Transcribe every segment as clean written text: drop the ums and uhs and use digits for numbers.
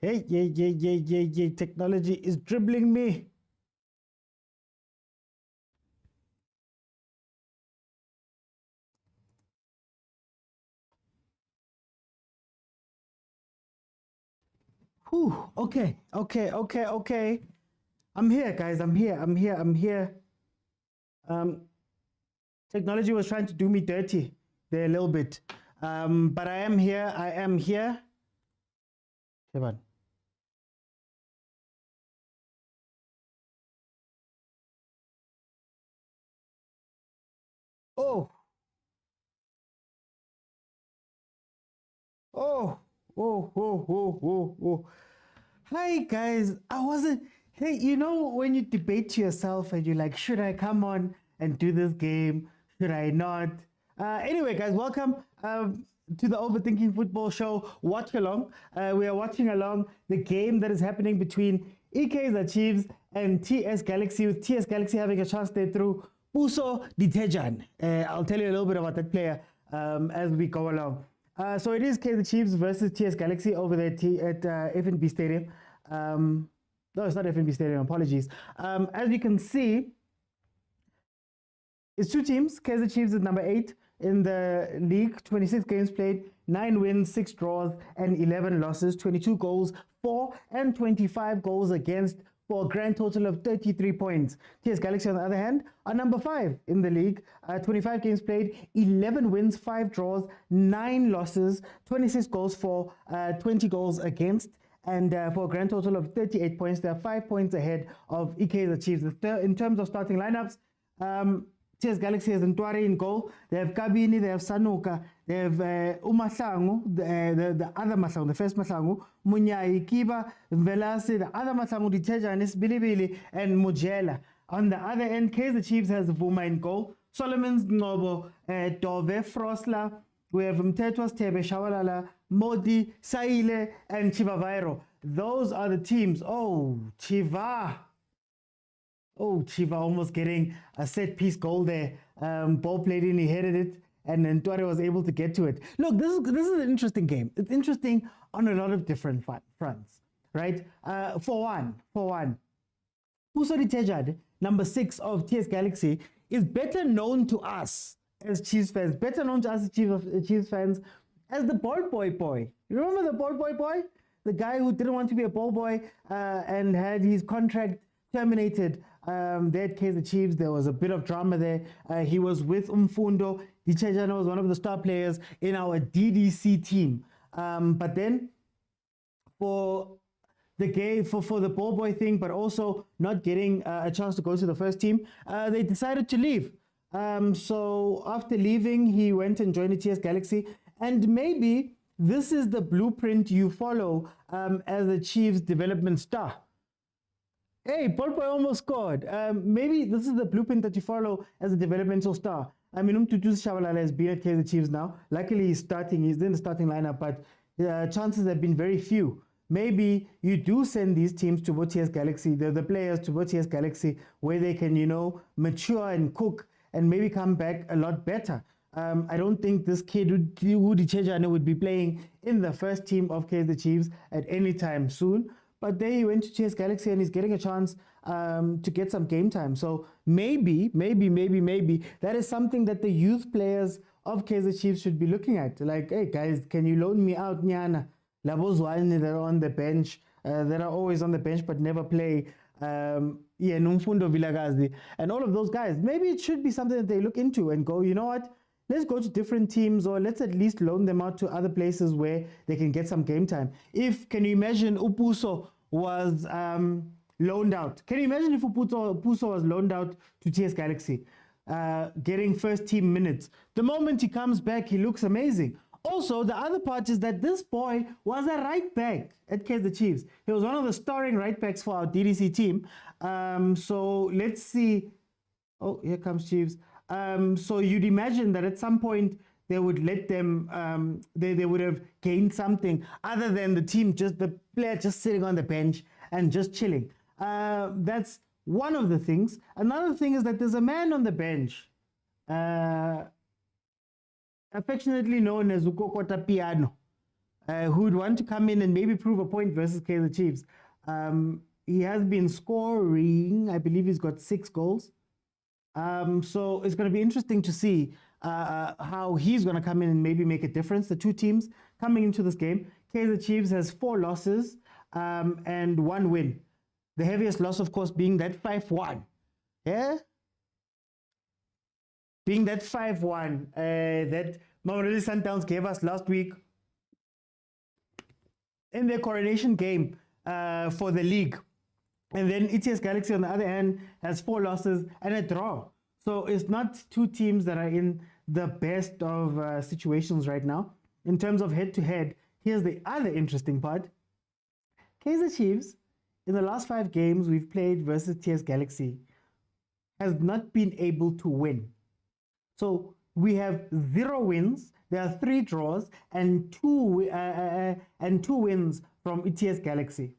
Hey, technology is dribbling me. Whew, okay. I'm here, guys. I'm here. Technology was trying to do me dirty there a little bit. But I am here. Evan. Oh. Hi, guys. I wasn't. Hey, you know, when you debate to yourself and you're like, should I come on and do this game? Should I not? Anyway, guys, welcome to the Overthinking Football Show watch along. We are watching along the game that is happening between Kaizer Chiefs and TS Galaxy, with TS Galaxy having a chance there through Pitso Mosimane. I'll tell you a little bit about that player as we go along. So it is Kaizer Chiefs versus TS Galaxy over there at FNB Stadium. No, it's not FNB Stadium, apologies. As you can see, it's two teams. Kaizer Chiefs is number 8 in the league, 26 games played, 9 wins, 6 draws, and 11 losses, 22 goals for, and 25 goals against, for a grand total of 33 points. TS Galaxy, on the other hand, are number 5 in the league, 25 games played, 11 wins, 5 draws, 9 losses, 26 goals for, 20 goals against, and for a grand total of 38 points. They are 5 points ahead of Kaizer Chiefs. In terms of starting lineups, TS Galaxy has Ntwari in goal. They have Kabini, they have Sanuka, they have Umasangu, the other Masangu, the first Masangu, Munyai, Kiba, Velasi, the other Masangu, Ditejanis, Bilibili, and Mujela. On the other end, Kaizer Chiefs has Vuma in goal, Solomon's Nobo, Dove, Frosla, we have Mtetwas, Tebe, Shawalala, Modi, Saile, and Chivavairo. Those are the teams. Oh, Chiva almost getting a set piece goal there. Ball played in, he headed it, and then Ntwari was able to get to it. Look, this is an interesting game. It's interesting on a lot of different fronts, right? For one, Pitso Mosimane, number 6 of TS Galaxy, is better known to us as Chiefs fans, better known to us as Chiefs fans, as the ball boy. You remember the ball boy? The guy who didn't want to be a ball boy and had his contract terminated. There at Kaizer Chiefs, there was a bit of drama there. He was with Umfundo. Dichejana was one of the star players in our DDC team. But then for the game, for the ball boy thing, but also not getting a chance to go to the first team, they decided to leave. So after leaving, he went and joined the TS Galaxy. And maybe this is the blueprint you follow as a Chiefs development star. Hey, Paul Boy almost scored. Maybe this is the blueprint that you follow as a developmental star. I mean, Umtutu Shabalala has been at Kaizer Chiefs now. Luckily, he's in the starting lineup, but chances have been very few. Maybe you do send these teams to TS Galaxy, the players to TS Galaxy, where they can, you know, mature and cook and maybe come back a lot better. I don't think this kid, Woody Chejane, would be playing in the first team of Kaizer Chiefs at any time soon. But there he went to TS Galaxy and he's getting a chance to get some game time. So maybe that is something that the youth players of Kaizer Chiefs should be looking at. Like, hey guys, can you loan me out, Nyana? Labozwane, that are on the bench, that are always on the bench but never play. Numfundo, Vilakazi, and all of those guys. Maybe it should be something that they look into and go, you know what? Let's go to different teams, or let's at least loan them out to other places where they can get some game time. Can you imagine Pitso was loaned out? Can you imagine if Pitso was loaned out to TS Galaxy, getting first team minutes? The moment he comes back, he looks amazing. Also, the other part is that this boy was a right back at Kaizer Chiefs. He was one of the starring right backs for our DDC team. So let's see. Oh, here comes Chiefs. So you'd imagine that at some point they would let them, they would have gained something other than the player just sitting on the bench and just chilling. That's one of the things. Another thing is that there's a man on the bench, affectionately known as Ukokota Piano. who'd want to come in and maybe prove a point versus Kaizer Chiefs. He has been scoring, I believe he's got 6 goals. So it's going to be interesting to see how he's going to come in and maybe make a difference. The two teams coming into this game, Kaizer Chiefs has 4 losses and 1 win. The heaviest loss, of course, being that 5-1. Yeah? Being that 5-1 that Mamelodi Sundowns gave us last week in their coronation game for the league. And then ETS Galaxy, on the other hand, has 4 losses and a draw. So it's not two teams that are in the best of situations right now. In terms of head-to-head, here's the other interesting part. Kaizer Chiefs, in the last 5 games we've played versus TS Galaxy, has not been able to win. So we have 0 wins. There are 3 draws and 2 wins from ETS Galaxy.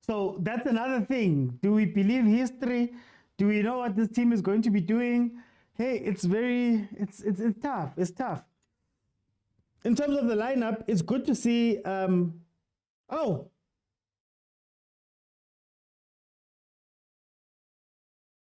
So that's another thing. Do we believe history? Do we know what this team is going to be doing? Hey, it's tough. It's tough. In terms of the lineup, it's good to see.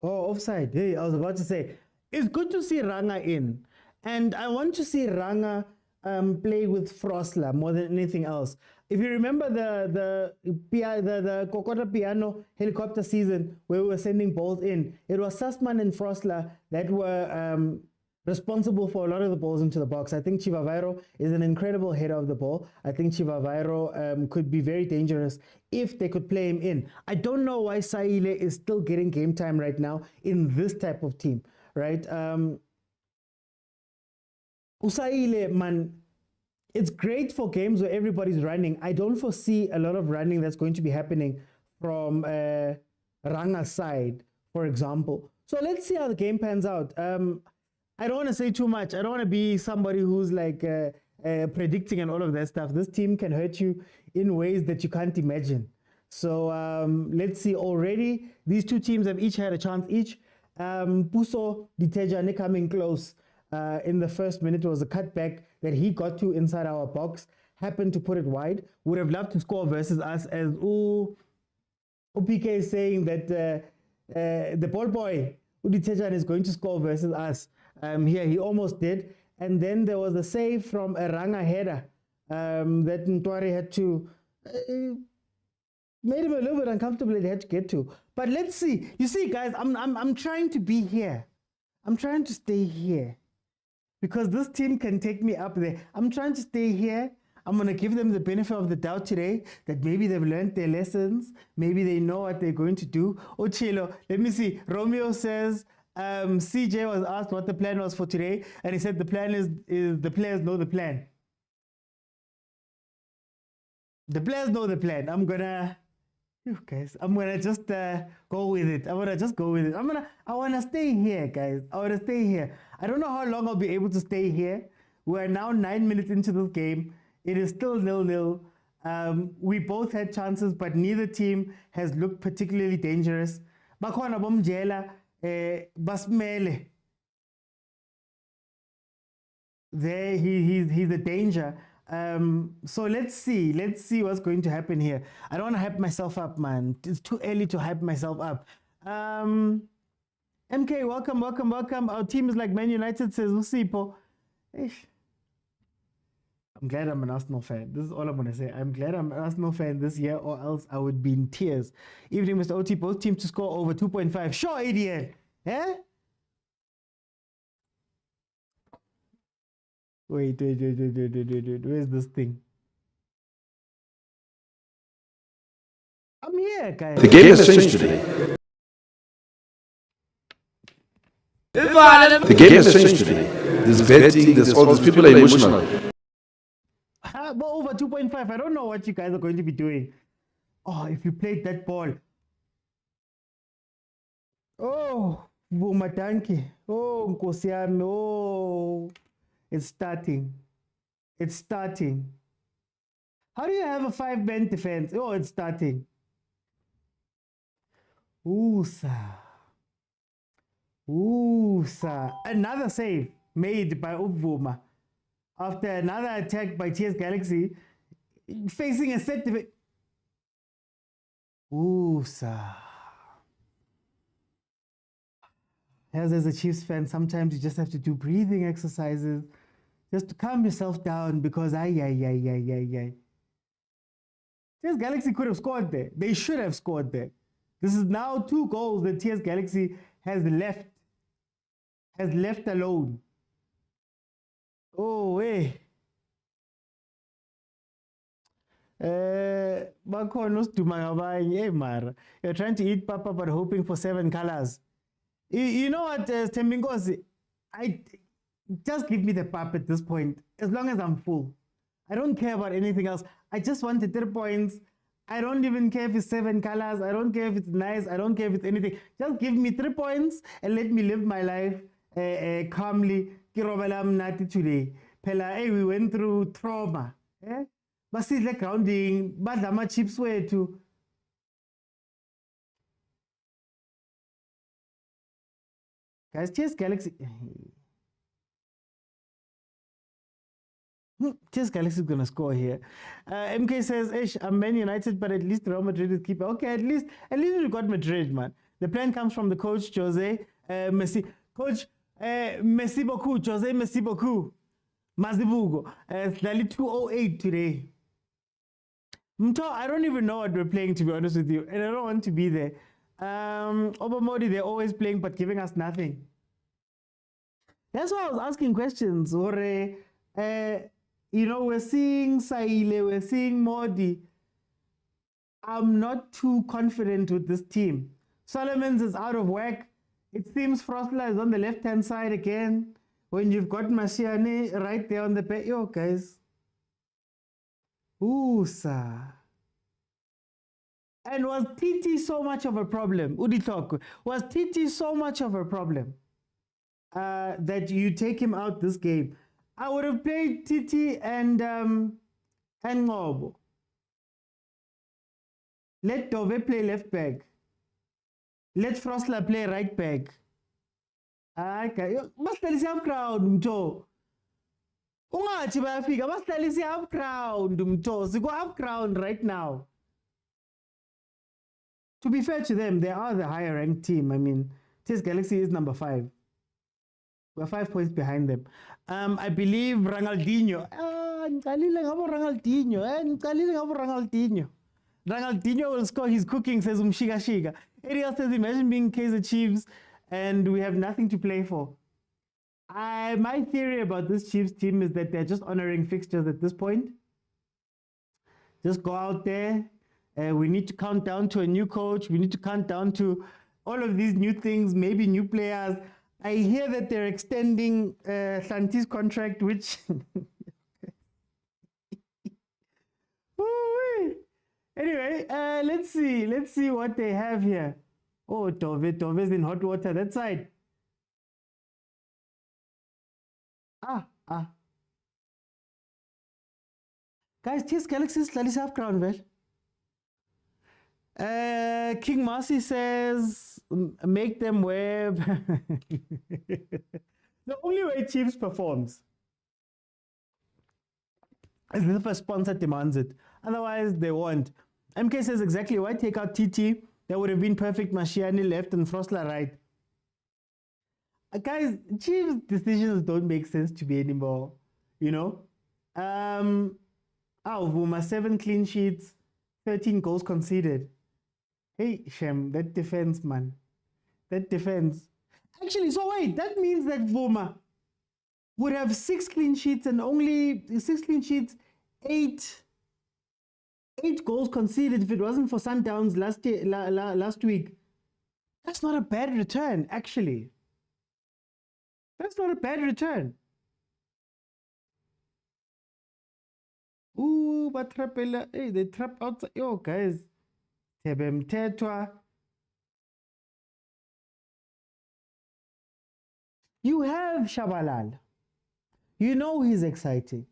Offside. Hey, I was about to say, it's good to see Ranga in. And I want to see Ranga play with Frosla more than anything else. If you remember the Kokota Piano helicopter season where we were sending balls in, it was Sussman and Frosla that were responsible for a lot of the balls into the box. I think Chivavairo is an incredible header of the ball. I think Chivavairo could be very dangerous if they could play him in. I don't know why Saile is still getting game time right now in this type of team, right? Usaile, man, it's great for games where everybody's running. I don't foresee a lot of running that's going to be happening from Ranga's side, for example. So let's see how the game pans out. I don't want to say too much. I don't want to be somebody who's like predicting and all of that stuff. This team can hurt you in ways that you can't imagine. So let's see. Already, these two teams have each had a chance each. Puso Ditejane coming close. In the first minute, it was a cutback that he got to inside our box, happened to put it wide. Would have loved to score versus us, as UPK is saying that the ball boy, Uditejan, is going to score versus us. Here, he almost did. And then there was a save from a Ranga header that Ntwari had to... made him a little bit uncomfortable, he had to get to. But let's see. You see, guys, I'm trying to be here. I'm trying to stay here. Because this team can take me up there. I'm trying to stay here. I'm going to give them the benefit of the doubt today that maybe they've learned their lessons. Maybe they know what they're going to do. Ochelo, let me see. Romeo says, CJ was asked what the plan was for today. And he said the plan is the players know the plan. The players know the plan. I'm going to... guys, I'm gonna just go with it. I'm gonna just go with it. I wanna stay here, guys. I wanna stay here. I don't know how long I'll be able to stay here. We're now 9 minutes into this game. It is still 0-0. We both had chances, but neither team has looked particularly dangerous. Bakhona bomjela basmele. There, he's a danger. So let's see what's going to happen here. I don't want to hype myself up, man. It's too early to hype myself up. MK, welcome. Our team is like Man United, says Usipo. I'm glad I'm an Arsenal fan. This is all I'm going to say. I'm glad I'm an Arsenal fan this year, or else I would be in tears. Evening, Mr. OT, both teams to score over 2.5. Sure, idiot. Eh? Wait. Where's this thing? I'm here, guys. The game has changed today. The game has changed today. There's betting, there's all these people are emotional. But over 2.5, I don't know what you guys are going to be doing. Oh, if you played that ball. Oh, Bumatanki. Oh, Nkosiame. Oh. It's starting. How do you have a 5-man defense? Oh, it's starting. Usa. Another save made by Ubvuma. after another attack by TS Galaxy, facing a set. Ooh, sir. As a Chiefs fan, sometimes you just have to do breathing exercises just to calm yourself down because TS Galaxy could have scored there. They should have scored there. This is now 2 goals that TS Galaxy has left alone. Oh, hey. You're trying to eat papa but hoping for 7 colors. You know what, Tembingosi? Just give me the pap at this point, as long as I'm full. I don't care about anything else. I just want the 3 points. I don't even care if it's 7 colors. I don't care if it's nice. I don't care if it's anything. Just give me 3 points and let me live my life calmly. Today. Pela, hey, we went through trauma. But see, like grounding, but the chips way too. Guys, TS Galaxy. TS Galaxy is gonna score here. MK says, I'm Man United, but at least Real Madrid is keeper. Okay, at least we got Madrid, man. The plan comes from the coach, Jose Messi. Coach, merci beaucoup, Jose, merci beaucoup. Mazibugo. Slightly 208 today. I don't even know what we're playing, to be honest with you, and I don't want to be there. Obamodi, they're always playing but giving us nothing. That's why I was asking questions. Or, you know, we're seeing Saile, we're seeing Modi. I'm not too confident with this team. Solomons is out of whack. It seems Frostler is on the left-hand side again. When you've got Mashiane right there on the pay. Yo, guys. Ooh, sir. And was TT so much of a problem? Uditok, was TT so much of a problem that you take him out this game? I would have played TT and Ngobo. Let Dove play left back. Let Frostler play right back. Okay. Basihlalisa half ground mtho. Ungathi bayafika basihlalisa half ground mtho. Siko half ground right now. To be fair to them, they are the higher ranked team. I mean, TS Galaxy is number 5. We're 5 points behind them. I believe Ronaldinho. Ronaldinho will score his cooking, says Umshiga Shiga. Ariel says, imagine being Kaizer Chiefs and we have nothing to play for. My theory about this Chiefs team is that they're just honoring fixtures at this point. Just go out there. We need to count down to a new coach. We need to count down to all of these new things, maybe new players. I hear that they're extending Santi's contract, which... Anyway, let's see what they have here. Oh, Tove's in hot water that side. Guys, TS Galaxy slightly half crown, well. King Marcy says, make them wear. The only way Chiefs performs is if a sponsor demands it. Otherwise, they won't. MK says exactly why take out TT. That would have been perfect. Mashiane left and Frostler right. Guys, Chiefs' decisions don't make sense to me anymore. You know? Vuma, 7 clean sheets, 13 goals conceded. Hey, Shem, that defense, man. That defense. Actually, so wait, that means that Vuma would have 6 clean sheets and only 6 clean sheets, 8 goals conceded if it wasn't for Sundowns last week. That's not a bad return, actually. That's not a bad return. Ooh, but hey, they trap outside. Yo, guys. Tebem Tetwa. You have Shabalal. You know he's exciting.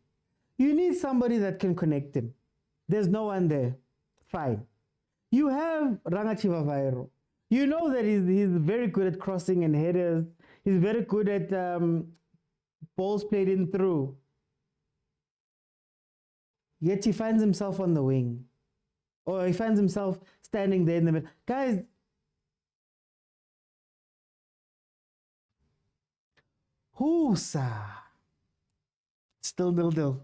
You need somebody that can connect him. There's no one there. Fine. You have Rangachiva Vairo. You know that he's very good at crossing and headers. He's very good at balls played in through. Yet he finds himself on the wing. Or he finds himself standing there in the middle. Guys, khoza. Still nil-nil.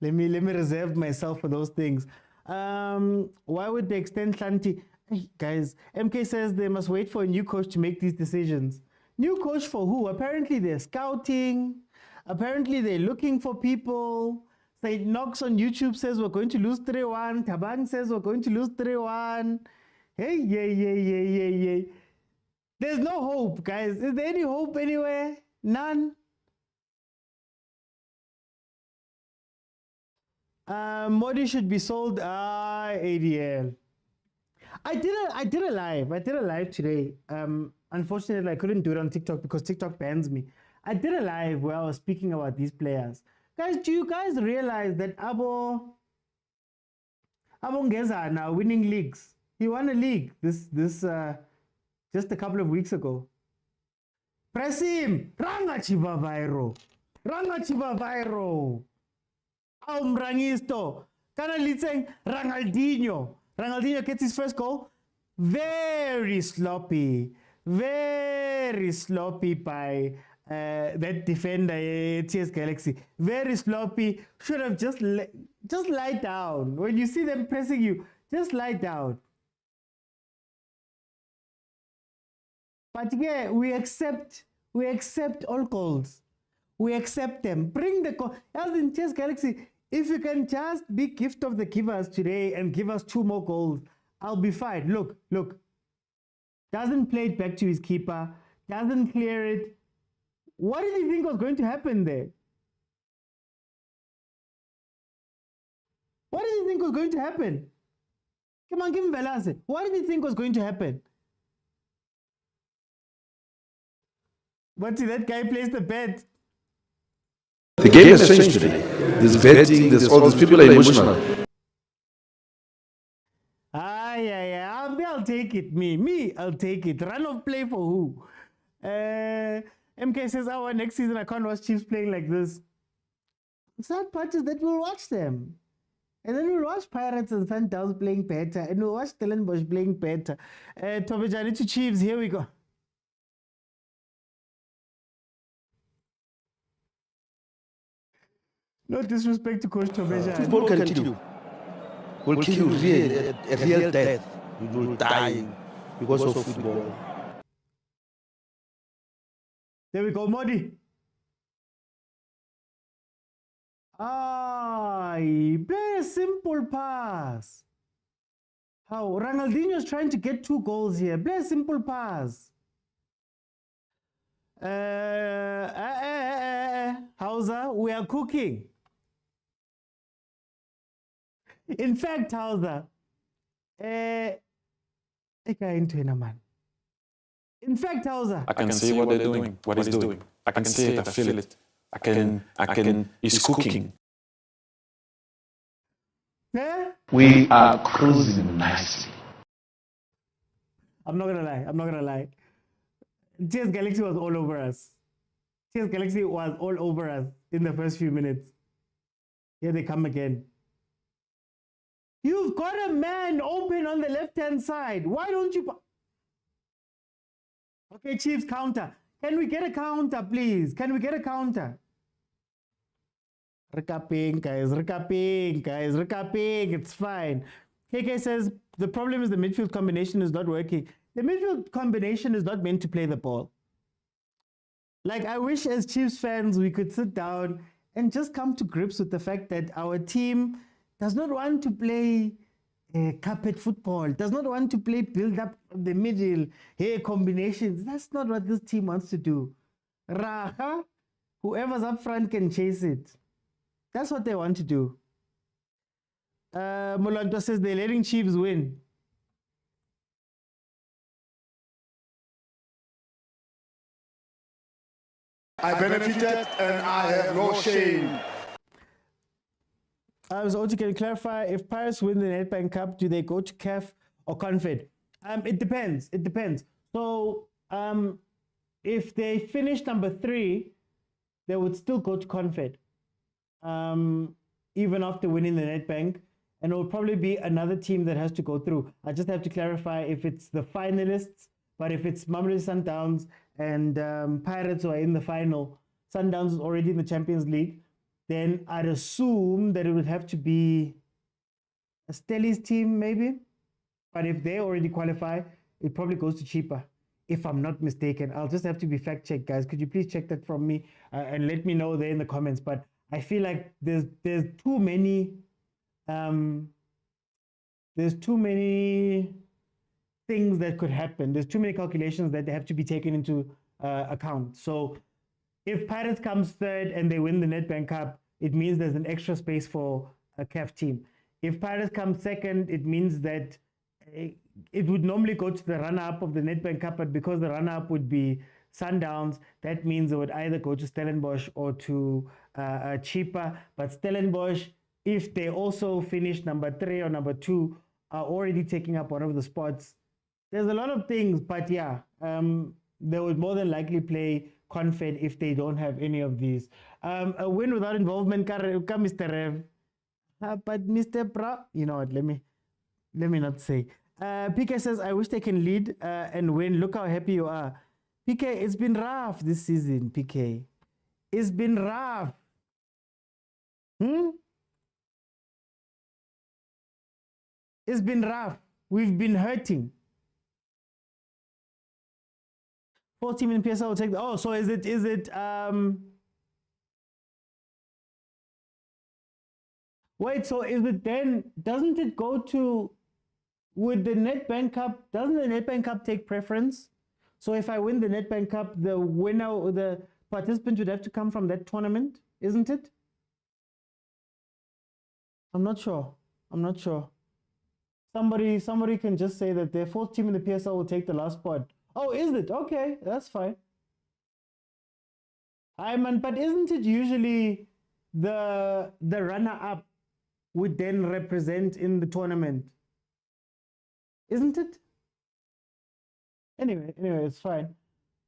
Let me reserve myself for those things. Why would they extend Hlanti? Hey, guys, MK says they must wait for a new coach to make these decisions. New coach for who? Apparently they're scouting. Apparently they're looking for people. Saint Knox on YouTube says we're going to lose 3-1. Tabang says we're going to lose 3-1. Hey. There's no hope, guys. Is there any hope anywhere? None. Modi should be sold. ADL. I did a live today. Unfortunately, I couldn't do it on TikTok because TikTok bans me. I did a live where I was speaking about these players. Guys, do you guys realize that Abo Ngeza now winning leagues? He won a league this just a couple of weeks ago. Press him! Ranga Chiba Viral! Mrangisto! Kana Litzeng Ronaldinho gets his first goal. Very sloppy by that defender, TS Galaxy. Very sloppy. Should have just lie down. When you see them pressing you, just lie down. But yeah, we accept all goals. We accept them. Bring the goal. As in TS Galaxy, if you can just be gift of the givers today and give us 2 more goals, I'll be fine. Look. Doesn't play it back to his keeper. Doesn't clear it. What did he think was going to happen there? What did he think was going to happen? Come on, give him Velase. What did he think was going to happen? But see, that guy placed the bet. The game has changed today. There's betting, there's all these people are emotional. I'll take it. Me, I'll take it. Run of play for who? MK says, next season I can't watch Chiefs playing like this. Sad part is that we'll watch them. And then we'll watch Pirates and Sundowns playing better. And we'll watch Stellenbosch playing better. Tobejani to Chiefs, here we go. No disrespect to Coach Tobejani. Football can kill you. Will kill you really, a real death. You will die because of football. There we go, Modi. Very simple pass. How Ronaldinho's trying to get 2 goals here. Very simple pass. Hausa, we are cooking. In fact, Hausa, in fact, Hausa, I can see what they're doing, what he's doing. I can see it, I feel it. He's cooking. Yeah? We are cruising nicely. I'm not gonna lie. TS Galaxy was all over us. TS Galaxy was all over us in the first few minutes. Here they come again. You've got a man open on the left-hand side. Why don't you... Okay, Chiefs, counter. Can we get a counter, please? Can we get a counter? Recapping, guys. It's fine. KK says, the problem is the midfield combination is not working. The midfield combination is not meant to play the ball. Like, I wish as Chiefs fans, we could sit down and just come to grips with the fact that our team does not want to play carpet football, does not want to play build up the middle, combinations. That's not what this team wants to do. Raha, whoever's up front can chase it. That's what they want to do. Molanto says they're letting Chiefs win. I benefited and I have no shame. I was also going to clarify, if Pirates win the Nedbank Cup, do they go to CAF or Confed? It depends. So if they finish number 3, they would still go to Confed. even after winning the Nedbank. And it will probably be another team that has to go through. I just have to clarify if it's the finalists, but if it's Mamelodi Sundowns and Pirates who are in the final, Sundowns is already in the Champions League, then I'd assume that it would have to be a Stelli's team maybe. But if they already qualify, it probably goes to cheaper, if I'm not mistaken. I'll just have to be fact-checked, guys. Could you please check that from me and let me know there in the comments? But I feel like there's too many things that could happen. There's too many calculations that have to be taken into account. So if Pirates comes third and they win the Nedbank Cup, it means there's an extra space for a CAF team. If Pirates comes second, it means that it would normally go to the runner-up of the Nedbank Cup, but because the runner-up would be Sundowns, that means it would either go to Stellenbosch or to cheaper. But Stellenbosch, if they also finish number 3 or number 2, are already taking up one of the spots. There's a lot of things, but yeah, they would more than likely play Confed if they don't have any of these. A win without involvement, Mr. Rev. But Mr. Bra, you know what, let me not say. PK says, I wish they can lead and win. Look how happy you are. PK, it's been rough this season, PK. It's been rough. It's been rough. We've been hurting. 4 team in PSL will take the, oh, so is it wait, so is it then, doesn't it go to, with the Nedbank Cup, doesn't the Nedbank Cup take preference? So if I win the Nedbank Cup, the winner or the participant would have to come from that tournament, isn't it? I'm not sure. Somebody can just say that their 4th team in the PSL will take the last spot. Oh, is it? Okay, that's fine. But isn't it usually the runner-up would then represent in the tournament? Isn't it? Anyway, it's fine.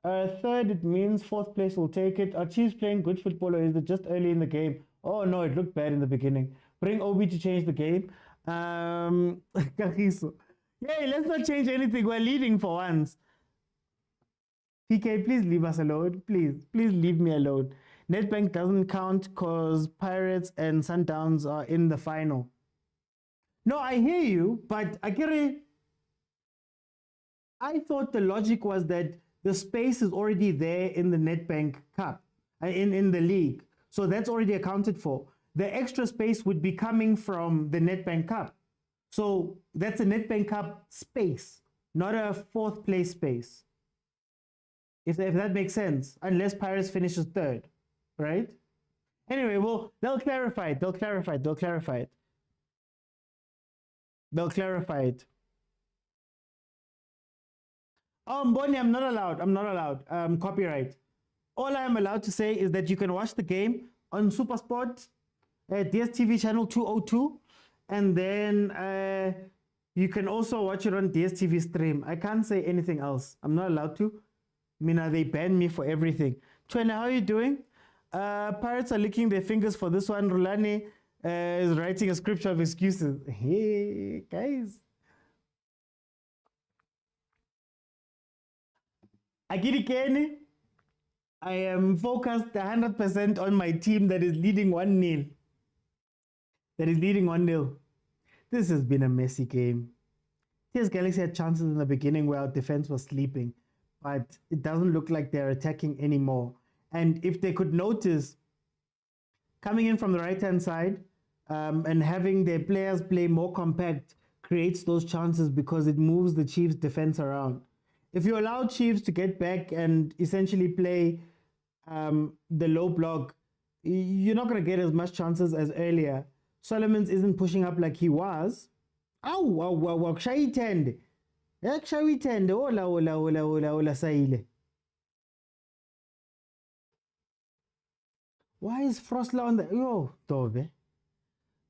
3rd, it means 4th place will take it. Are Chiefs playing good football, or is it just early in the game? Oh no, it looked bad in the beginning. Bring Obi to change the game. Kagiso. Yay, let's not change anything. We're leading for once. PK, please leave us alone. Please leave me alone. Nedbank doesn't count because Pirates and Sundowns are in the final. No, I hear you, but Akiri, I thought the logic was that the space is already there in the Nedbank Cup, in the league. So that's already accounted for. The extra space would be coming from the Nedbank Cup. So that's a Nedbank Cup space, not a 4th place space. If that makes sense, unless Pirates finishes 3rd, right? Anyway, well, they'll clarify it. They'll clarify it. Oh, Mboni, I'm not allowed. Copyright. All I am allowed to say is that you can watch the game on Supersport, DSTV channel 202, and then you can also watch it on DSTV stream. I can't say anything else. I'm not allowed to. Mina, they banned me for everything. Tshwane, how are you doing? Pirates are licking their fingers for this one. Rulani is writing a scripture of excuses. Hey, guys. Akiri Kenny, I am focused 100% on my team that is leading 1-0. This has been a messy game. TS Galaxy had chances in the beginning where our defense was sleeping, but it doesn't look like they're attacking anymore. And if they could notice, coming in from the right-hand side and having their players play more compact creates those chances because it moves the Chiefs' defense around. If you allow Chiefs to get back and essentially play the low block, you're not going to get as much chances as earlier. Solomons isn't pushing up like he was. Ow, Shayitende. Ola, Saile. Why is Frostler on the...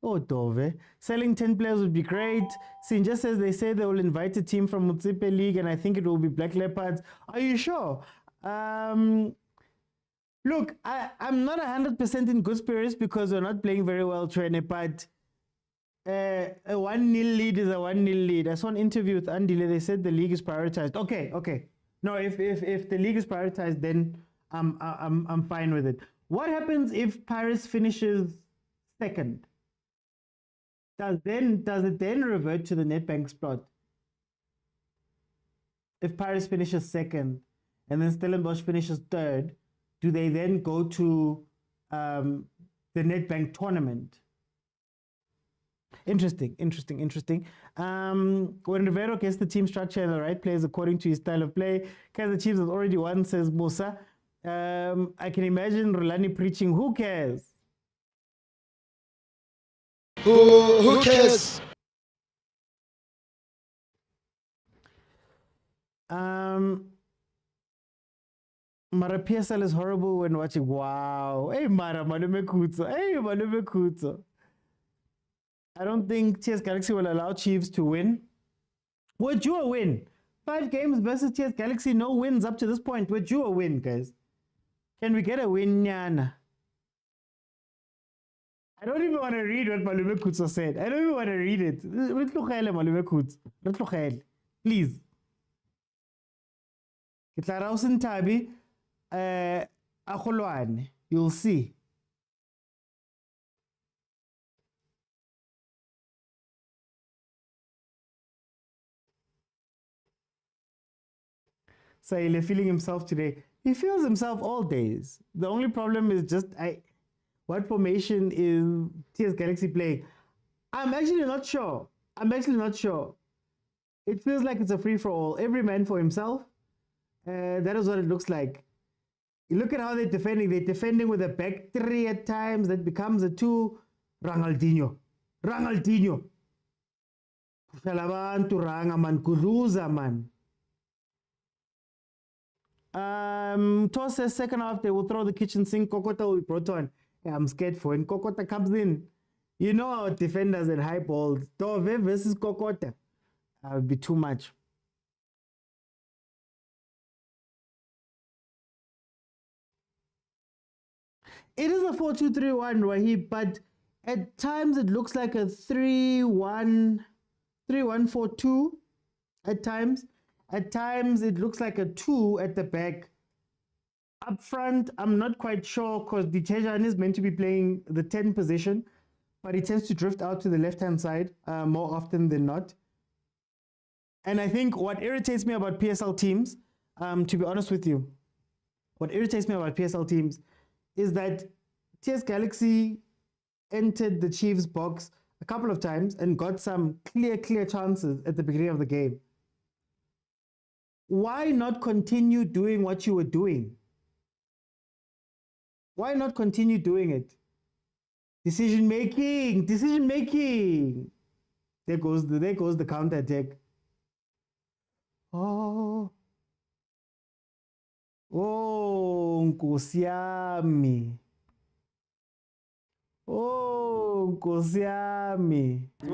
Oh, Dove. Selling 10 players would be great. Sinja says they say they will invite a team from Motsepe League and I think it will be Black Leopards. Are you sure? Look, I'm not 100% in good spirits because we're not playing very well, Tshwane, but a 1-0 lead is a 1-0 lead. I saw an interview with Andile. They said the league is prioritized. Okay. No, if the league is prioritized, then I'm fine with it. What happens if Paris finishes second? Does it then revert to the Nedbank spot? If Paris finishes second and then Stellenbosch finishes third, do they then go to the Nedbank tournament? Interesting. When Rivero gets the team structure and the right players according to his style of play, Kaizer Chiefs has already won, says Musa. I can imagine Rulani preaching, who cares? Who cares? Mara PSL is horrible when watching. Wow. Hey, Mara, Malume Kutso. I don't think TS Galaxy will allow Chiefs to win. Would you a win? 5 games versus TS Galaxy, no wins up to this point. Would you a win, guys? Can we get a win, Nyana? I don't even want to read what Malume Kutso said. I don't even want to read it. Malume Kutso. Please. You'll see. Saile feeling himself today. He feels himself all days. The only problem is just what formation is TS Galaxy playing? I'm actually not sure. It feels like it's a free-for-all. Every man for himself. That is what it looks like. You look at how they're defending. They're defending with a back 3 at times. That becomes a 2. Ronaldinho. Shalabantu ranga man. Kuluza man. Toss says second half they will throw the kitchen sink. Kokota will be brought on. Yeah, I'm scared for when Kokota comes in. You know our defenders and high balls. Dove versus Kokota. That would be too much. It is a 4-2-3-1, Wahib, but at times it looks like a 3-1-4-2 at times. At times it looks like a 2 at the back. Up front, I'm not quite sure because Tshwane is meant to be playing the 10 position, but he tends to drift out to the left-hand side more often than not. And I think what irritates me about PSL teams, to be honest with you, is that TS Galaxy entered the Chiefs box a couple of times and got some clear chances at the beginning of the game. Why not continue doing what you were doing? Why not continue doing it? Decision making. There goes the counter attack. Oh, Nkosi yami.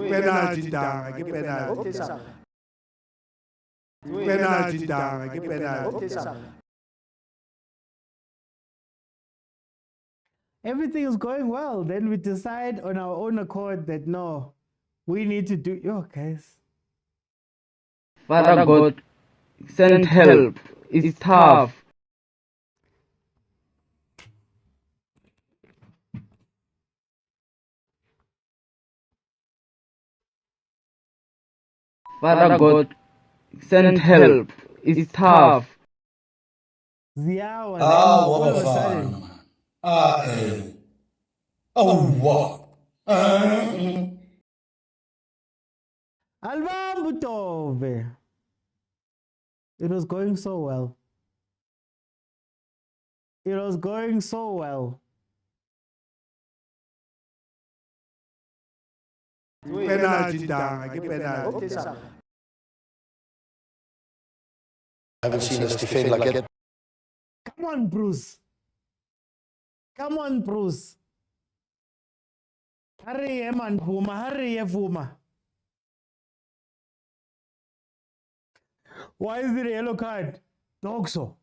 Penalty down. Get penalty. Penalty down. Get penalty. Everything is going well. Then we decide on our own accord that no, we need to do. Yo, guys. Father God, send help. It's tough. Father God, send help. It's tough. Ziyawa. All of a sudden. What? Albambutove. It was going so well. Penalty down. Get penalty. I haven't seen us defend like that. Come on, Bruce. Hurry, man, Vuma. Why is it a yellow card? Dogso.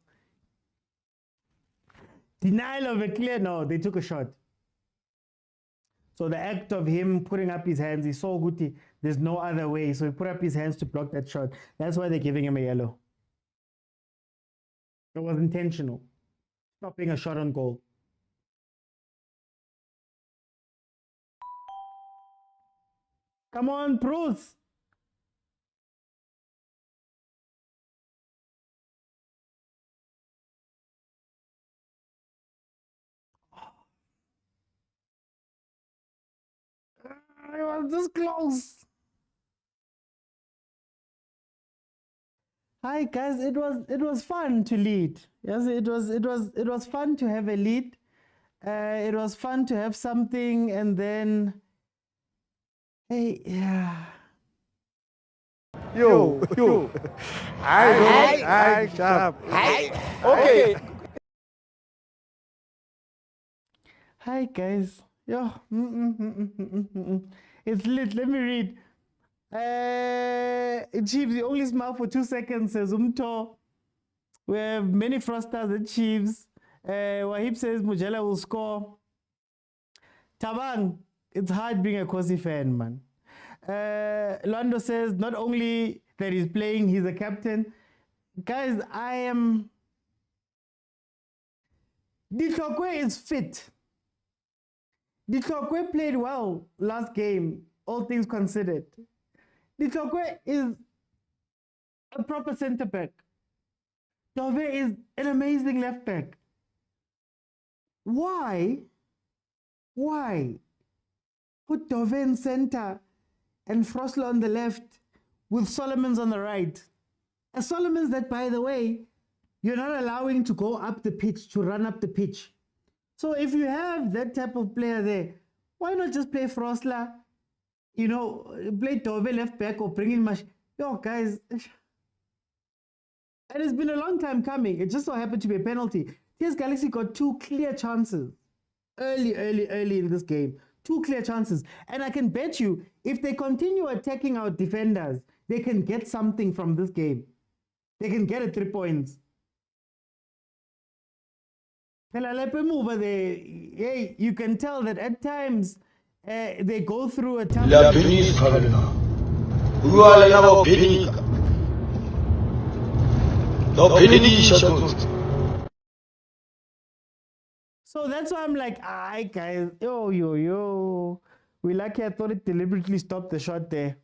Denial of a clear, no, they took a shot. So the act of him putting up his hands, he saw Guti, there's no other way. So he put up his hands to block that shot. That's why they're giving him a yellow. It was intentional. Stopping a shot on goal. Come on, Bruce. I was this close. Hi guys, it was fun to lead. Yes, it was fun to have a lead. It was fun to have something, and then hey, yeah. Yo. I sharp. Okay. Hi guys. Yo. It's lit. Let me read. Chiefs, you only smile for 2 seconds, says Umto. We have many frosters at Chiefs. Wahib says Mujela will score. Tabang, it's hard being a Kosi fan, man. Lando says not only that he's playing, he's a captain. Guys, Ditlokwe is fit. Ditlokwe played well last game, all things considered. Ditlokwe is a proper centre back. Dove is an amazing left back. Why put Dove in centre and Frosler on the left with Solomons on the right? A Solomons that, by the way, you're not allowing to go up the pitch, to run up the pitch. So if you have that type of player there, why not just play Frosler? You know, play Dove left back or bring in Mash. Yo, guys. And it's been a long time coming. It just so happened to be a penalty. TS Galaxy got 2 clear chances early in this game. 2 clear chances. And I can bet you, if they continue attacking our defenders, they can get something from this game. They can get 3 points. Hey, you can tell that at times they go through a tough... So that's why I'm like, guys, yo. We lucky I thought it deliberately stopped the shot there.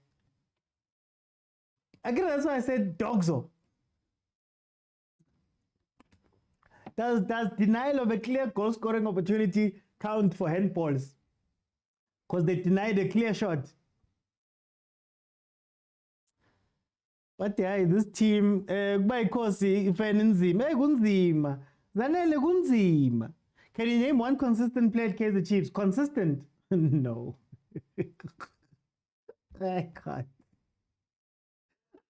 Again, that's why I said dogzo. Does denial of a clear goal scoring opportunity count for handballs? Because they denied a clear shot. But yeah, this team, by Kosi, kunzima. Zanele kunzima. Can you name one consistent player at Kaizer Chiefs? Consistent? No. I can't.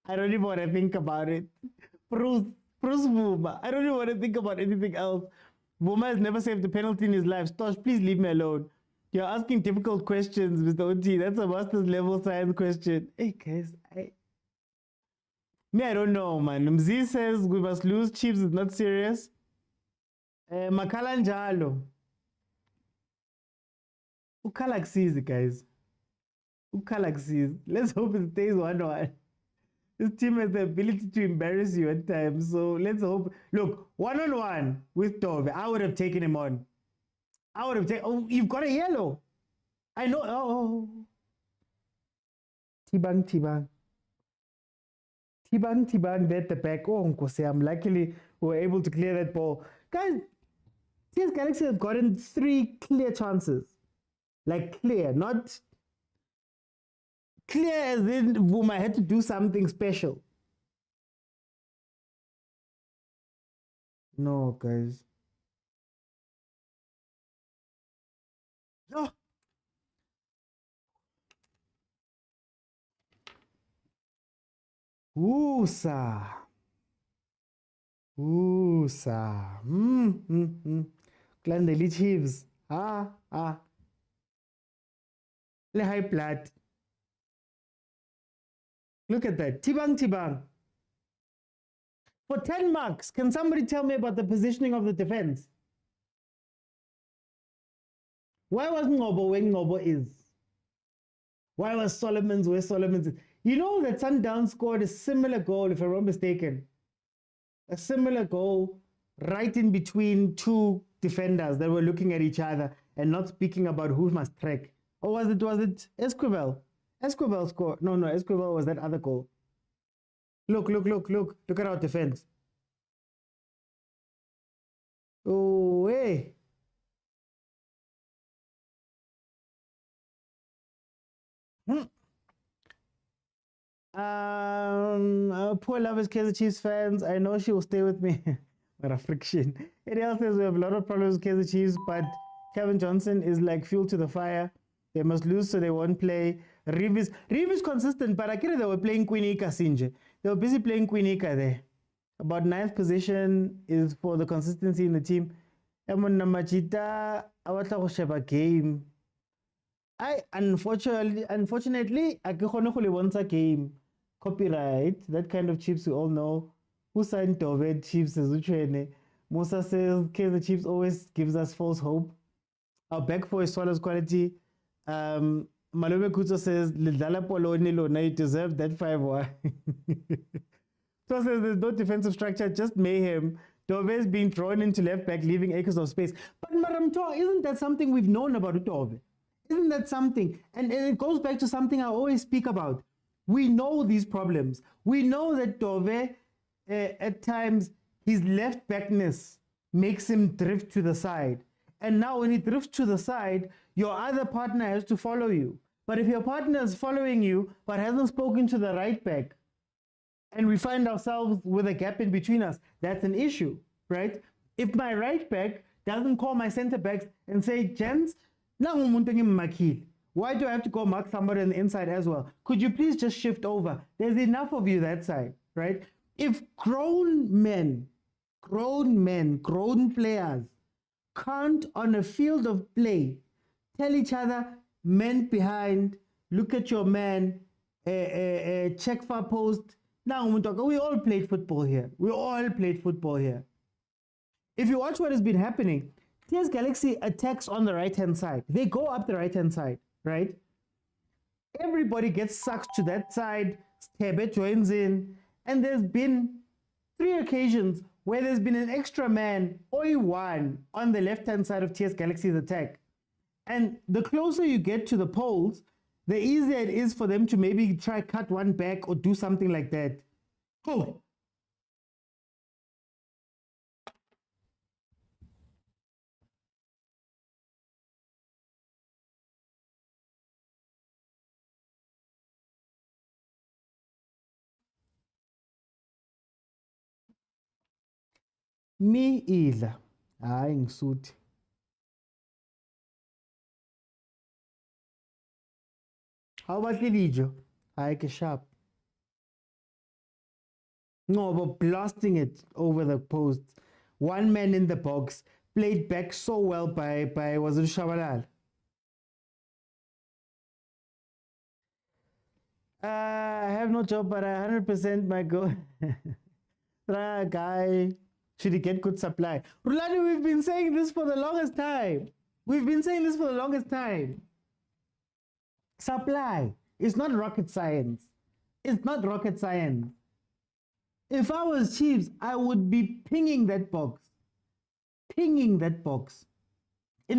I don't even want to think about it. Bruce Vuma. I don't even want to think about anything else. Vuma has never saved a penalty in his life. Stosh, please leave me alone. You're asking difficult questions, Mr. OT. That's a master's level science question. Hey, guys, I don't know, man. Mzi says we must lose. Chiefs is not serious. Makala njalo. Ukalaxiz, guys. Ukalaxiz. Let's hope it stays 1-1. This team has the ability to embarrass you at times. So let's hope. Look, 1-on-1 with Dove. I would have taken him on. I would have taken... Oh, you've got a yellow. I know. Oh. Tibang. Tibang there at the back. Oh, Nkosam. Luckily, we were able to clear that ball. Guys, TS Galaxy have gotten 3 clear chances. Like clear, not... Clear as in Vuma had to do something special. No, guys. Oh. Usa. Clandeli Chiefs. Le high plat. Look at that. Tibang. For 10 marks, can somebody tell me about the positioning of the defense? Why was Ngobo where Ngobo is? Why was Solomon's where Solomon's is? You know that Sundowns scored a similar goal, if I'm not mistaken. A similar goal right in between two defenders that were looking at each other and not speaking about who must track. Or was it Esquivel? Esquivel scored. No, Esquivel was that other goal. Look at our defense. Oh, hey. Poor love is Kaizer Chiefs fans. I know she will stay with me. What a friction. Ariel says we have a lot of problems with Kaizer Chiefs, but Kevin Johnson is like fuel to the fire. They must lose so they won't play. Reeve is consistent, but I get they were playing Kwinika Sinje. They were busy playing Kwinika there. About 9th position is for the consistency in the team. Emon Namachita, I want to share a game. Unfortunately, I can't want a game. Copyright, that kind of chips we all know. Who signed Dove Chiefs as Uchene? Musa says Kaizer Chiefs always gives us false hope. Our back four is Swallows quality. Malome Kuto says Lidala Poloni Lona, you deserve that 5-1. So says there's no defensive structure, just mayhem. Dove is being thrown into left back, leaving acres of space. But Maramto, isn't that something we've known about Dove? Isn't that something? And it goes back to something I always speak about. We know these problems. We know that Dove, at times, his left backness makes him drift to the side. And now when he drifts to the side, your other partner has to follow you. But if your partner is following you, but hasn't spoken to the right back, and we find ourselves with a gap in between us, that's an issue, right? If my right back doesn't call my center backs and say, gents, why do I have to go mark somebody on the inside as well? Could you please just shift over? There's enough of you that side, right? If grown players can't on a field of play tell each other, men behind, look at your man, check far post. Now we all played football here. If you watch what has been happening, TS Galaxy attacks on the right-hand side. They go up the right-hand side, right? Everybody gets sucked to that side. Stebe joins in. And there's been 3 occasions where there's been an extra man, Oi1, on the left-hand side of TS Galaxy's attack. And the closer you get to the poles, the easier it is for them to maybe try cut one back or do something like that. Oh. Me idla. Hayi ngisuthi. How about Lijo? Hayi ke sharp. No, but blasting it over the post. One man in the box, played back so well by was it Shabalal? I have no job, but 100% my goal. Guy, should he get good supply? Rulani, we've been saying this for the longest time. Supply. It's not rocket science. If I was Chiefs, I would be pinging that box. In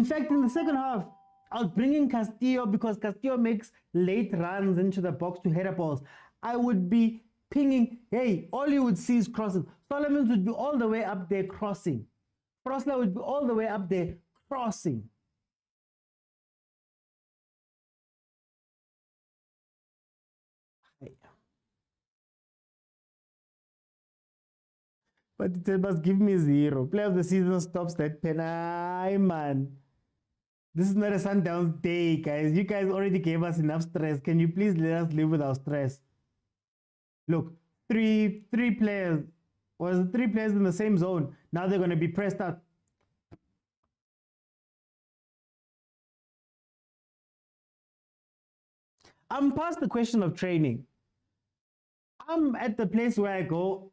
fact, in the second half, I was bringing Castillo because Castillo makes late runs into the box to header balls. I would be pinging, hey, all you would see is crosses. Solomons would be all the way up there crossing. Frosler would be all the way up there crossing. But it must give me 0. Player of the season stops that pen. Aye, man. This is not a Sundowns day, guys. You guys already gave us enough stress. Can you please let us live with our stress? Look, three players. Was it 3 players in the same zone? Now they're going to be pressed out. I'm past the question of training. I'm at the place where I go,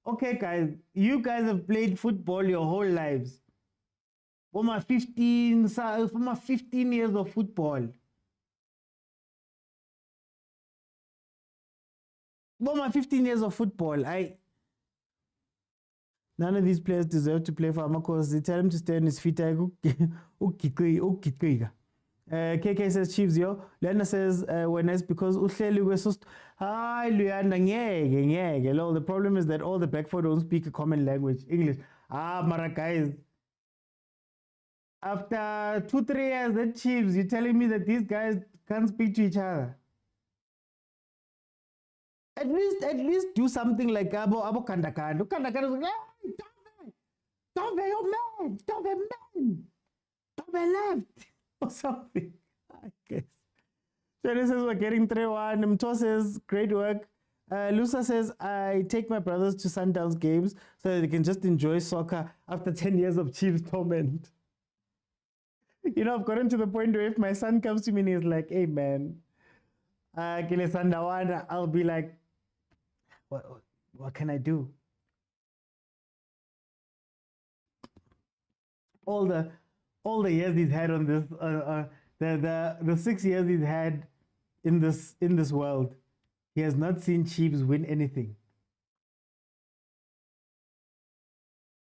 okay, guys, you guys have played football your whole lives. For my 15 years of football. For my 15 years of football, none of these players deserve to play for Amakos. They tell him to stay on his feet. KK says Chiefs, yo. Lena says when it's because Uhleli Wesust. Hi, Luyanda, ngeke. Lol, the problem is that all the back four don't speak a common language, English. Mara guys. After 2-3 years at Chiefs, you're telling me that these guys can't speak to each other. At least do something like Abo Kandakando. Kandakando is like, hey, Tove, your man, Tove left. Or something, I guess. Jenny says we're getting 3-1. Mto says great work. Lusa says I take my brothers to Sundowns games so that they can just enjoy soccer after 10 years of Chiefs torment. You know, I've gotten to the point where if my son comes to me and he's like, hey man, I'll be like, what can I do? All the years he's had on this, the 6 years he's had in this world, he has not seen Chiefs win anything.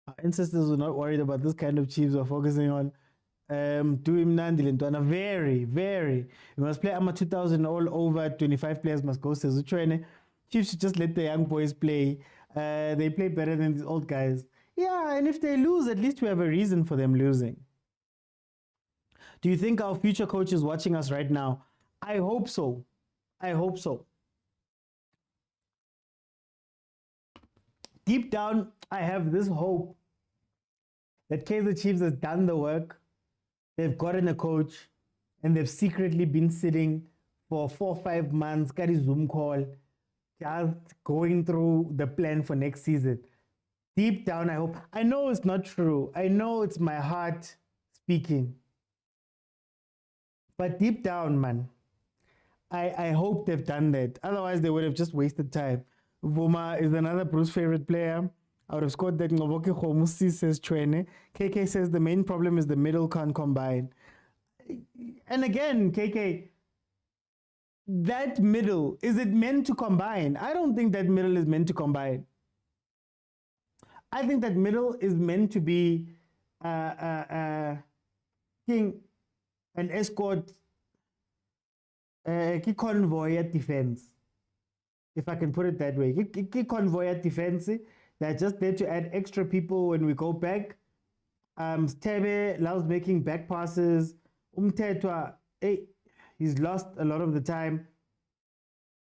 Our ancestors were not worried about this kind of Chiefs. We're focusing on doing Nandilintwana. Very, very. We must play AMA 2000 all over. 25 players must go. Says tshwane. Chiefs should just let the young boys play. They play better than these old guys. Yeah, and if they lose, at least we have a reason for them losing. Do you think our future coach is watching us right now? I hope so. I hope so. Deep down, I have this hope that Kaizer Chiefs has done the work. They've gotten a coach, and they've secretly been sitting for 4 or 5 months, got a Zoom call, just going through the plan for next season. Deep down, I hope. I know it's not true. I know it's my heart speaking. But deep down, man, I hope they've done that. Otherwise, they would have just wasted time. Vuma is another Bruce's favorite player. I would have scored that. Ngoboke Khomusi says tshwane. KK says the main problem is the middle can't combine. And again, KK, that middle, is it meant to combine? I don't think that middle is meant to combine. I think that middle is meant to be king, an escort, convoy at defense, if I can put it that way. Convoy at defense, they're just there to add extra people when we go back. Stebe loves making back passes. Umtetwa, he's lost a lot of the time.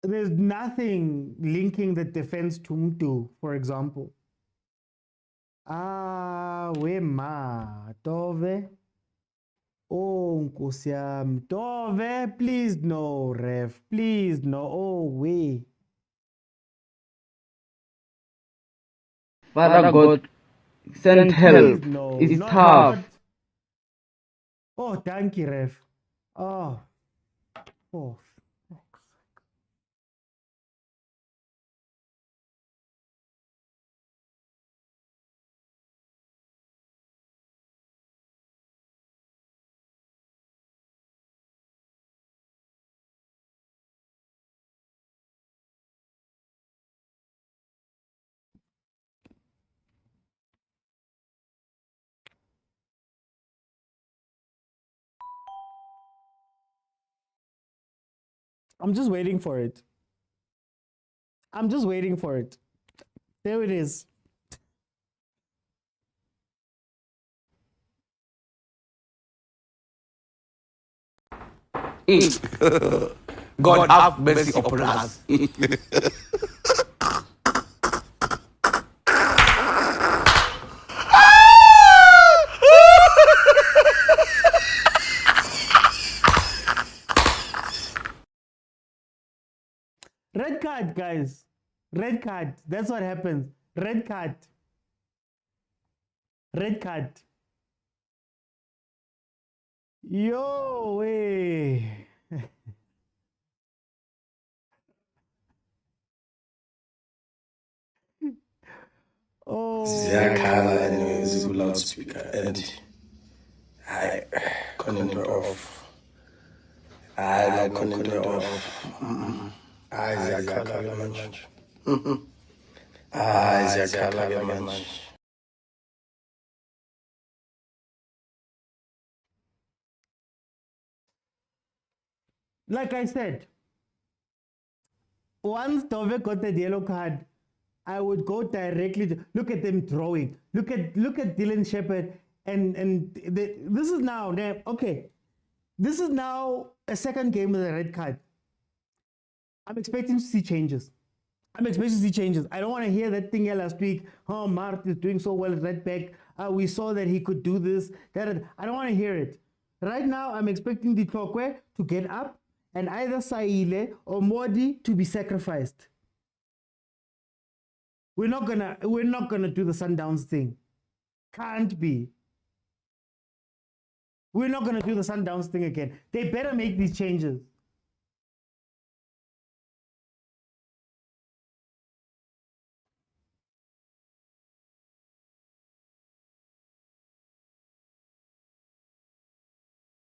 There's nothing linking the defense to Mtu, for example. Wema, Tove. Oh, Nkosi yami. Tove, please no, ref. Please no. Oh, way. Father God, send help. No, It's tough. Not. Oh, thank you, ref. Oh. I'm just waiting for it. There it is. God have mercy upon us. Red card, guys. Red card. That's what happens. Red card. Red card. Yo, way. Oh. Ziyakhala anyway, it's a loudspeaker. And Hayi, khona into off. Hayi, no khona into off. Hayi, ziyakhala-ke manje. Hayi, ziyakhala-ke manje. Like I said, once Dove got the yellow card, I would go directly to look at them drawing. Look at Dylan Shepherd this is now okay. This is now a second game with a red card. I'm expecting to see changes. I don't want to hear that thing here last week. Oh, Mart is doing so well at right back. We saw that he could do this. That I don't want to hear it. Right now, I'm expecting the Tlokwe to get up and either Saile or Modi to be sacrificed. We're not gonna do the Sundowns thing. Can't be. We're not gonna do the Sundowns thing again. They better make these changes.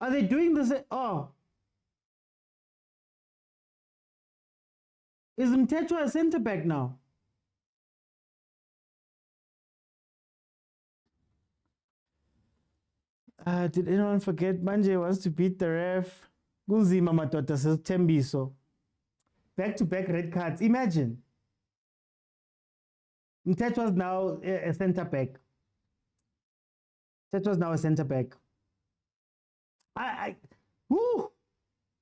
Are they doing this? Oh. Is Mtecho a centre back now? Did anyone forget Manje wants to beat the ref? Kunzima madoda says Tembiso. Back-to-back red cards. Imagine. Mtecho was now a centre back. I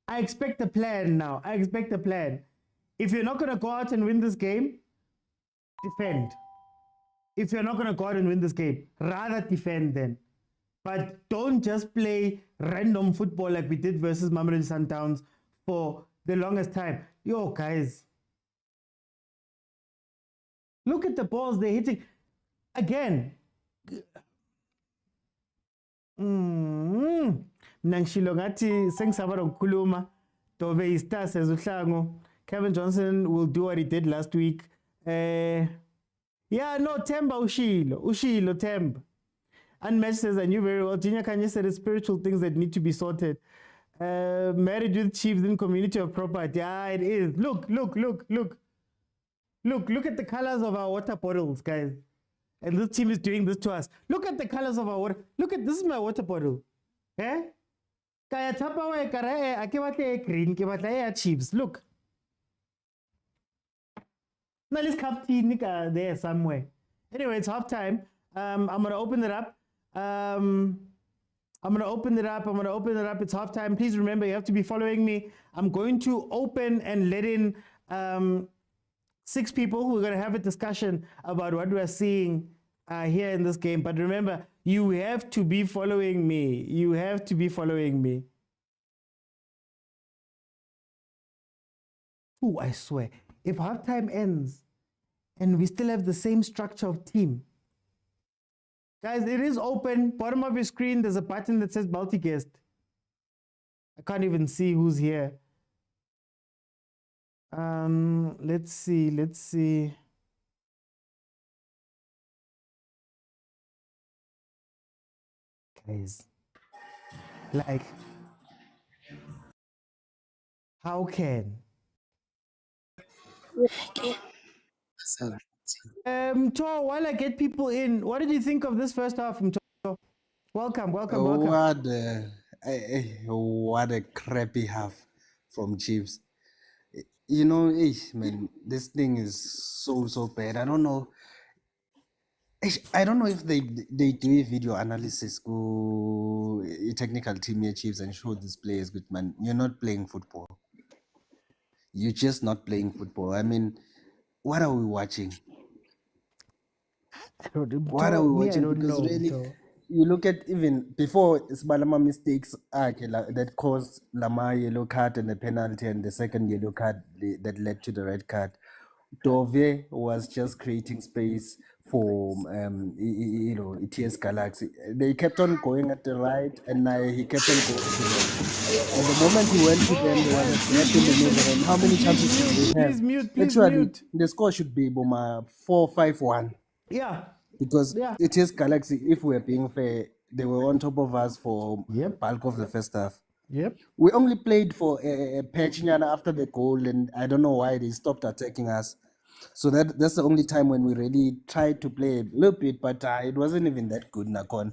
expect a plan now. If you're not going to go out and win this game, defend. If you're not going to go out and win this game, rather defend then. But don't just play random football like we did versus Mamelodi Sundowns for the longest time. Yo, guys. Look at the balls they're hitting. Again. Nangishilo ngathi sengisaba nokukhuluma. Dove istar says uHlango. Kevin Johnson will do what he did last week. Yeah, no, Temba Ushilo Temba. Unmatched says, I knew very well. Junior Khanye said it's spiritual things that need to be sorted. Married with Chiefs in community of property. Yeah, it is. Look at the colors of our water bottles, guys. And this team is doing this to us. Look at the colors of our water. This is my water bottle. Eh? Kaya tapa wa kara ake batle green, ke batla Chiefs. Look. Now let's cup tea there somewhere. Anyway, it's half time. I'm gonna open it up. I'm gonna open it up. It's half time. Please remember, you have to be following me. I'm going to open and let in 6 people. We're gonna have a discussion about what we're seeing here in this game. But remember, you have to be following me. Oh, I swear, if halftime ends and we still have the same structure of team, guys, it is open. Bottom of your screen, there's a button that says multi-guest. I can't even see who's here. Let's see. Guys, like, how can? Mto, while I get people in, what did you think of this first half, Mto? Welcome. What a crappy half from Chiefs. You know, man, this thing is so bad. I don't know if they do a video analysis go a technical team here Chiefs and show these players good, man. You're not playing football. You're just not playing football. I mean, what are we watching? What are we watching? Because really, you look at even before Sbalama mistakes that caused Lama yellow card and the penalty and the second yellow card that led to the red card. Dove was just creating space for ETS Galaxy. They kept on going at the right, and he kept on going to them. And the moment he went to them, there was a gap in the middle. And how many chances did they have? Please mute. The score should be 4-5-1. Yeah. Because ETS Galaxy, if we're being fair, they were on top of us for Yep. bulk of the first half. Yep. We only played for a patch after the goal, and I don't know why they stopped attacking us. So that's the only time when we really tried to play a little bit, but it wasn't even that good, Nakon.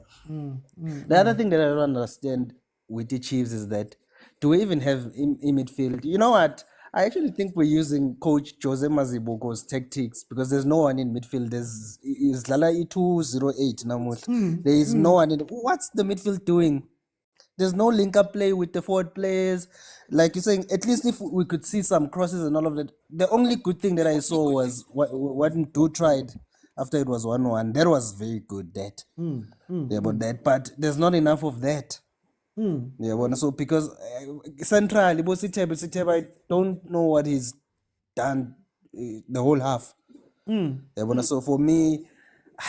The other thing that I don't understand with the Chiefs is that, do we even have in midfield? You know what? I actually think we're using Coach Jose Mazibuko's tactics because there's no one in midfield. There's is Lala 208 Namut. There is no one in. What's the midfield doing? There's no link-up play with the forward players. Like you're saying, at least if we could see some crosses and all of that. The only good thing that I saw was what Ndu tried after it was 1-1. That was very good, that. But there's not enough of that. Yeah, so because Central, Siteba, I don't know what he's done the whole half. Yeah, so for me,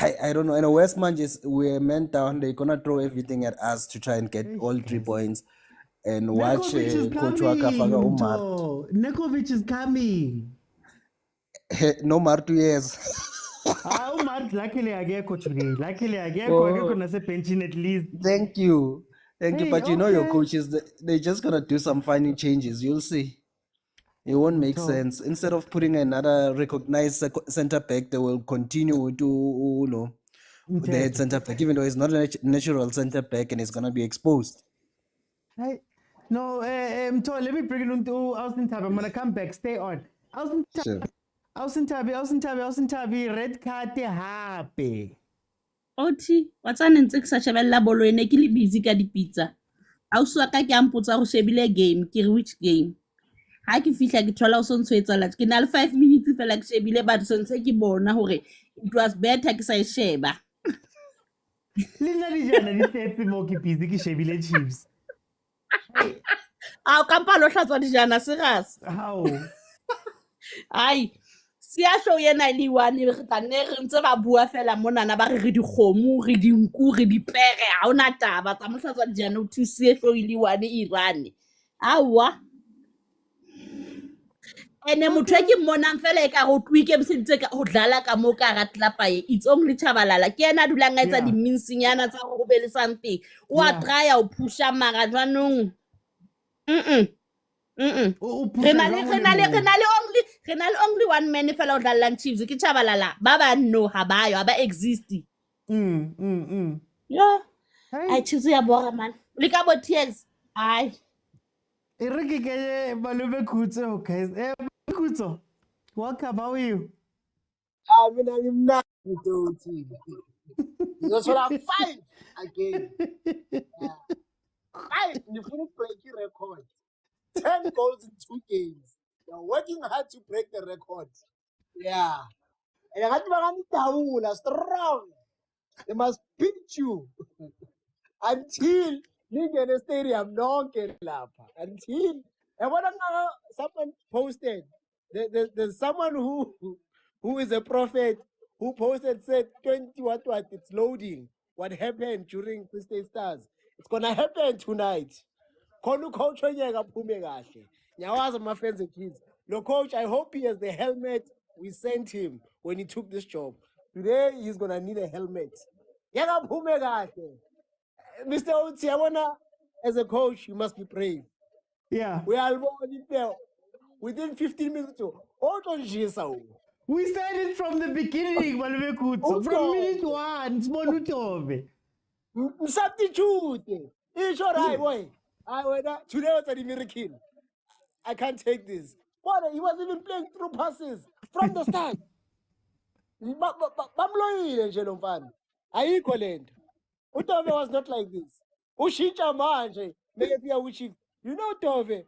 I don't know. In a West Manchester, we're meant down. They're gonna throw everything at us to try and get all 3 points. And watch Coach Waka Faga Umar. Nekovic is coming. No more 2 years. Umar, luckily I get coach today. Luckily I get coach pension at least. Thank you. But you know your coaches, they're just gonna do some funny changes. You'll see. It won't make sense. Instead of putting another recognized center back, they will continue to the head center back, even though it's not a natural center back and it's gonna be exposed. Hey, no, let me bring it into Austin Tabi. I'm gonna come back. Stay on. Austin Tabi, red card happy. Oti, what's an such a bolo in a busy pizza. Also, I can't put out a game, which game. I can feel like a troll on Switzerland. Can all 5 minutes for like Shebile, but son Seki Borna Hore. It was better to say Sheba. Lina Dijana, the 30 Moki Piziki Shebile Chiefs. How come Palo has what Jana Seras? How? Aye. Si a show yena le one re tane re ntse ba bua fela mona na ba re di khomu re di nku re di pere ha ona taba tsa mohlatswa dijana o thuse show ile one Iran awa ene motho ke mona fela ka go twike msitse ka go dlala ka mo ka ratlapa it's only chabalala ke yena dulang a etsa di minsinyana tsa go be le something o a try o pusha mara jwanong only one man fela o dlalang Chiefs ke chabalala ba ba no ha ba yo ba exist yeah I choose ya bora man le ka bo tears ai e re ke Malome Khutso guys Khutso welcome, how are you? I'm not you're 5 again. 5 you couldn't break your record. 10 goals in 2 games. You're working hard to break the record. Yeah. And I got strong. They must beat you until you get a stadium. No until and what someone posted. There's someone who is a prophet who posted said 20 what it's loading. What happened during the State Stars? It's gonna happen tonight. Coach my friends and kids. No coach, I hope he has the helmet we sent him when he took this job. Today he's gonna need a helmet. Mr. Oti, I wanna, as a coach, you must be brave. Yeah. We are there within 15 minutes. We said it from the beginning, Malome Khutso. From minute 1, Smolutove. Substitute. It's all right, boy. Today was a miracle. I can't take this. What? He was even playing through passes from the start. Utove was not like this. Ushincha manje. You know Tove.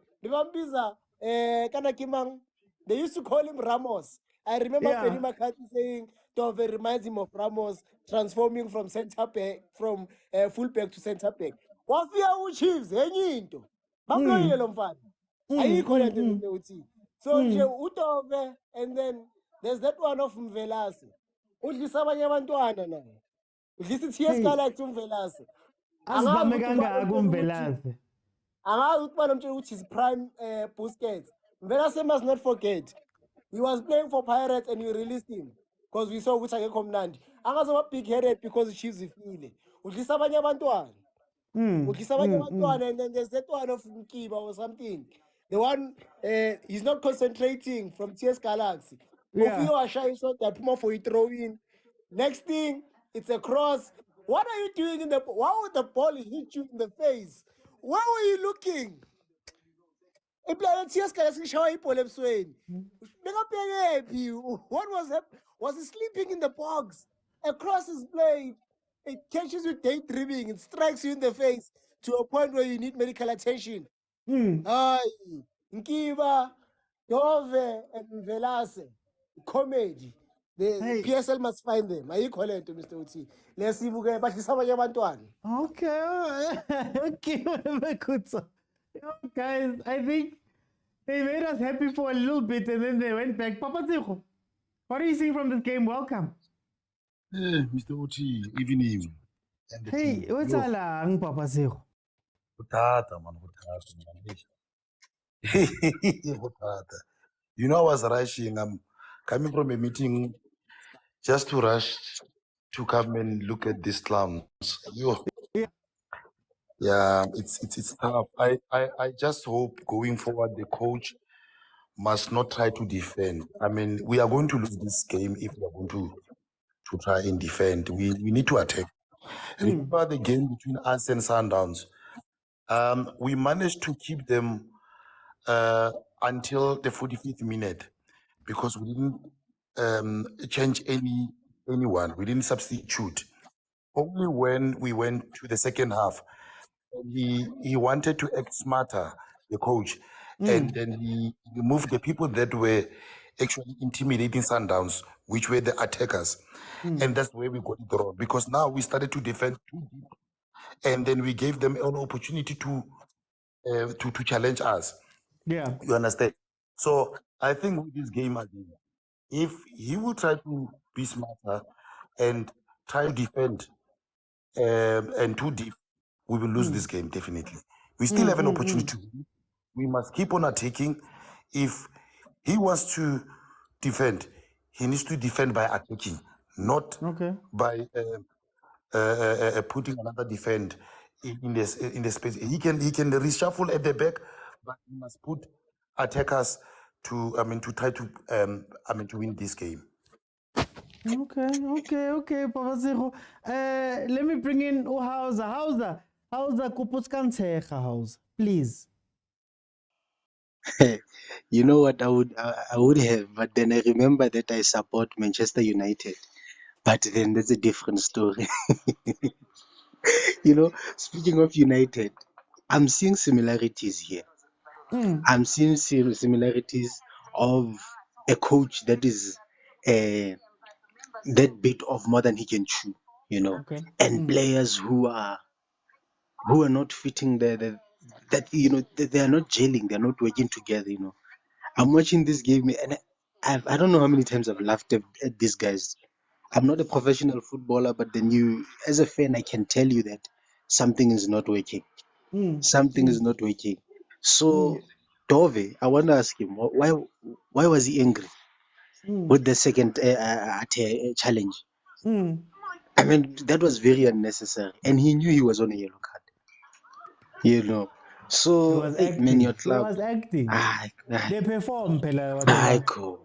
They used to call him Ramos. I remember Penny McCarthy saying Tove reminds him of Ramos transforming from center back, from fullback to center back. Wafia Chiefs, into. Bamloile lomfana. So Utove, and then there's that one of Mvelase. Udlisabanye abantwana na. Udlisa TSK like Mvelase. Azibamekanga akumvelase. Which is prime Busquets. Velase must not forget. He was playing for Pirates and we released him because we saw which I come land. Angazo big headed because the Chiefs feel. udlisa abanye abantwana. Udlisa abanye abantwana, and then there's that one of Mkiba or something. The one, he's not concentrating from TS Galaxy. Yeah. That for you throw in. Next thing, it's a cross. What are you doing in the? Why would the ball hit you in the face? Where were you looking? What was that? Was he sleeping in the box? A cross is played. It catches you daydreaming. It strikes you in the face to a point where you need medical attention. Ay, Nkiba, Dove, and Velase. Comedy. The PSL must find them. I call it to Mr. Uti. Let's see who but he's somebody one. Okay. Okay, whatever, good. So, guys, I think they made us happy for a little bit and then they went back. Papa Zeko, what are you seeing from this game? Welcome. Hey, Mr. Uti, evening. Hey, what's along, Papa Zeko? Utata, man. You know, I was rushing. I'm coming from a meeting just to rush to come and look at these clowns. Yeah, it's tough. I just hope going forward the coach must not try to defend. I mean, we are going to lose this game if we are going to try and defend. We need to attack. Remember the game between us and Sundowns. We managed to keep them until the 45th minute because we didn't change anyone. We didn't substitute. Only when we went to the second half, he wanted to act smarter, the coach, and then he moved the people that were actually intimidating Sundowns, which were the attackers. And that's where we got it wrong, because now we started to defend too deep, and then we gave them an opportunity to challenge us. Yeah. You understand? So I think with this game again, if he will try to be smarter and try to defend and too deep, we will lose this game, definitely. We still have an opportunity to win. We must keep on attacking. If he wants to defend, he needs to defend by attacking, not by putting another defend in the space. He can reshuffle at the back, but he must put attackers to try to to win this game. Okay, Papa Zeko. Let me bring in Hausa. Hausa Kupuskansecha House, please. You know what I would have, but then I remember that I support Manchester United. But then that's a different story. You know, speaking of United, I'm seeing similarities here. I'm seeing similarities of a coach that is that bit of more than he can chew, you know, and players who are not fitting that you know they are not gelling, they're not working together, you know. I'm watching this game and I don't know how many times I've laughed at these guys. I'm not a professional footballer, but then as a fan, I can tell you that something is not working. Something is not working. So Dove, I want to ask him why was he angry with the second challenge? I mean, that was very unnecessary, and he knew he was on a yellow card. You know, so man, your club. He was acting. They perform, Cool.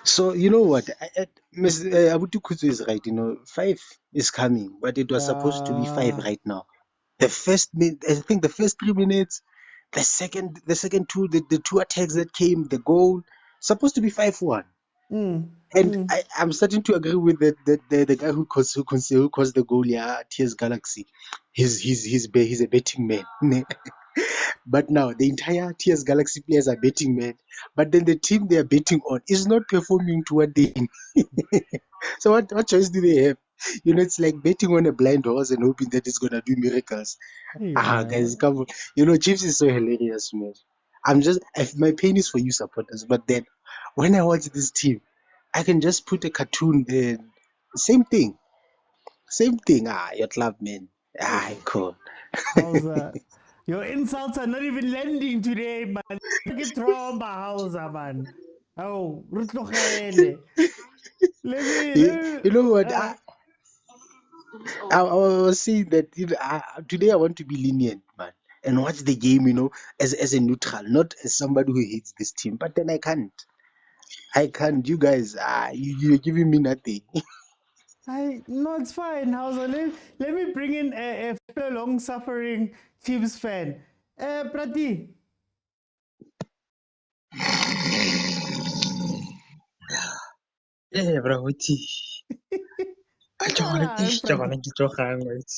So you know what, Abutu Kuzu is right. You know, 5 is coming, but it was supposed to be 5 right now. I think the first 3 minutes, the second 2, the 2 attacks that came, the goal, supposed to be 5-1. And I'm starting to agree with the guy who caused the goal. Yeah, TS Galaxy. He's a betting man. But now the entire TS Galaxy players are betting men. But then the team they are betting on is not performing to what they So what choice do they have? You know, it's like betting on a blind horse and hoping that it's gonna do miracles. Guys, come on. You know, Chiefs is so hilarious, man. My pain is for you supporters, but then when I watch this team, I can just put a cartoon there. Same thing. Your club, man. Cool. Your insults are not even landing today, man. Get thrown by Hausa, man. Oh, you know what? I was saying that today I want to be lenient, man, and watch the game, as a neutral, not as somebody who hates this team. But then I can't. You guys, you're giving me nothing. No, it's fine, Hauser. Let me bring in a fellow long-suffering Chiefs fan. Prati. Yeah, bro, what's Ke tsogang wait.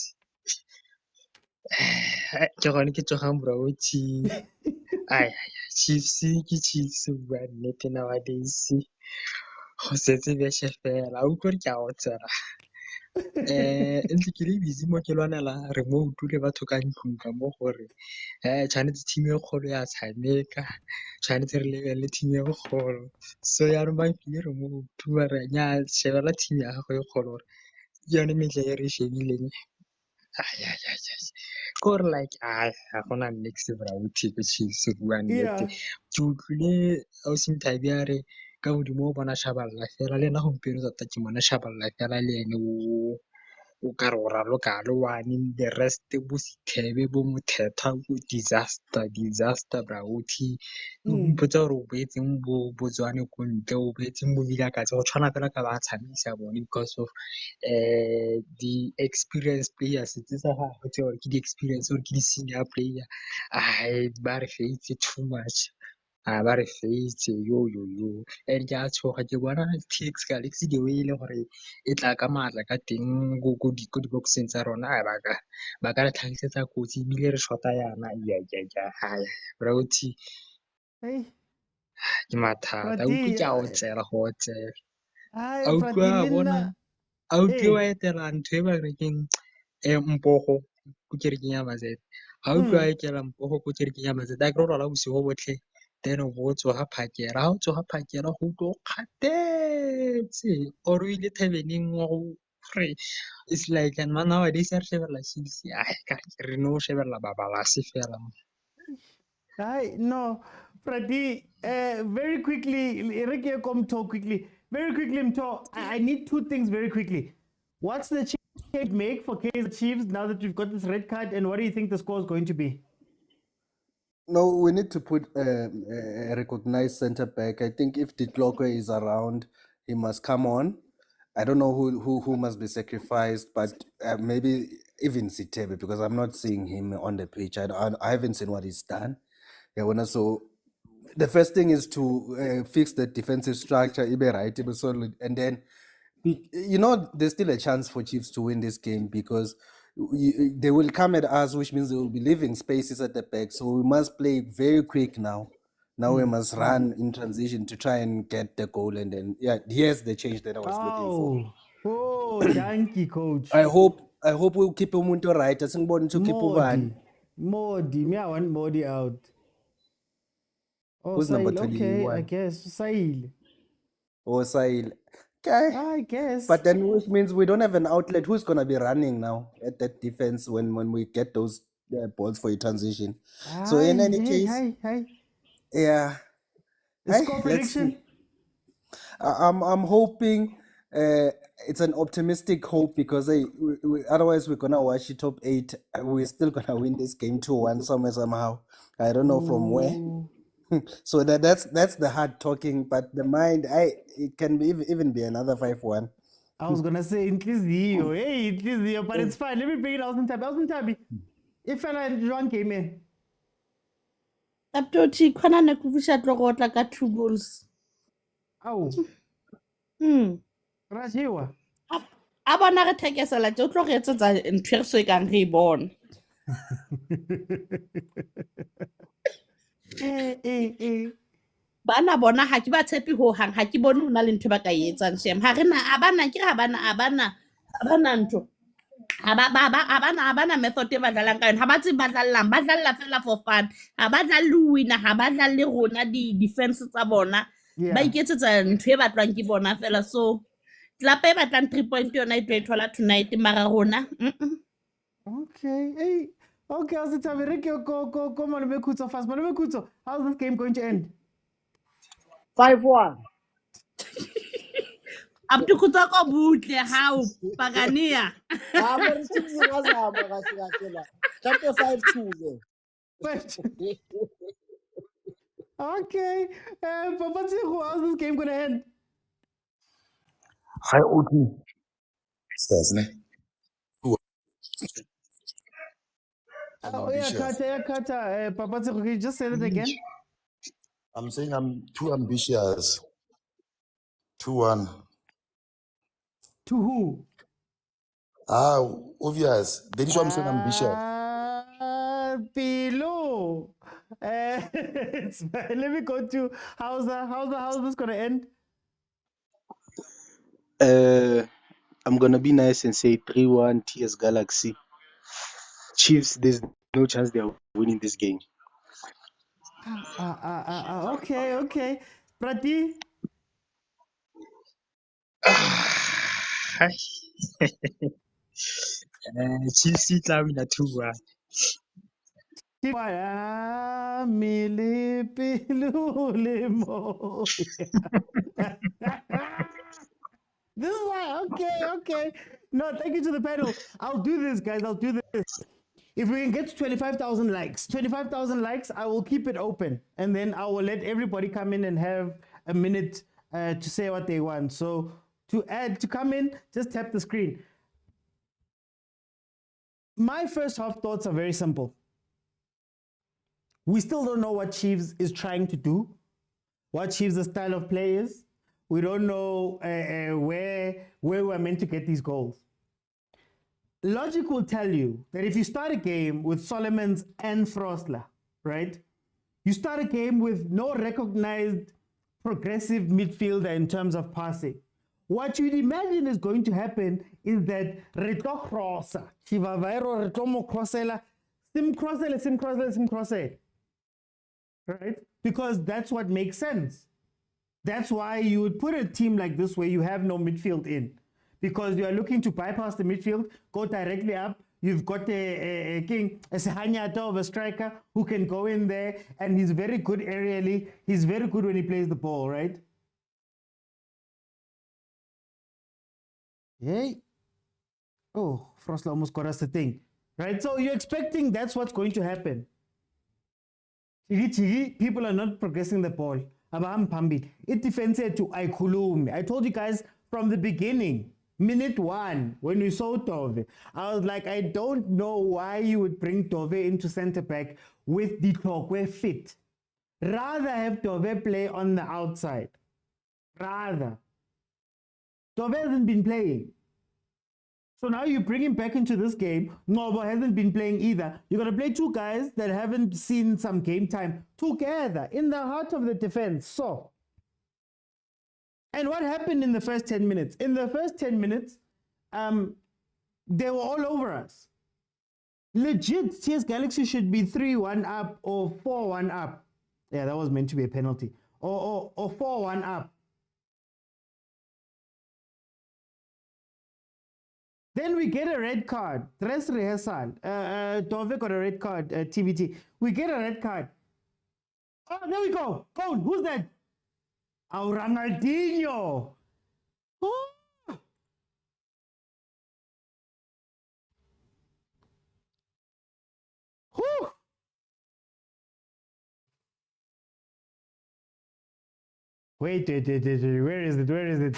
Ke gone ke tsogang bro what's Ay, Chiefs ke Chiefs bua nnete nowadays. Go setse beshe fela. A utlwa ke a o tsela. Ntse ke le busy mo ke lwanela remote le batho ka ntlong ka mo gore tshwanetse team e kgolo ya tshameka, tshwanetse re lebelele team e kgolo. So yaanong ba mfile remote mara nnyaa shebela team ya gago e kgolo gore ke yone metlha e re e shebileng. Gore like ga gona next bra o thipe Chiefs go bua nnete. Ke utlwile Ausi Mthabi a re ka modimo o bona Shabalala fela, le nna gompieno tota ke bona Shabalala fela le ene o ka re o raloka le one, the rest bo Sithebe bo Mothetha bo disaster bra uthi mpotsa gore o boetseng bo Botswane ko ntle, o boetseng bo Vilakazi go tshwana fela ka ba tshamisa bone because of the experienced players tse sa gagwe tse gore ke di-experience gore ke di-senior player ba re feitse too much. Ba re feitse yo and ke a tshoga ke bona TX Galaxy the way e le gore e tla ka maatla ka teng ko di-boxeng tsa rona ba ka re tlhagisetsa kotsi ebile re shota yana bra uthi ke mathata. A utlwe ke a o tsela go otsela. A utlwe wa etela ntho e ba rekeng Mpogo ko kerekeng ya Mazembe. Ga utlwe wa etela Mpogo ko kerekeng ya Mazembe a ke re o rwala bosigo botlhe then o bo o tsoga phakela. Ga o tsoga phakela go utlwa o kgathetse or o ile thabeneng wa go free. It's like man nowadays re shebelela Chiefs re no shebelela babalase fela. No, Prati, very quickly, very quickly, Mto, I need two things very quickly. What's the change make for Kaizer Chiefs now that you've got this red card, and what do you think the score is going to be? No, we need to put a recognized centre back. I think if Ditlokwe is around, he must come on. I don't know who must be sacrificed, but maybe even Sitebe, because I'm not seeing him on the pitch. I haven't seen what he's done. So the first thing is to fix the defensive structure, and then there's still a chance for Chiefs to win this game because they will come at us, which means they will be leaving spaces at the back. So we must play very quick now. Now we must run in transition to try and get the goal, and then here's the change that I was looking for. Oh, thank you, coach. I hope we'll keep Umuntu right. I think to keep Modi. Me, I want Modi out. Who's number 21? Okay, I guess Sail. Sail. Okay. I guess. But then which means we don't have an outlet. Who's gonna be running now at that defense when we get those balls for a transition? So in any case, yeah. Score prediction. I'm hoping it's an optimistic hope because otherwise we're gonna watch the top 8. We're still gonna win this game 2-1 somehow. I don't know from where. So that's the hard talking, but the mind, it can be even be another 5-1. I was gonna say Intlizio, but it's fine. Let me bring it out in Tabi. If Joan came in. Taptoti khona ne kufisha tlogotla ka 2 goals. Au. Rajiwa. A bona re thekesela tse o tlo re etsetsa ntho re so e kang re bona. Bana bona ha ke ba tshepi ho hang, ha ke bone hona le ntho ba ka etsang shem. Ha rena abana ntho. Abana method e ba dlalang ka yona. Ha ba tse ba dlalla fela for fun. Ha ba dlalle win, ha ba dlalle rona di-defense tsa bona. Ba iketsetsa ntho e batlwang ke bona fela. So club e batlang 3 point yona e tlo e thola tonight mara rona. Okay. Okay, how's it time? Come on, Mekutso fast. Mekutso, how's this game going to end? 5-1. Abtukutoko butle how Pagania. Mara Chiefs ingazama kahle kahle la. Mhlampe 5-2 ke. Okay. Papa Tshego, how's this game gonna end? High OT. Says, ne? Oh yeah, Kata. Papa Tshego, can you just say that again? I'm saying I'm too ambitious. 2-1. To who? Obvious. That is why I'm saying ambitious. Below. Let me go to how's this gonna end? I'm gonna be nice and say 3-1 TS Galaxy. Chiefs, there's no chance they are winning this game. Okay. Prati? Chiefs tla wina 2-1. This is why, okay. No, thank you to the panel. I'll do this, guys. I'll do this. If we can get to 25,000 likes, I will keep it open. And then I will let everybody come in and have a minute to say what they want. So to come in, just tap the screen. My first half thoughts are very simple. We still don't know what Chiefs is trying to do, what Chiefs' style of play is. We don't know where we're meant to get these goals. Logic will tell you that if you start a game with Solomons and Frostler, right? You start a game with no recognized progressive midfielder in terms of passing. What you'd imagine is going to happen is that Reto Crosser, Chivavairo, Reto Mokrosela, Sim Crossela, right? Because that's what makes sense. That's why you would put a team like this where you have no midfield in. Because you are looking to bypass the midfield, go directly up. You've got a Sehanyata of a striker who can go in there, and he's very good aerially. He's very good when he plays the ball, right? Yay. Oh, Frostler almost got us the thing, right? So you're expecting that's what's going to happen. People are not progressing the ball. It defense to Aikulumi. I told you guys from the beginning, minute 1, when we saw Tove, I was like, I don't know why you would bring Tove into center back with the Tokwe fit. Rather have Tove play on the outside. Rather. Tove hasn't been playing. So now you bring him back into this game. Nobo hasn't been playing either. You're going to play two guys that haven't seen some game time together in the heart of the defense. So, and what happened in the first 10 minutes? In the first 10 minutes, they were all over us. Legit, TS Galaxy should be 3-1 up or 4-1 up. Yeah, that was meant to be a penalty. Or 4-1 up. Then we get a red card. Tres rehearsal. Tove got a red card. TBT. We get a red card. Oh, there we go. Phone. Who's that? Our Ronaldinho. Oh. Whew. Wait. Where is it?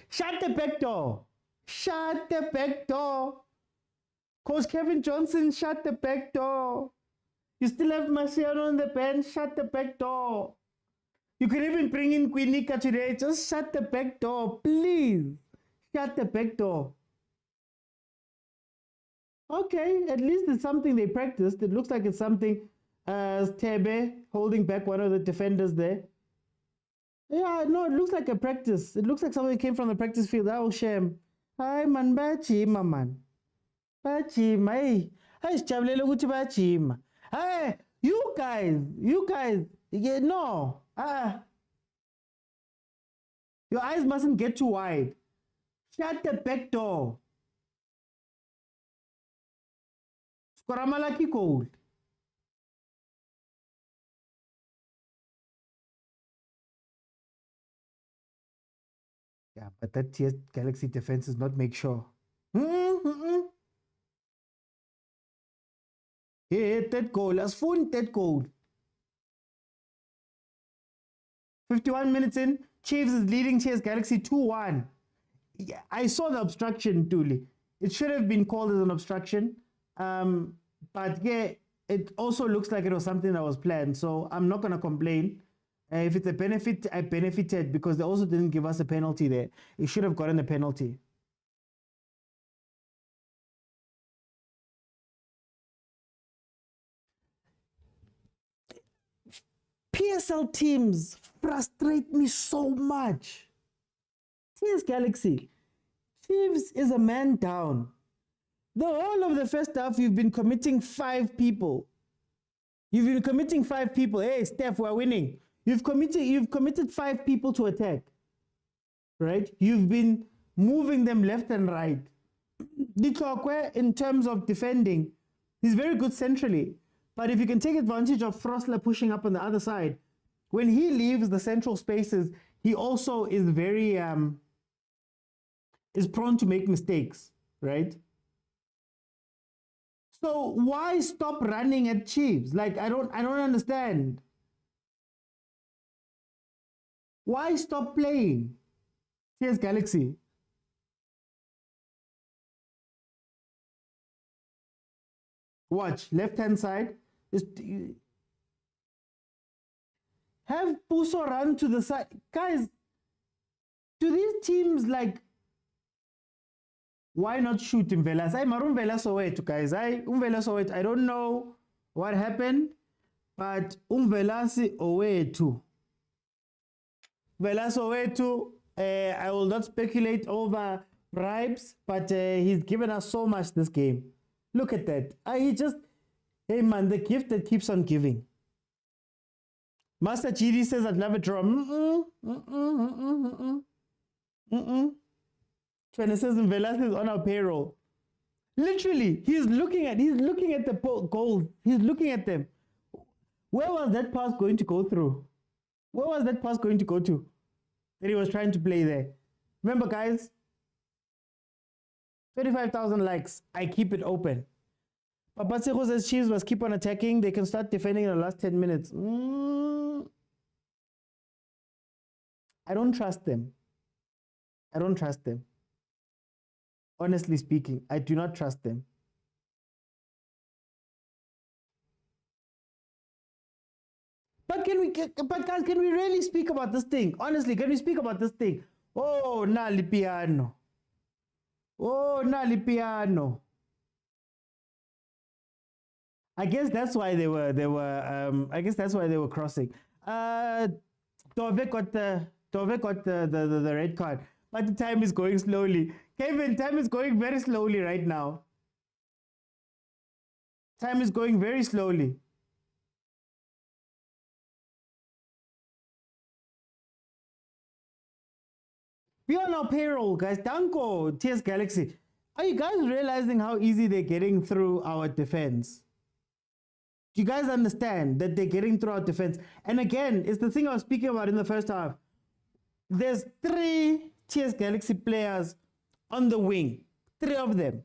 Shut the back door. Shut the back door. Coach Kevin Johnson, shut the back door. You still have Marciano on the bench. Shut the back door. You could even bring in Quinica today. Just shut the back door, please. Shut the back door. Okay, at least it's something they practiced. It looks like it's something. Tebe holding back one of the defenders there. Yeah, no, it looks like a practice. It looks like somebody came from the practice field. Oh, shame. Hi, man, bachima, man. Bachima, hey. Hey, sijabulele ukuthi bachima. Hey, you guys, yeah, no. Your eyes mustn't get too wide. Shut the back door. Skoramalaki goal. Yeah, but that TS Galaxy defense is not make sure. He hit that goal. As fun that goal. 51 minutes in, Chiefs is leading TS Galaxy 2-1. Yeah, I saw the obstruction, Tuli. It should have been called as an obstruction. But yeah, it also looks like it was something that was planned. So I'm not going to complain. If it's a benefit, I benefited because they also didn't give us a penalty there. It should have gotten a penalty. PSL teams frustrate me so much. TS Galaxy, Chiefs is a man down. The whole of the first half, you've been committing 5 people. You've been committing 5 people. Hey, Steph, we're winning. You've committed 5 people to attack. Right? You've been moving them left and right. Ditlokwe, in terms of defending, he's very good centrally. But if you can take advantage of Frosler pushing up on the other side, when he leaves the central spaces, he also is very is prone to make mistakes, right? So why stop running at Chiefs? Like I don't understand. Why stop playing? TS Galaxy. Watch left hand side. Have Puso run to the side. Guys, do these teams like, why not shoot him, Velas? I'm Vela Soweto, guys. Vela Soweto. I don't know what happened, but Velasi Oweto. Vela Soweto, I will not speculate over bribes, but he's given us so much this game. Look at that. Hey man, the gift that keeps on giving. Master GD says I'd love a draw. Tshwane says Velas is on our payroll. Literally, he's looking at the goals. He's looking at them. Where was that pass going to go through? Where was that pass going to go to? That he was trying to play there. Remember, guys, 25,000 likes. I keep it open. Papa Seko says Chiefs must keep on attacking. They can start defending in the last 10 minutes. I don't trust them. I don't trust them. Honestly speaking, I do not trust them. But guys, can we really speak about this thing? Honestly, can we speak about this thing? Oh, Nali piano. Oh, Nali piano. I guess that's why they were crossing. Tove got the red card, but the time is going slowly. Kevin, time is going very slowly right now. Time is going very slowly. Be on our payroll, guys. Danko, TS Galaxy. Are you guys realizing how easy they're getting through our defense? Do you guys understand that they're getting through our defense? And again, it's the thing I was speaking about in the first half. There's 3 TS Galaxy players on the wing. 3 of them.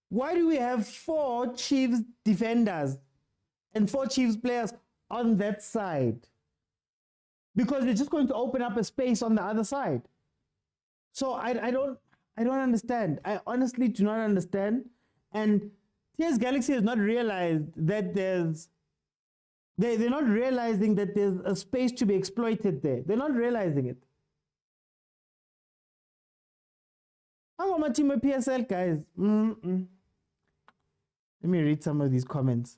Why do we have 4 Chiefs defenders and 4 Chiefs players on that side? Because we're just going to open up a space on the other side. So I don't understand. I honestly do not understand. And TS Galaxy has not realized that they're not realizing that there's a space to be exploited there. They're not realizing it. How much team of PSL, guys? Let me read some of these comments.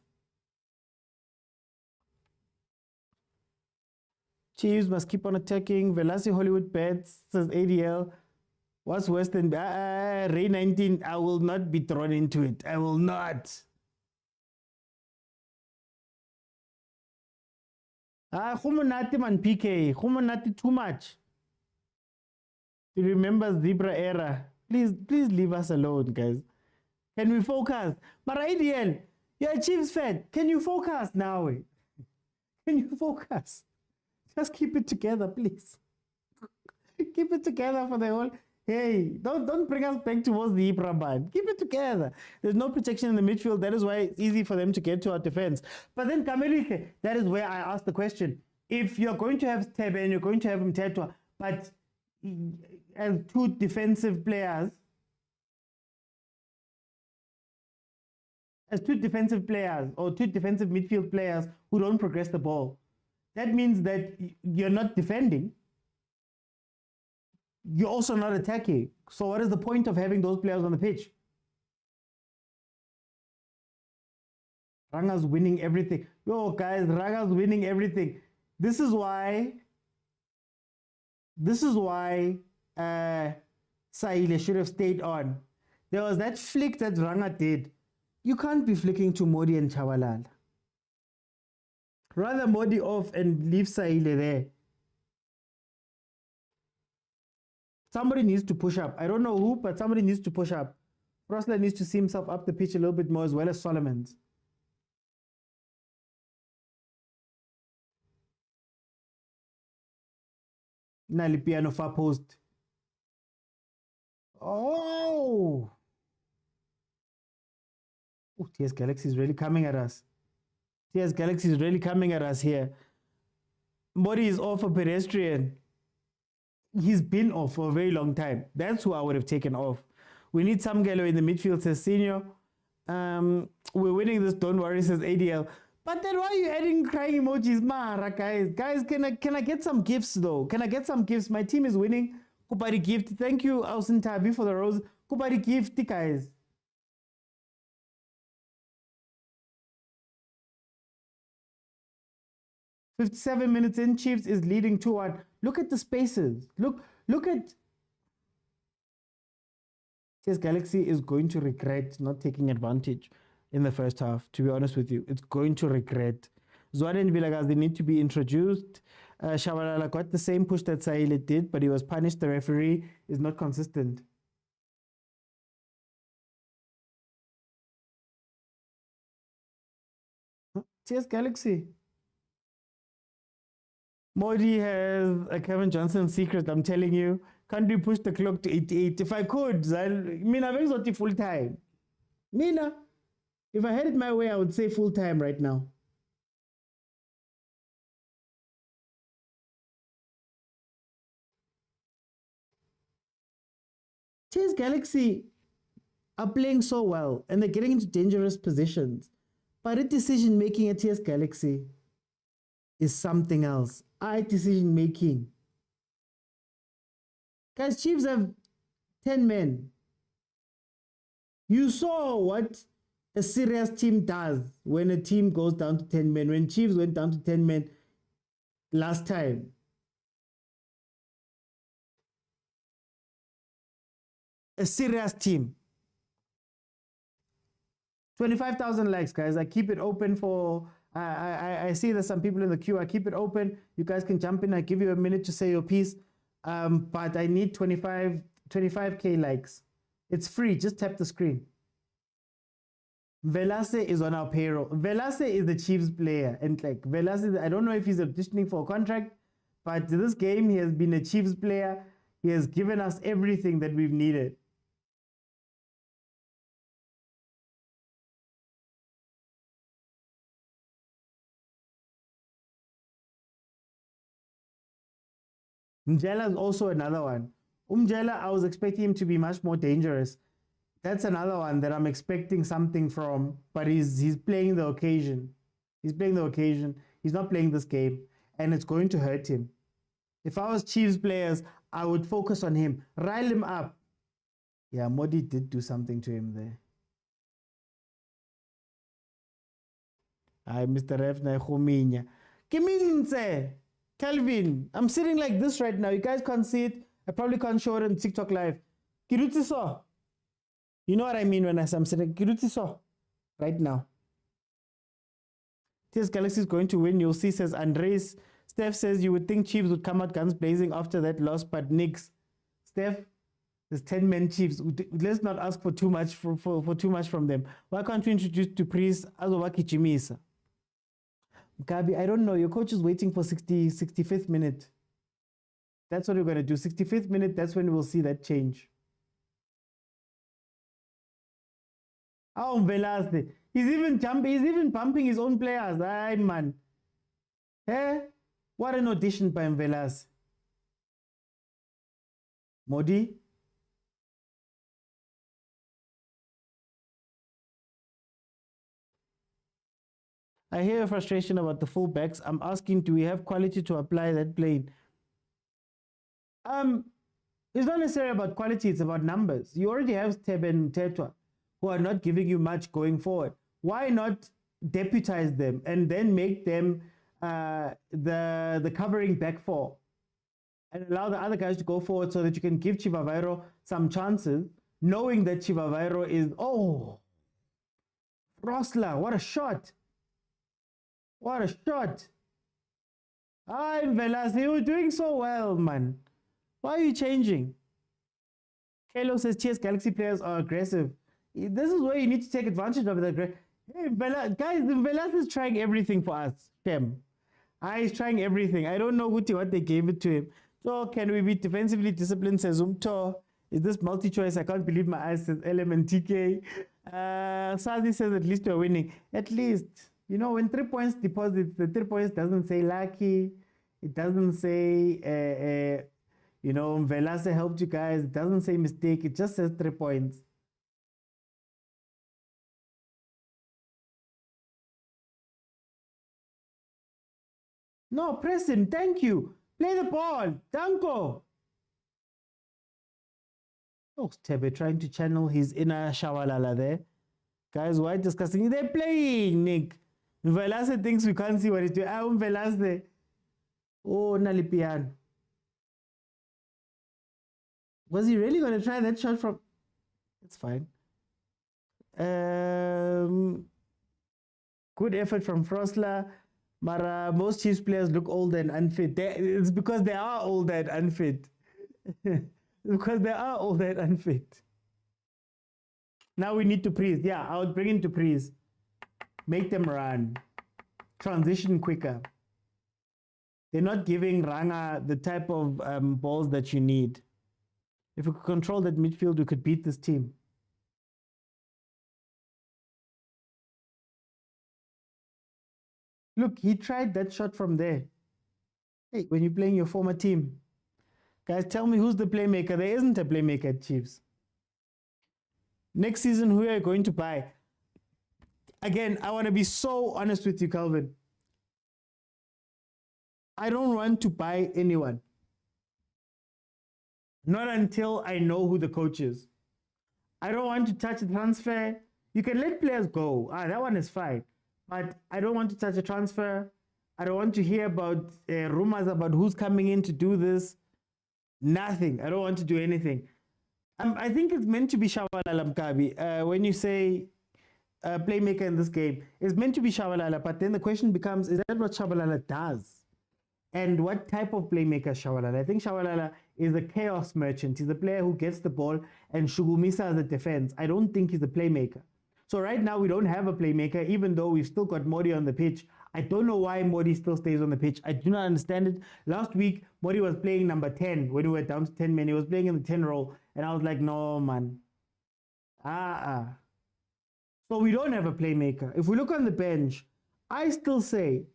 Chiefs must keep on attacking. Velasi Hollywood bets, says ADL. What's worse than Ray 19? I will not be thrown into it. I will not. Humanati man PK. Humanati too much. To remember Zebra era. Please leave us alone, guys. Can we focus? But ADL, you're a Chiefs fan. Can you focus now? Can you focus? Just keep it together, please. Keep it together for the whole. Hey, don't bring us back towards the Ibra man. Keep it together. There's no protection in the midfield. That is why it's easy for them to get to our defense. But then Kamerike, that is where I asked the question. If you're going to have Tebe and you're going to have Mtetwa, but as two defensive players, or two defensive midfield players who don't progress the ball, that means that you're not defending. You're also not attacking. So what is the point of having those players on the pitch? Ranga's winning everything. Yo, guys, Ranga's winning everything. This is why Saile should have stayed on. There was that flick that Ranga did. You can't be flicking to Modi and Chabalala. Rather Modi off and leave Saile there. Somebody needs to push up. I don't know who, but somebody needs to push up. Rosler needs to see himself up the pitch a little bit more, as well as Solomon's. Nali piano far post. Oh! Ooh, TS Galaxy is really coming at us. TS Galaxy is really coming at us here. Modi is off a pedestrian. He's been off for a very long time. That's who I would have taken off. We need some Samgelo in the midfield, says Senior. We're winning this, don't worry, says ADL. But then why are you adding crying emojis? Mara, guys. Guys, can I get some gifts though? Can I get some gifts? My team is winning. Kupari gift. Thank you, Ausen Tabi, for the rose. Kupari gift, guys. "57 minutes in, Chiefs is leading 2-1. Look at the spaces. Look at... TS Galaxy is going to regret not taking advantage in the first half, to be honest with you. It's going to regret. Tshwane and Vilakazi, they need to be introduced. Shabalala got the same push that Saile did, but he was punished. The referee is not consistent. TS Galaxy. Modi has a Kevin Johnson secret, I'm telling you. Can't we push the clock to 88? If I could, Mina, I'm full time. Mina, if I had it my way, I would say full time right now. TS Galaxy are playing so well and they're getting into dangerous positions. But a decision making at TS Galaxy is something else. Decision making. Guys, Chiefs have 10 men. You saw what a serious team does when a team goes down to 10 men. When Chiefs went down to 10 men last time. A serious team. 25,000 likes, guys. I keep it open for... I see there's some people in the queue. I keep it open. You guys can jump in. I give you a minute to say your piece. But I need 25K likes. It's free. Just tap the screen. Velase is on our payroll. Velase is the Chiefs player. And like Velase, I don't know if he's auditioning for a contract, but this game he has been a Chiefs player. He has given us everything that we've needed. Mjela is also another one. Umjela, I was expecting him to be much more dangerous. That's another one that I'm expecting something from, but he's playing the occasion. He's playing the occasion. He's not playing this game, and it's going to hurt him. If I was Chiefs players, I would focus on him, rile him up. Yeah, Modi did do something to him there. Hi, Mr. Refna Khominya. Kiminse! Calvin, I'm sitting like this right now. You guys can't see it. I probably can't show it on TikTok live. Kiruti so. You know what I mean when I'm sitting. Kiruti so. Right now. TS Galaxy is going to win. You'll see, says Andres. Steph says you would think Chiefs would come out guns blazing after that loss, but nix. Steph, there's 10 men Chiefs. Let's not ask for too much for too much from them. Why can't we introduce to Priest Azovaki Chimisa? Gabi, I don't know. Your coach is waiting for 65th minute. That's what we're going to do. 65th minute, that's when we'll see that change. Oh, Velazquez. He's even jumping, he's even pumping his own players. Aye, man. Hey, what an audition by Velazquez. Modi. I hear your frustration about the fullbacks. I'm asking, do we have quality to apply that plane? It's not necessarily about quality, it's about numbers. You already have Tebe and Tetwa who are not giving you much going forward. Why not deputize them and then make them the covering back four and allow the other guys to go forward so that you can give Chivavairo some chances, knowing that Chivavairo is, oh, Rosla, what a shot. What a shot. Hi, Velas, you were doing so well, man. Why are you changing? Kalo says, Cheers, Galaxy players are aggressive. This is where you need to take advantage of the hey, guys, Velas is trying everything for us. Shem. He's trying everything. I don't know what they gave it to him. So can we be defensively disciplined, says Umto? Is this multi-choice? I can't believe my eyes, says LMNTK. Sazi says at least we're winning. At least. You know, when 3 points deposits, the 3 points doesn't say lucky. It doesn't say, you know, Velase helped you guys. It doesn't say mistake. It just says 3 points. No, press him. Thank you. Play the ball. Danko. Oh, Tebe trying to channel his inner Shawalala there. Guys, why discussing? They're playing, Nick. Velase thinks we can't see what he's doing. Velase. Oh, Nalipian. Was he really going to try that shot from... It's fine. Good effort from Frosler. But most Chiefs players look old and unfit. It's because they are old and unfit. Because they are old and unfit. Now we need to Priest. Yeah, I would bring in to Priest. Make them run. Transition quicker. They're not giving Ranga the type of balls that you need. If we could control that midfield, we could beat this team. Look, he tried that shot from there. Hey, when you're playing your former team. Guys, tell me who's the playmaker. There isn't a playmaker at Chiefs. Next season, who are you going to buy? Again, I want to be so honest with you, Calvin. I don't want to buy anyone. Not until I know who the coach is. I don't want to touch a transfer. You can let players go. That one is fine. But I don't want to touch a transfer. I don't want to hear about rumors about who's coming in to do this. Nothing. I don't want to do anything. I think it's meant to be Shabalala Mkabi. When you say playmaker in this game, it's meant to be Shabalala. But then the question becomes, is that what Shabalala does? And what type of playmaker is Shabalala? I think Shabalala is a chaos merchant. He's a player who gets the ball and Shugumisa as a defense. I don't think he's a playmaker. So right now we don't have a playmaker, even though we've still got Modi on the pitch. I don't know why Modi still stays on the pitch. I do not understand it. Last week, Modi was playing number 10 when we were down to 10 men. He was playing in the 10 role. And I was like, no, man. So we don't have a playmaker. If we look on the bench, I still say,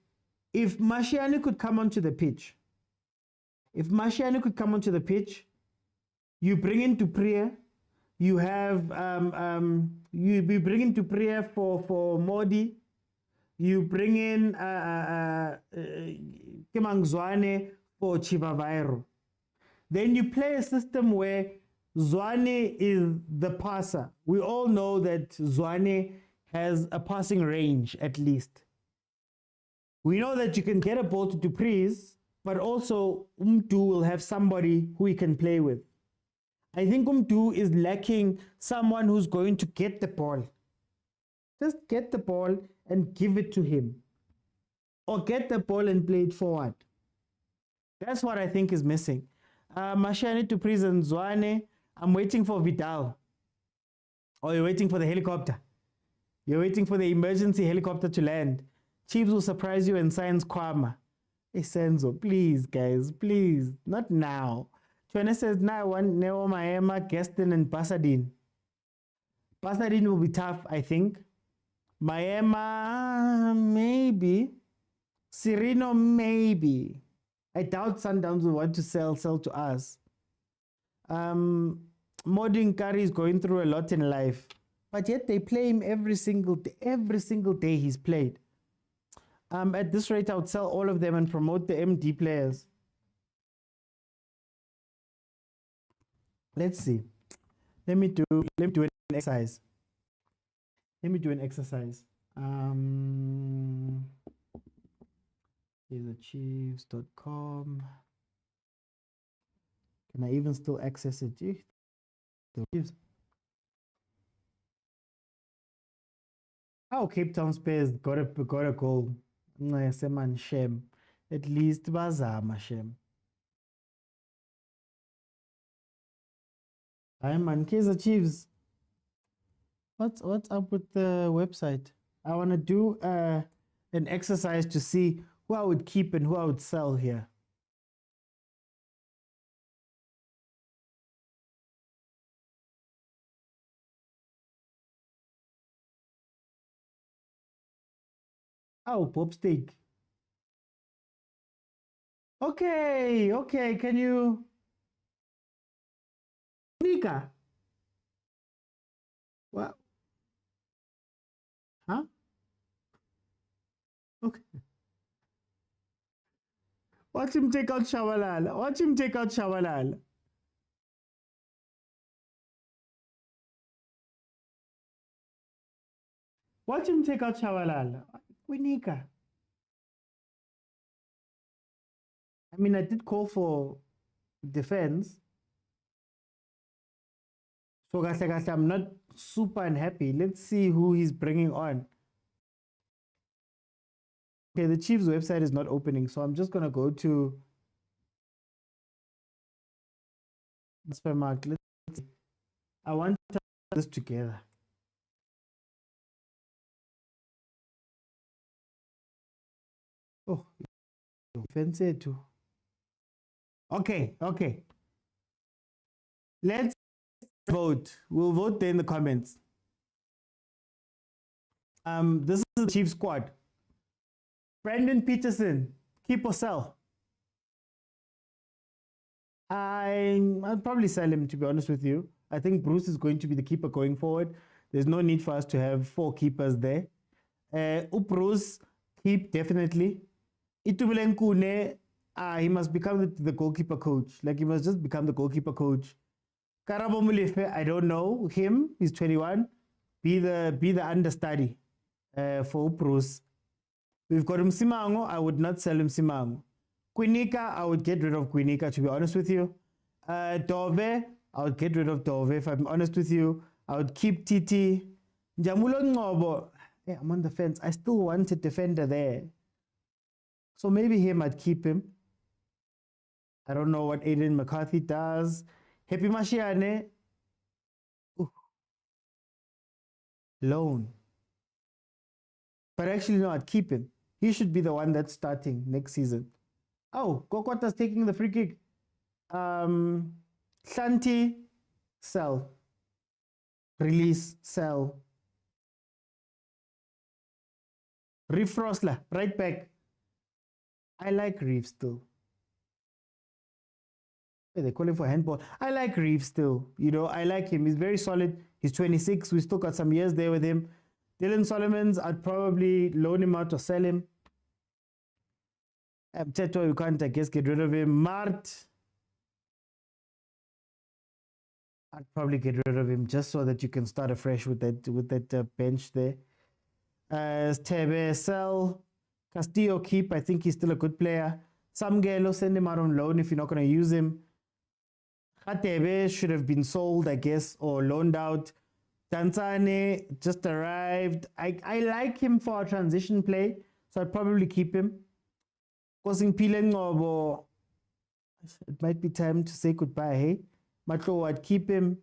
if Mashiane could come onto the pitch, you bring in Dupriya, you have you bring in Dupriya for Modi, you bring in Zwane for Chivavairo. Then you play a system where Zwane is the passer. We all know that Zwane has a passing range at least. We know that you can get a ball to Dupri's, but also Umtu will have somebody who he can play with. I think Umtu is lacking someone who's going to get the ball. Just get the ball and give it to him. Or get the ball and play it forward. That's what I think is missing. Mashiane to prison Zwane. I'm waiting for Vidal. Or you're waiting for the helicopter. You're waiting for the emergency helicopter to land. Chiefs will surprise you and signs Kwama. Senzo, please, guys, please. Not now. Tshwane says, now I want Neo Maema, Gaston, and Pasadine. Pasadine will be tough, I think. Maema, maybe. Sereno, maybe. I doubt Sundowns will want to sell to us. Modin Kari is going through a lot in life. But yet they play him every single day he's played. At this rate, I would sell all of them and promote the MD players. Let's see. Let me do an exercise. KaizerChiefs.com. Can I even still access it? The Chiefs. How Cape Town Spurs got a goal. Seman Shem. At least Bazama Shem. I'm on Kaizer Chiefs. What's up with the website? I want to do an exercise to see who I would keep and who I would sell here. Oh, Pop Steak. Okay. Can you... Nika? What? Huh? Okay. Watch him take out Shabalala. Winika. I mean, I did call for defense. So I'm not super unhappy. Let's see who he's bringing on. Okay, the Chiefs website is not opening, so I'm just going to go to Transfermarkt. Let's see. I want to put this together. Oh, fancy too. Okay. Let's vote. We'll vote there in the comments. This is the Chiefs squad. Brandon Peterson, keep or sell? I'll probably sell him, to be honest with you. I think Bruce is going to be the keeper going forward. There's no need for us to have 4 keepers there. Bruce, keep definitely. Itubule Nkune, he must become the goalkeeper coach. Like, he must just become the goalkeeper coach. Karabo Mulefe, I don't know him. He's 21. Be the understudy for Bruce. We've got Msimango. I would not sell Msimango. Kwinika, I would get rid of Kwinika, to be honest with you. Dove, I would get rid of Dove, if I'm honest with you. I would keep Titi. Jamulo Ngobo, hey, I'm on the fence. I still want a defender there. So maybe him, I'd keep him. I don't know what Aiden McCarthy does. Happy Mashiane. Loan. But actually, no, I'd keep him. He should be the one that's starting next season. Oh, Kokota's taking the free kick. Shanti, sell. Release, sell. Reef Rosler, right back. I like Reef still. They're calling for handball. I like Reef still. You know, I like him. He's very solid. He's 26. We still got some years there with him. Dylan Solomons, I'd probably loan him out or sell him. Teto, you can't, I guess, get rid of him. Mart, I'd probably get rid of him just so that you can start afresh with that bench there. Tebe, sell. Castillo, keep. I think he's still a good player. Samgelo, send him out on loan if you're not going to use him. Khatebe should have been sold, I guess, or loaned out. Tanzane just arrived. I like him for a transition play, so I'd probably keep him. Kosing Pilengobo, it might be time to say goodbye, hey? Matlo, I'd keep him.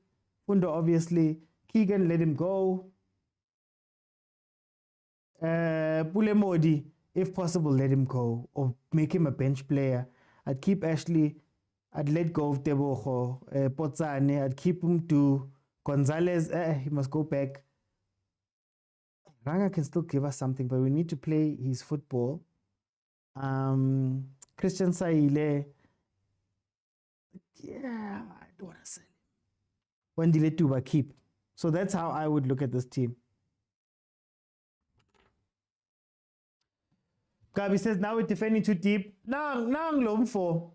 Fundo, obviously. Keegan, let him go. Pulemodi, if possible, let him go or make him a bench player. I'd keep Ashley. I'd let go of Tebogo, Potsane. I'd keep him to Gonzalez. He must go back. Ranga can still give us something, but we need to play his football. Christian Saile. Yeah, I don't want to sell him. When did Tuba keep? So that's how I would look at this team. Gabi says, now we're defending too deep. Nang Lomfo.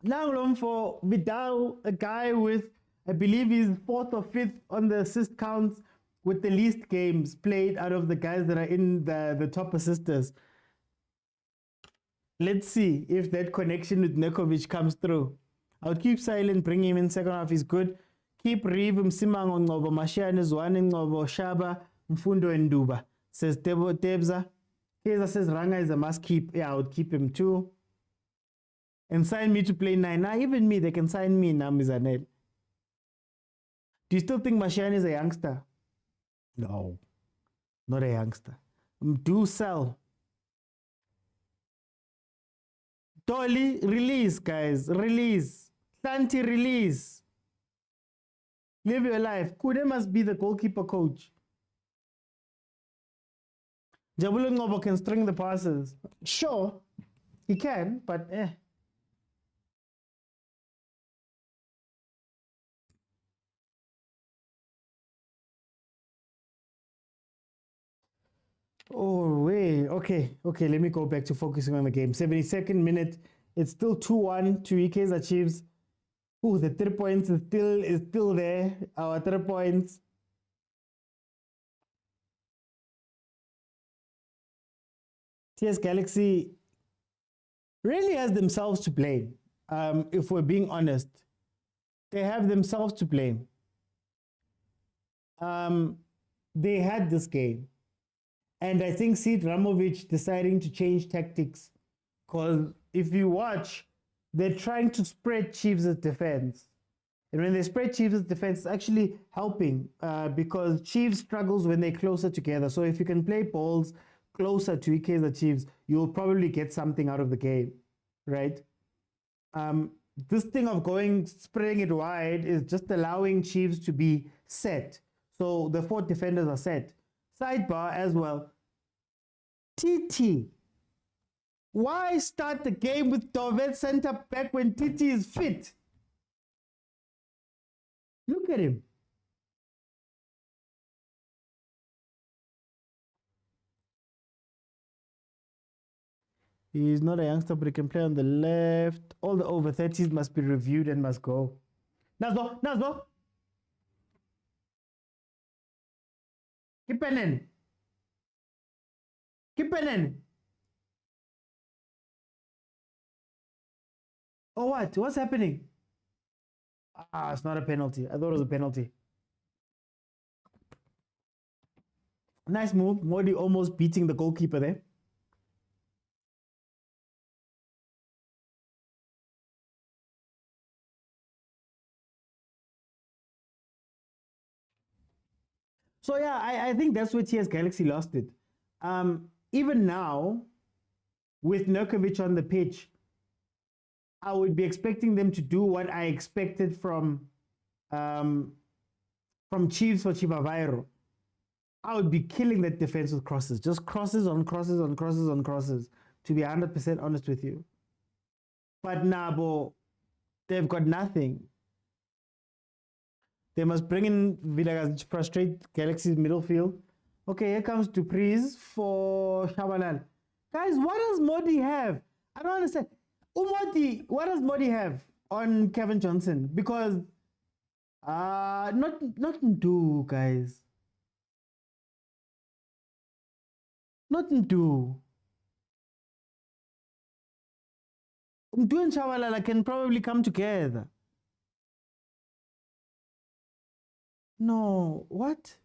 Nang Lomfo, Vidal, a guy with, I believe he's 4th or 5th on the assist counts with the least games played out of the guys that are in the top assisters. Let's see if that connection with Nekovic comes through. I would keep silent, bring him in second half, he's good. Keep Reeve, Msimang on Ngobo, Mashiane Zwane Ngobo, Shaba, Mfundo and Duba. Says Tebza. Kaizer says Ranga is a must keep. Yeah, I would keep him too. And sign me to play 9. Now, even me, they can sign me now, Mizanel. Do you still think Mashiane is a youngster? No, not a youngster. Do sell. Dolly, release, guys. Release. Santi, release. Live your life. Kude must be the goalkeeper coach. Jabulu Ngobo can string the passes. Sure, he can, but Oh, wait. Okay, let me go back to focusing on the game. 72nd minute. It's still 2-1 to Kaizer Chiefs. Oh, the 3 points is still there. Our 3 points. TS Galaxy really has themselves to blame. If we're being honest, they have themselves to blame. They had this game. And I think Sid Ramovic deciding to change tactics, because if you watch, they're trying to spread Chiefs' defense. And when they spread Chiefs' defense, it's actually helping because Chiefs struggles when they're closer together. So if you can play balls closer to Kaizer Chiefs, you'll probably get something out of the game, right? This thing of spreading it wide is just allowing Chiefs to be set. So the 4 defenders are set. Sidebar as well. TT. Why start the game with Dovet center back when TT is fit? Look at him. He's not a youngster, but he can play on the left. All the over 30s must be reviewed and must go. Nazbo. Keep penning. Oh, what? What's happening? It's not a penalty. I thought it was a penalty. Nice move. Modi almost beating the goalkeeper there. So yeah, I think that's where TS Galaxy lost it. Even now, with Nurkovic on the pitch, I would be expecting them to do what I expected from Chiefs for Chivavairo. I would be killing that defense with crosses. Just crosses on crosses on crosses on crosses, to be 100% honest with you. But Nabo, they've got nothing. They must bring in Vilakazi to frustrate Galaxy's middle field. Okay, here comes Dupreez for Shabalal. Guys, what does Modi have? I don't understand. Umodi, what does Modi have on Kevin Johnson? Because not Ndu, guys. Not Ndu. Ndu and Shabalala can probably come together. No, what?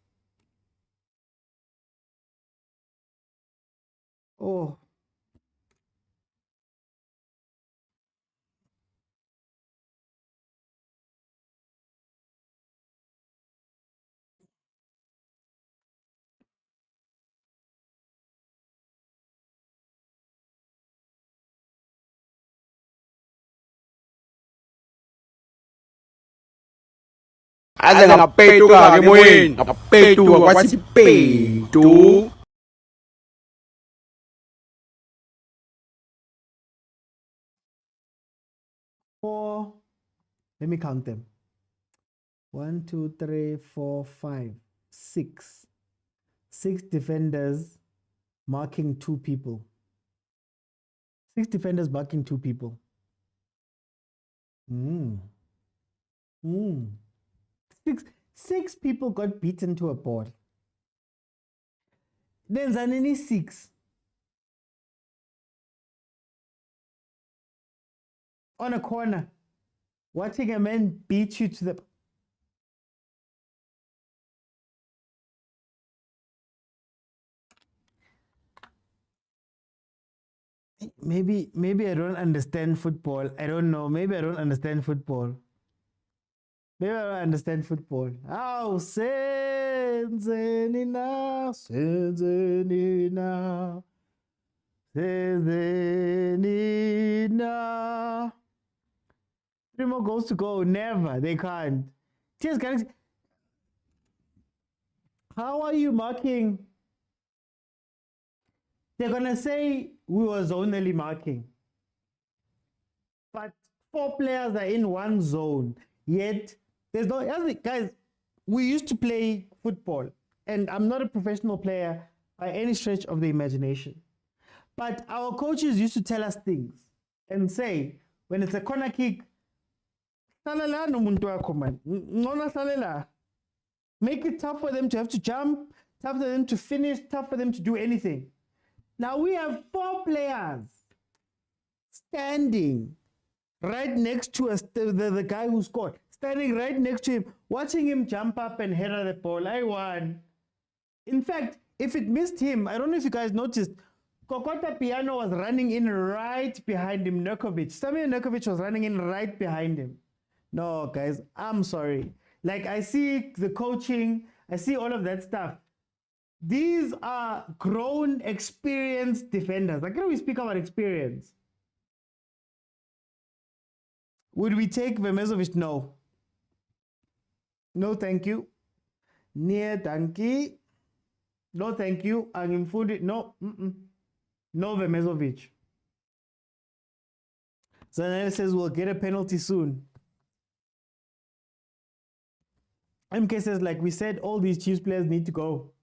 Oh. Aze ngapetuka ke moyeni, ngapetuka kwathi petu. Four, let me count them. 1, 2, 3, 4, 5, 6. 6 defenders marking 2 people. 6 defenders marking 2 people. Six people got beaten to a ball. Then Zanini 6. On a corner. Watching a man beat you to the... Maybe I don't understand football. I don't know. Maybe I don't understand football. Maybe I don't understand football. Oh, Senzenina, Senzenina, Senzenina. 3 more goals to go. Never. They can't. Cheers, guys. How are you marking? They're going to say we were zonally marking. But 4 players are in one zone. Yet, there's no... Guys, we used to play football. And I'm not a professional player by any stretch of the imagination. But our coaches used to tell us things. And say, when it's a corner kick, make it tough for them to have to jump, tough for them to finish, tough for them to do anything. Now we have 4 players standing right next to us, the guy who scored, standing right next to him, watching him jump up and header the ball. I won. In fact, if it missed him, I don't know if you guys noticed, Kokota Piano was running in right behind him, Nurkovic. Samir Nurkovic was running in right behind him. No, guys, I'm sorry. Like, I see the coaching, I see all of that stuff. These are grown, experienced defenders. Like, we speak about experience. Would we take Vemezovic? No. No, thank you. Near Danki. No, thank you. Angimfudi. No. No, Vemezovic. Zanel says we'll get a penalty soon. MK says, like we said, all these Chiefs players need to go.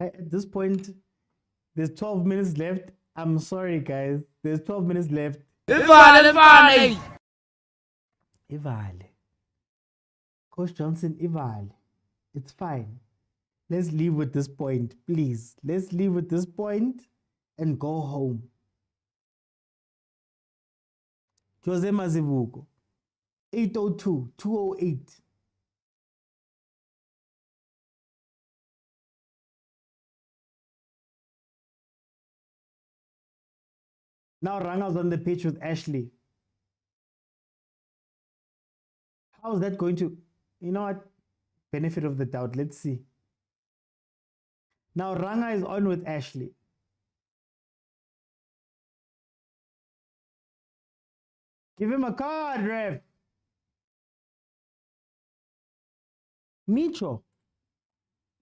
At this point, there's 12 minutes left. I'm sorry, guys. There's 12 minutes left. Ivale. Coach Johnson, Ivale. It's fine. Let's leave with this point, please. Let's leave with this point and go home. Jose Mazibuko, 802-208. Now Ranga's on the pitch with Ahly. How is that going to, you know what? Benefit of the doubt. Let's see. Now Ranga is on with Ahly. Give him a card, ref. Micho.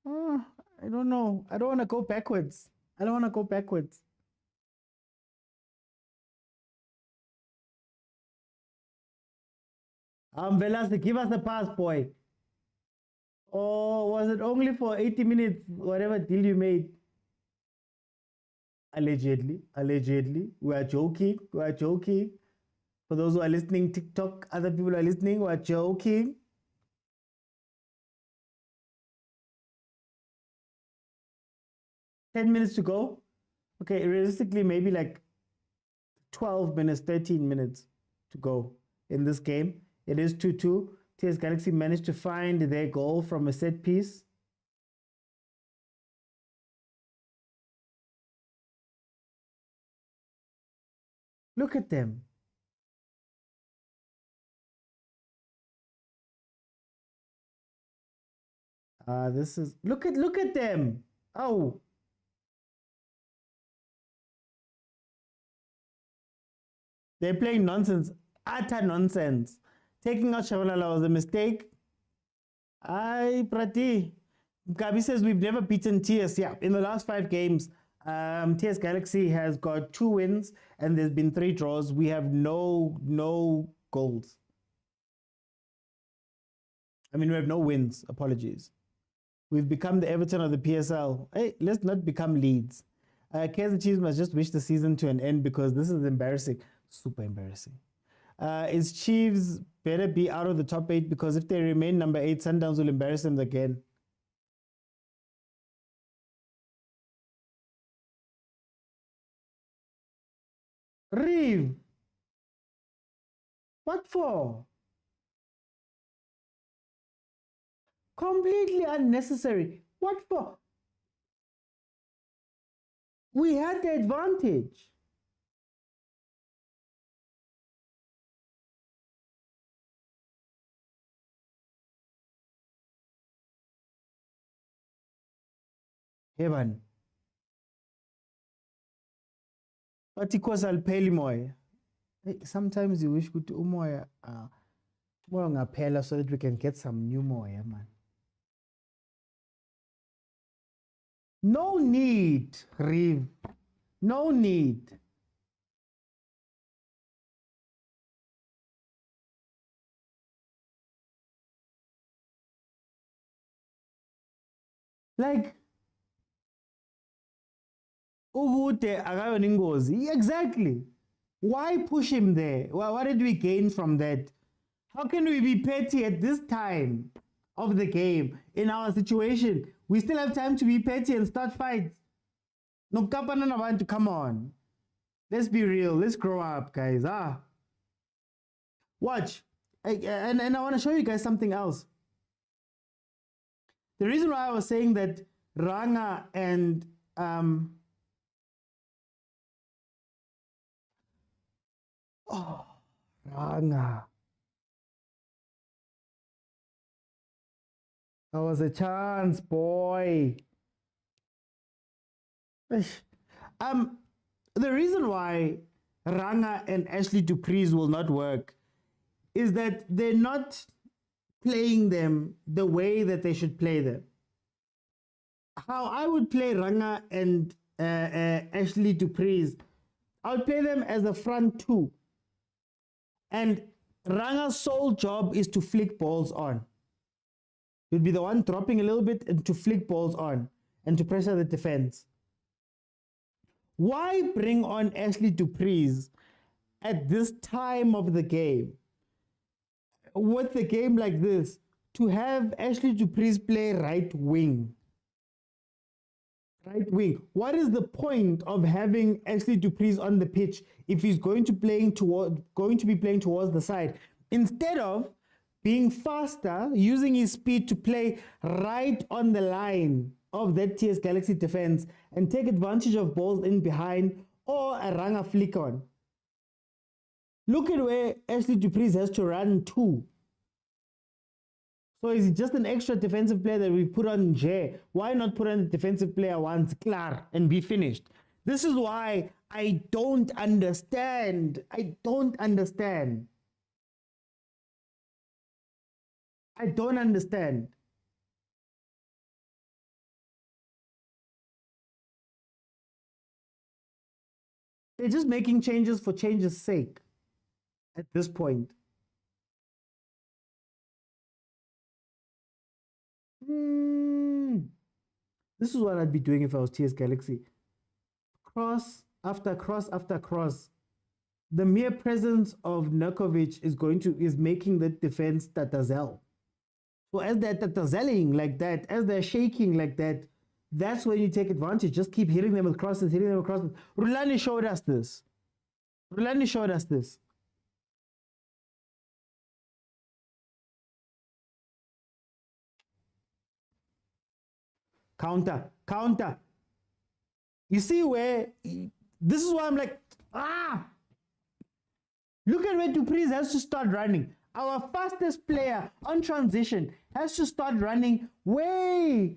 I don't know. I don't want to go backwards. Velasquez, give us a pass, boy. Or was it only for 80 minutes, whatever deal you made? Allegedly. We are joking. For those who are listening, TikTok, other people are listening, we are joking. $10 minutes to go. Okay, realistically, maybe like 12 minutes, 13 minutes to go in this game. It is 2-2. TS Galaxy managed to find their goal from a set piece. Look at them. This is look at them. Oh. They're playing nonsense. Utter nonsense. Taking out Shabalala was a mistake. Aye, Prati. Gabi says we've never beaten TS. Yeah, in the last 5 games, TS Galaxy has got 2 wins and there's been 3 draws. We have no goals. I mean, we have no wins. Apologies. We've become the Everton of the PSL. Hey, let's not become Leeds. Kaizer Chiefs must just wish the season to an end because this is embarrassing. Super embarrassing. Is Chiefs better be out of the top 8 because if they remain number 8, Sundowns will embarrass them again. Reeve, what for? Completely unnecessary. What for? We had the advantage. Heaven. But because I'll pay moya. Sometimes you wish to umoya so that we can get some new moya, man. No need, Reeve. No need. Like, exactly. Why push him there? Well, what did we gain from that? How can we be petty at this time of the game in our situation? We still have time to be petty and start fights. No, come on. Let's be real. Let's grow up, guys. Watch. And I want to show you guys something else. The reason why I was saying that Ranga and Ranga. That was a chance, boy. The reason why Ranga and Ashley Dupreez will not work is that they're not playing them the way that they should play them. How I would play Ranga and Ashley Dupreez, I would play them as a front 2. And Ranga's sole job is to flick balls on. He'd be the one dropping a little bit and to flick balls on and to pressure the defense. Why bring on Ashley Dupreez at this time of the game? With the game like this, to have Ashley Dupreez play right wing. Right wing. What is the point of having Ashley Dupreez on the pitch if he's going to be playing towards the side? Instead of being faster, using his speed to play right on the line of that TS Galaxy defense and take advantage of balls in behind or a Ranga flick on. Look at where Ashley Dupreez has to run to. So is it just an extra defensive player that we put on Jay? Why not put on the defensive player once, Clar, and be finished? This is why I don't understand. I don't understand. I don't understand. They're just making changes for change's sake at this point. This is what I'd be doing if I was TS Galaxy. Cross after cross after cross. The mere presence of Nurkovic is making the defense tatazel. So as they're tatazeling like that, as they're shaking like that, that's when you take advantage. Just keep hitting them with crosses, hitting them with crosses. Rulani showed us this. Rulani showed us this. Counter, counter. You see where, this is why I'm like, look at where Dupreez has to start running. Our fastest player on transition has to start running way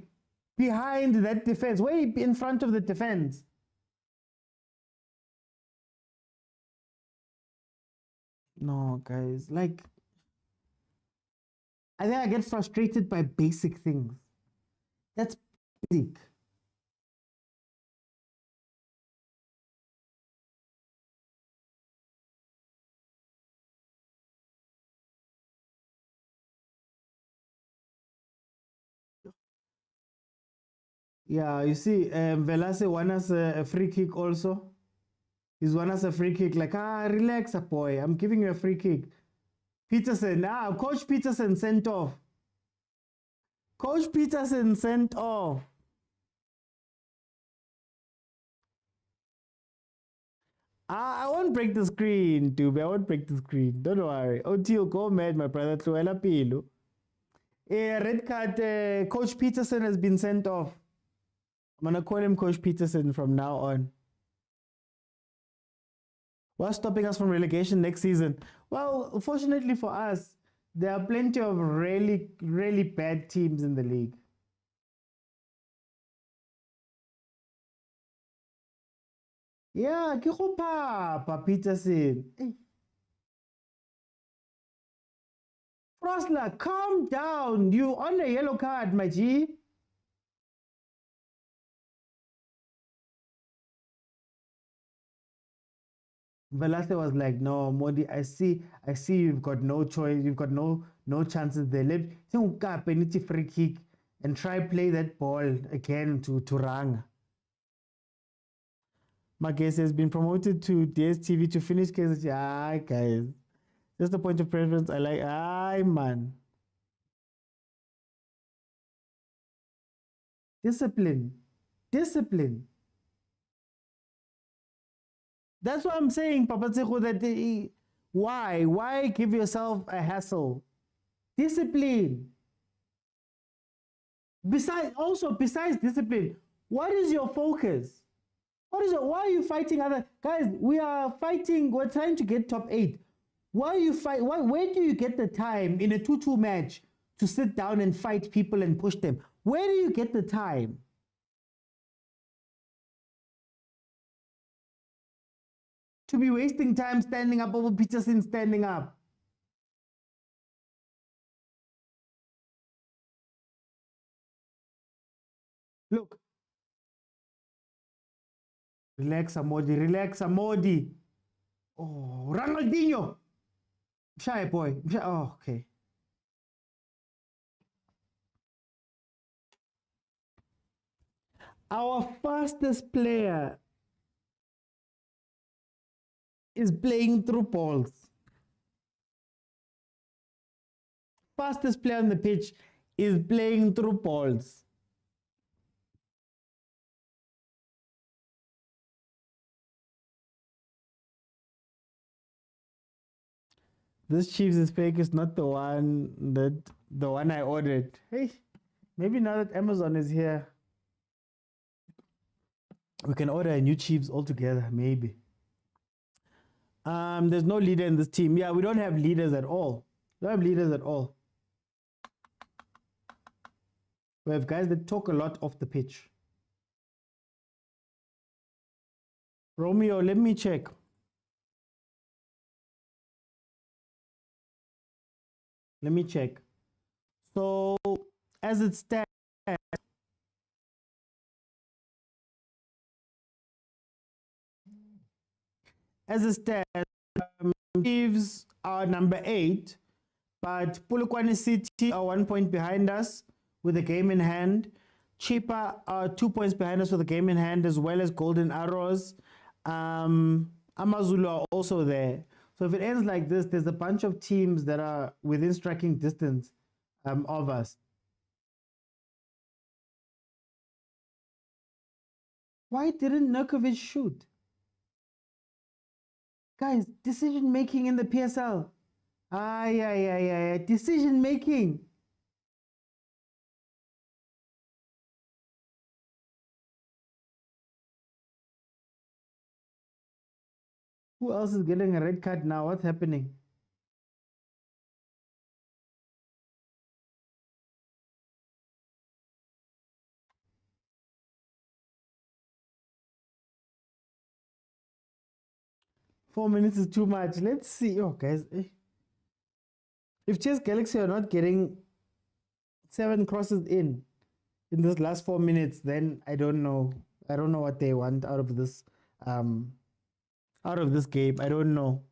behind that defense, way in front of the defense. No, guys, like, I think I get frustrated by basic things. That's basic. Yeah, you see, Velase won us a free kick also. He's won us a free kick. Like, relax, boy. I'm giving you a free kick. Peterson, Coach Peterson sent off. Coach Peterson sent off. I won't break the screen, dude. I won't break the screen. Don't worry. Until go mad, my brother. Tluela Pilu. Red card. Coach Peterson has been sent off. I'm going to call him Coach Peterson from now on. What's stopping us from relegation next season? Well, fortunately for us, there are plenty of really, really bad teams in the league. Yeah, ke go Papa Peterson. Hey. Frosler, calm down. You on a yellow card, my G. Velase was like, no, Modi, I see you've got no choice, you've got no chances there. Let me free kick and try play that ball again to Rang. My guest has been promoted to DSTV to finish cases. Ah, guys. Just a point of preference. I like, man. Discipline. Discipline. That's what I'm saying, Papa Tseko, that why give yourself a hassle? Discipline. Besides discipline, what is your focus? Why are you fighting other guys? We're trying to get top 8. Why are you fight? Where do you get the time in a 2-2 match to sit down and fight people and push them? Where do you get the time? To be wasting time standing up over Peterson standing up. Look. Relax, Amodi. Oh, Ronaldinho. Shy boy. Oh, okay. Our fastest player is playing through balls. Fastest player on the pitch is playing through balls. This Chiefs fake is not the one I ordered. Hey, maybe now that Amazon is here, we can order a new Chiefs altogether, maybe. There's no leader in this team. Yeah, we don't have leaders at all. We don't have leaders at all. We have guys that talk a lot off the pitch. Romeo, let me check. Let me check. So, as it stands, Chiefs are number 8, but Polokwane City are 1 point behind us with a game in hand. Chipa are 2 points behind us with a game in hand, as well as Golden Arrows. Amazulu are also there. So if it ends like this, there's a bunch of teams that are within striking distance of us. Why didn't Nurkovic shoot? Guys, decision making in the PSL. Decision making. Who else is getting a red card now? What's happening? Four minutes is too much. Let's see. Oh, guys. If Chess Galaxy are not getting 7 crosses in this last 4 minutes, then I don't know. I don't know what they want out of this game. I don't know.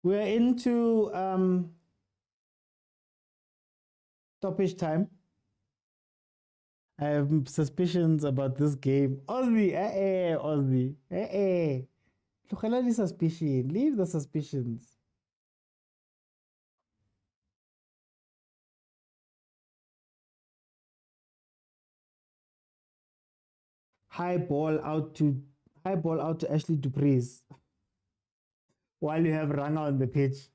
We're into stoppage time. I have suspicions about this game. Aussie, Aussie, Tlogela the suspicion. Leave the suspicions. High ball out to Ashley Dupreez while you have Ranga on the pitch.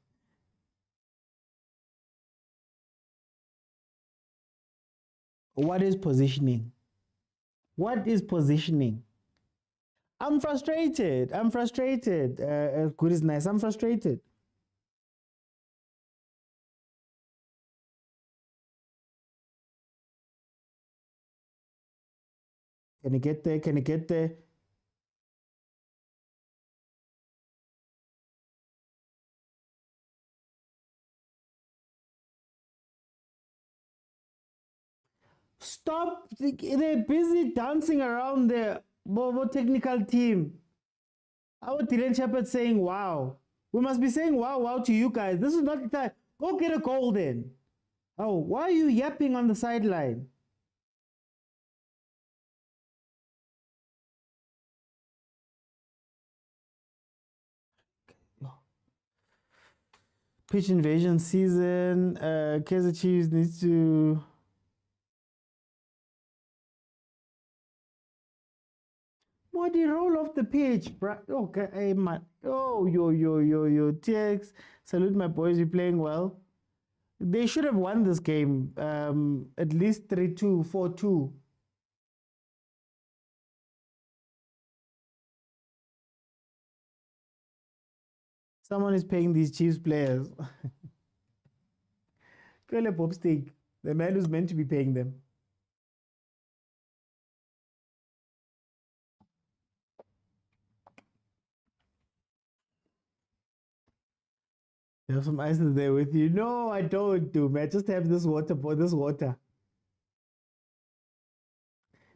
What is positioning? What is positioning? I'm frustrated. Good is nice. I'm frustrated. Can you get there? Can you get there? Stop. They're busy dancing around the Bobo technical team. Our Dylan Shepherd saying, wow. We must be saying, wow, wow to you guys. This is not the time. Go get a goal then. Oh, why are you yapping on the sideline? Pitch invasion season. Kaizer Chiefs needs to... Modi, roll off the pitch, bro. Okay, hey, man. Oh, yo. TX. Salute my boys. You're playing well. They should have won this game. At least 3-2, 4-2. Someone is paying these Chiefs players. Call a Bob Steak, the man who's meant to be paying them. You have some ice there with you. No, I don't do, man. Just have this water for this water.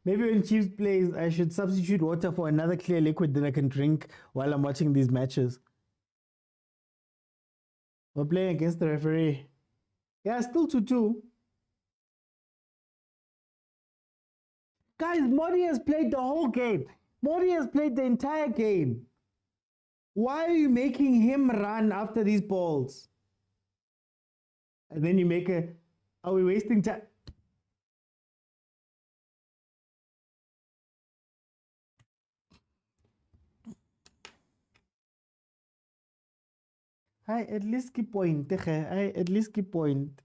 Maybe when Chiefs plays, I should substitute water for another clear liquid that I can drink while I'm watching these matches. We're playing against the referee. Yeah, still 2-2. Guys, Modi has played the whole game. Modi has played the entire game. Why are you making him run after these balls? And then you make a... Are we wasting time? Hi, at least keep point. Hi, at least keep point.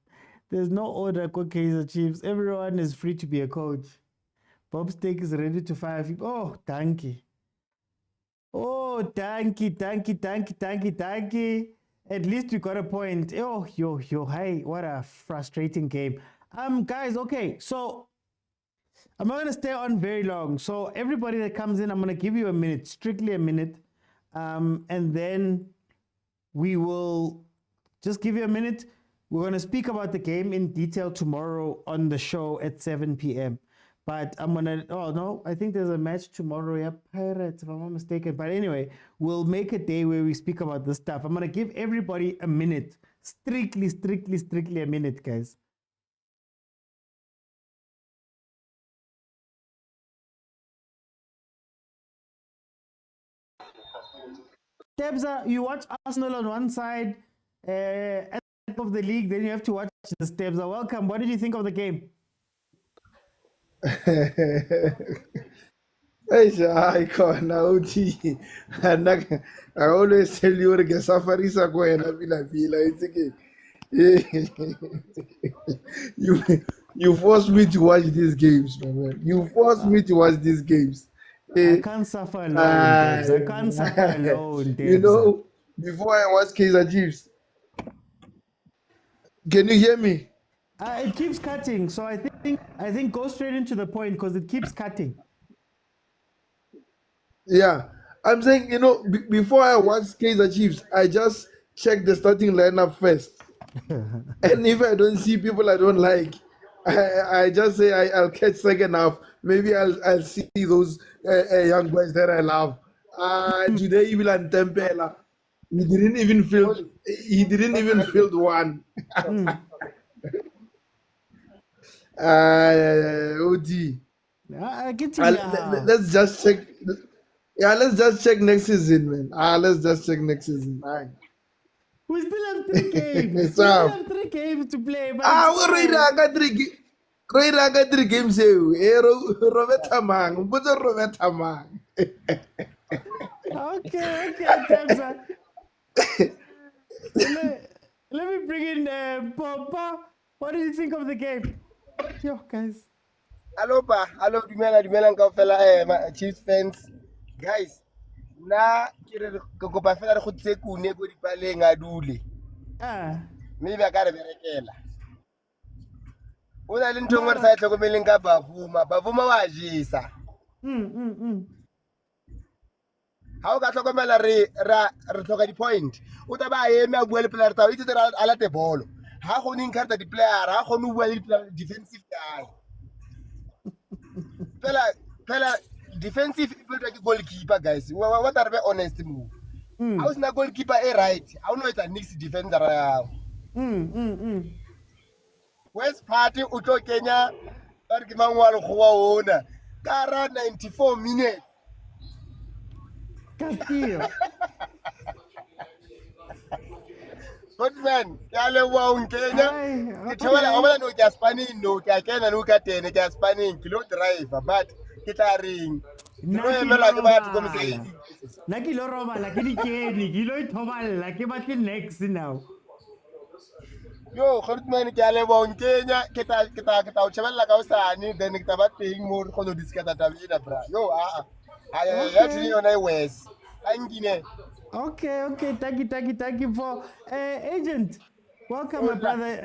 There's no order, Kaizer Chiefs. Everyone is free to be a coach. Bob Steak is ready to fire. Oh, thank you. Oh, thank you. At least we got a point. Oh, yo, hi. What a frustrating game. Guys, okay. So, I'm not going to stay on very long. So, everybody that comes in, I'm going to give you a minute, strictly a minute. And then we will just give you a minute. We're going to speak about the game in detail tomorrow on the show at 7 p.m. But I'm going to, oh no, I think there's a match tomorrow. Yeah, Pirates, if I'm not mistaken. But anyway, we'll make a day where we speak about this stuff. I'm going to give everybody a minute. Strictly a minute, guys. Stebza, you watch Arsenal on one side at the top of the league, then you have to watch the Stebza. Welcome. What did you think of the game? I always tell you to get safari it's okay. You forced me to watch these games, man. You forced me to watch these games. I can't suffer alone, Debs. I can't suffer alone, Debs. You know, before I watch Kaizer Chiefs, can you hear me? It keeps cutting, so I think go straight into the point because it keeps cutting. Yeah, I'm saying, you know, before I watch Kaizer Chiefs, I just check the starting lineup first. And if I don't see people I don't like, I just say I'll catch second half. Maybe I'll see those young boys that I love. Today even and Tempela, he didn't even field one. OD. Let's just check. Yeah, let's just check next season, man. Let's just check next season. Aye. We still have 3 games. We It's still up. have 3 games to play. But we got 3 games here. Roberta Mang. Put a Roberta Mang. Okay, Tabza. Let me bring in Papa. What do you think of the game? Yo, guys. Hello, dumela kaofela Chiefs fans. Guys, nna ke re ke kopa fela re go tse kune go dipaleng a dule. Mme ba ka re berekela. O na le ntho ngwe re sa tlhokomeleng ka Bavuma wa jesa. Ha o ka tlhokomela re tlhoka di-point. O tla ba eme a bua le player tsa o itse a late bolo. Ha go ning karta di-player, ha go no bua le defensive guy. Pela defensive people like goalkeeper, guys. What are we honest move? I was not goalkeeper right. I know it's a next defender. West Party Uto Kenya Tarkimangwal Huaona. Kara 94 minutes. Castillo. Good man, Kale Wow Kenya. It's all I know Jaspani, no, I can look at any Jaspani, kilo driver, but Kitaring. Naki Loroma, like any candy, Gilo Tomal, like a next now. Yo, Hortman Kale Wow Kenya, Kita Chaval like Ausani, then Nictabating more Kono Discata Tavina. Yo, I actually on a West. Okay, thank you for agent. Welcome, my brother.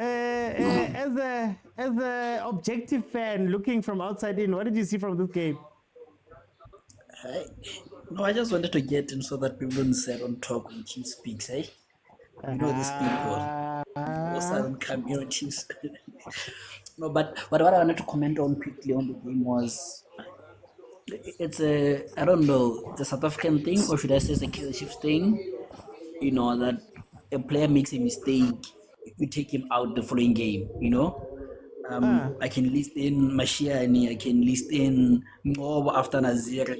As a objective fan looking from outside in, what did you see from this game? No, I just wanted to get in so that people don't sit on talk when Chiefs speaks, eh? You know these people. Also don't come, Chiefs. No, but what I wanted to comment on quickly on the game was it's I don't know, it's a South African thing, or should I say it's a Kaizer Chiefs thing, that a player makes a mistake, you take him out the following game, I can list in Mashiani, I can list in Ngobo after Nazir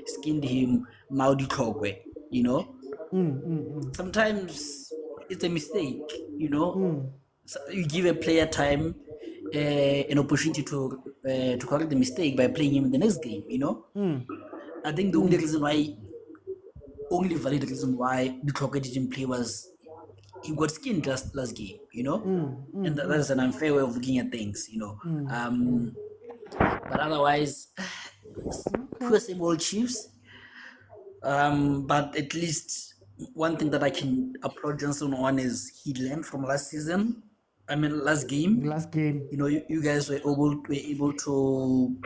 skinned him, now the Kogwe, Sometimes it's a mistake, So you give a player time, an opportunity to correct the mistake by playing him in the next game, I think the only valid reason why the Clocker didn't play was he got skinned last game, and that's an unfair way of looking at things, but otherwise, poor same old Chiefs. But at least one thing that I can applaud Johnson on is he learned from last season. Last game. You guys were able to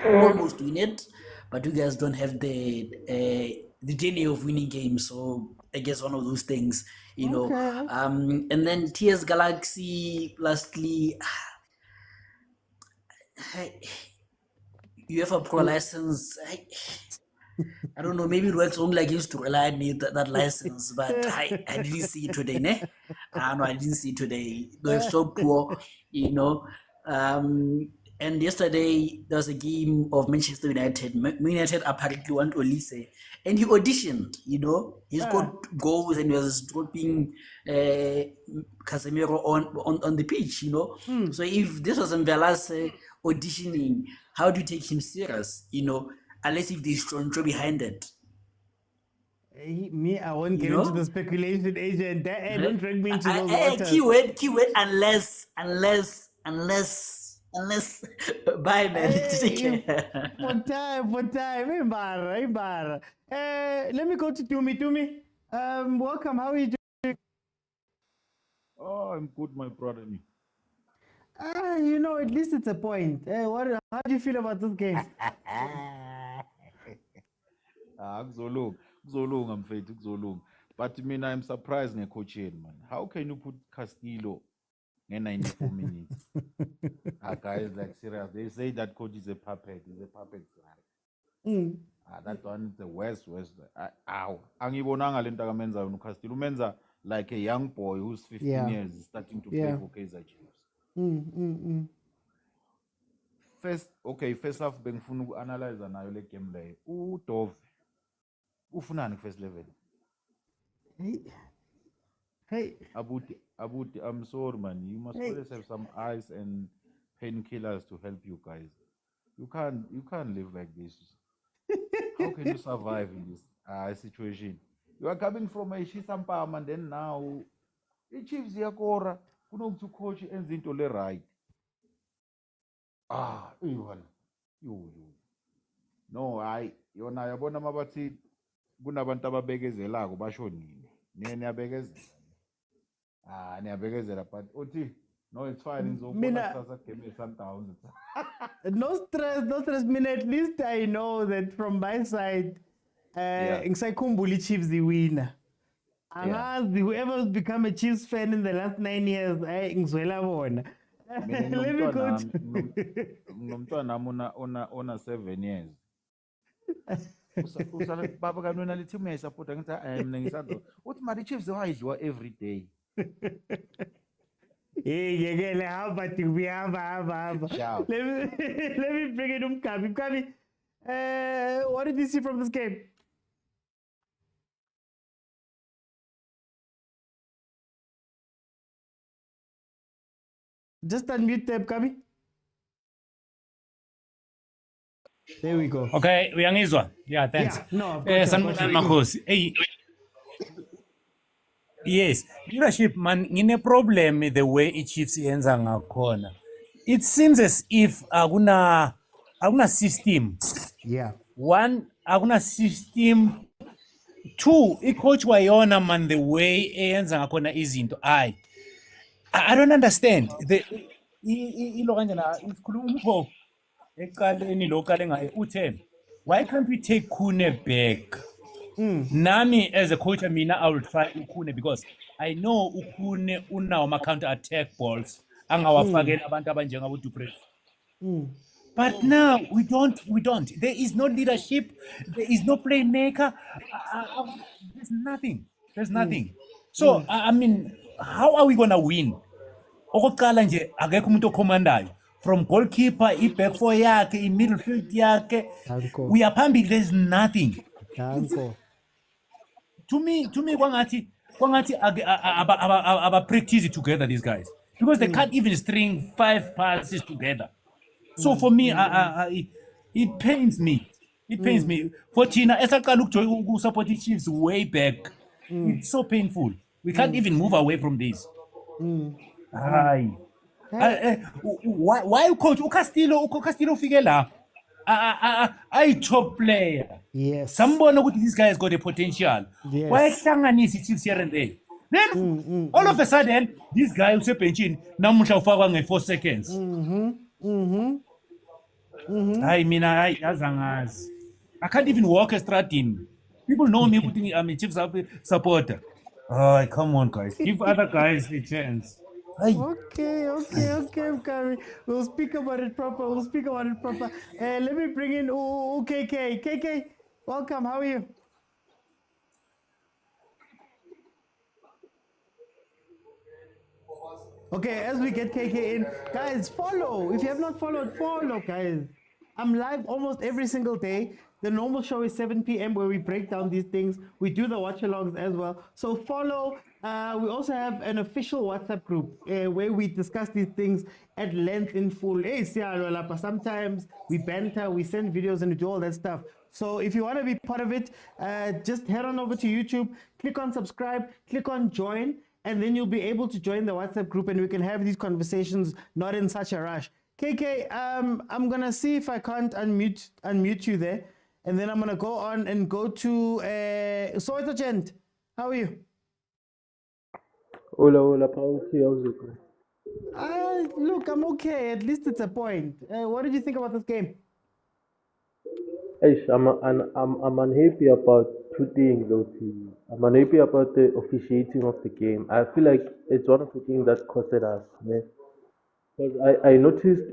almost win it, but you guys don't have the DNA of winning games. So I guess one of those things, and then TS Galaxy. Lastly, you have a pro license. I don't know, maybe it works only against to rely on that license, but I didn't see it today, ne? No, I didn't see it today. They're so poor, and yesterday there was a game of Manchester United. United apparently want Olise, and he auditioned, he scored goals and he was dropping Casemiro on the pitch, So if this was Mvelase auditioning, how do you take him serious, unless if there's Troncho behind it? I won't get into the speculation, agent. Don't drag me into those waters. Keyword, unless. Bye, man. For time. Let me go to Tumi. Welcome. How are you doing? Oh, I'm good, my brother. At least it's a point. How do you feel about this game? Kuzolunga mfethu, kuzolunga. But I mean, I'm surprised coach man. How can you put Castillo in 94 minutes? Guys, like serious. They say that coach is a puppet. He's a puppet. Mm. That one is the worst. Ow. Angibonanga lento akamenza uCastillo. Umenza like a young boy who's 15 Yeah. years starting to play Yeah. for Kaizer Chiefs. First half bengifuna uku-analyze nayo le game leyo. uDove ufunani first level? Hey. Abuti, I'm sorry, man. You must always have some ice and painkillers to help you guys. You can't live like this. How can you survive in this situation? You are coming from a Shisampam and then now the Chiefs yakora kunokuthi coach enza into le right. You. No, yona yabona mabathi kunabantu ababekezelako basho nini. Niyabekezela. Niyabekezela but uthi no, it's fine. Mina- Game Sundowns. No stress. Mina, at least I know that from my side, ngisayikhumbula Chiefs the winner. Angazi whoever's become a Chiefs fan in the last 9 years, ngizwela bona. Let me go Ngomntwana ona 7 years. Usale baba kanona le team yayisupport ngithi mina ngisado. Uthi mari Chiefs wayidliwa every day. Hey, yekele hamba hamba. Ciao. Let me bring it Mkabi. What did you see from this game? Just unmute them, Kabi. There we go. Okay, uyangizwa? Yeah, thanks. Yeah, no, I've got you, Sanibonani Makhosi. Hey. Yes, leadership man, ngine problem the way iChiefs yenza ngakhona. It seems as if akuna system. Yeah. One, akuna system. Two, coach wayona man the way yenza ngakhona izinto. I don't understand. The ilo kanjena isikhuluma umkho eqaleni lo qale ngaye uthe why can't we take Khune back? Nami as a coach, I will try Khune because I know Khune unawo ma counter attack balls angawafakela abantu abanjengabo Duprez. But now we don't. There is no leadership. There is no playmaker. There's nothing. So I mean, how are we gonna win? Okokuqala nje akekho umuntu okhomandayo. From goalkeeper, back four yakhe, midfield yakhe. We are pumping. There's nothing. To me, kwangathi aba practice together these guys because they can't even string 5 passes together. So for me, it pains me. For Tina, esaqala support the Chiefs way back. It's so painful. We can't even move away from this. Why coach Castillo figure la? I top player. Yes. Somebody know this guy has got a potential. Yes. Why hlanganisi Chiefs here and there? Then all of a sudden, this guy who's pension namusha ufakwa nge 4 seconds. I can't even walk a stratting. People know me putting I'm a Chiefs supporter. Oh, come on, guys. Give other guys a chance. Okay, Kari. We'll speak about it proper. Let me bring in KK. KK, welcome. How are you? Okay, as we get KK in, guys, follow. If you have not followed, follow, guys. I'm live almost every single day. The normal show is 7 p.m. where we break down these things. We do the watch-alongs as well. So follow. We also have an official WhatsApp group where we discuss these things at length in full. Hey, sometimes we banter, we send videos and we do all that stuff. So if you want to be part of it, just head on over to YouTube, click on subscribe, click on join, and then you'll be able to join the WhatsApp group and we can have these conversations not in such a rush. KK, I'm going to see if I can't unmute you there. And then I'm going to go on and go to Soweto Gent. How are you? Hola, Pausi, how's it going? Look, I'm okay. At least it's a point. What did you think about this game? I'm unhappy about two things, I'm unhappy about the officiating of the game. I feel like it's one of the things that costed us. Because I noticed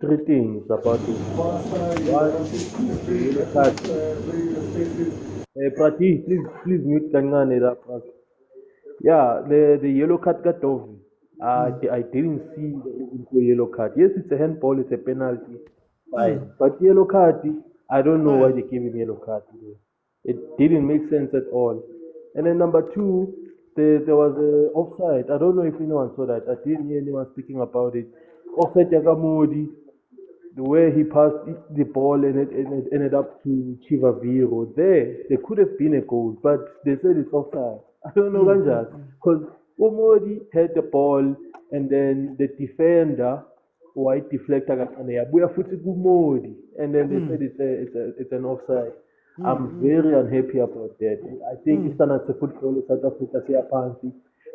three things about it. One, the yellow card. Prati, please mute kancane lapha. Yeah, the yellow card got off. I didn't see the reason for yellow card. Yes, it's a handball, it's a penalty, fine. But yellow card, I don't know why they gave him yellow card today. It didn't make sense at all. And then number two, there was a offside. I don't know if anyone saw that. I didn't hear anyone speaking about it. Offside Yagamodi, the way he passed the ball and it ended up to Chivaviro. There could have been a goal, but they said it's offside. I don't know because Omodi had the ball and then the defender white deflector and then they said it's an offside. I'm very unhappy about that. I think it's not a football in South Africa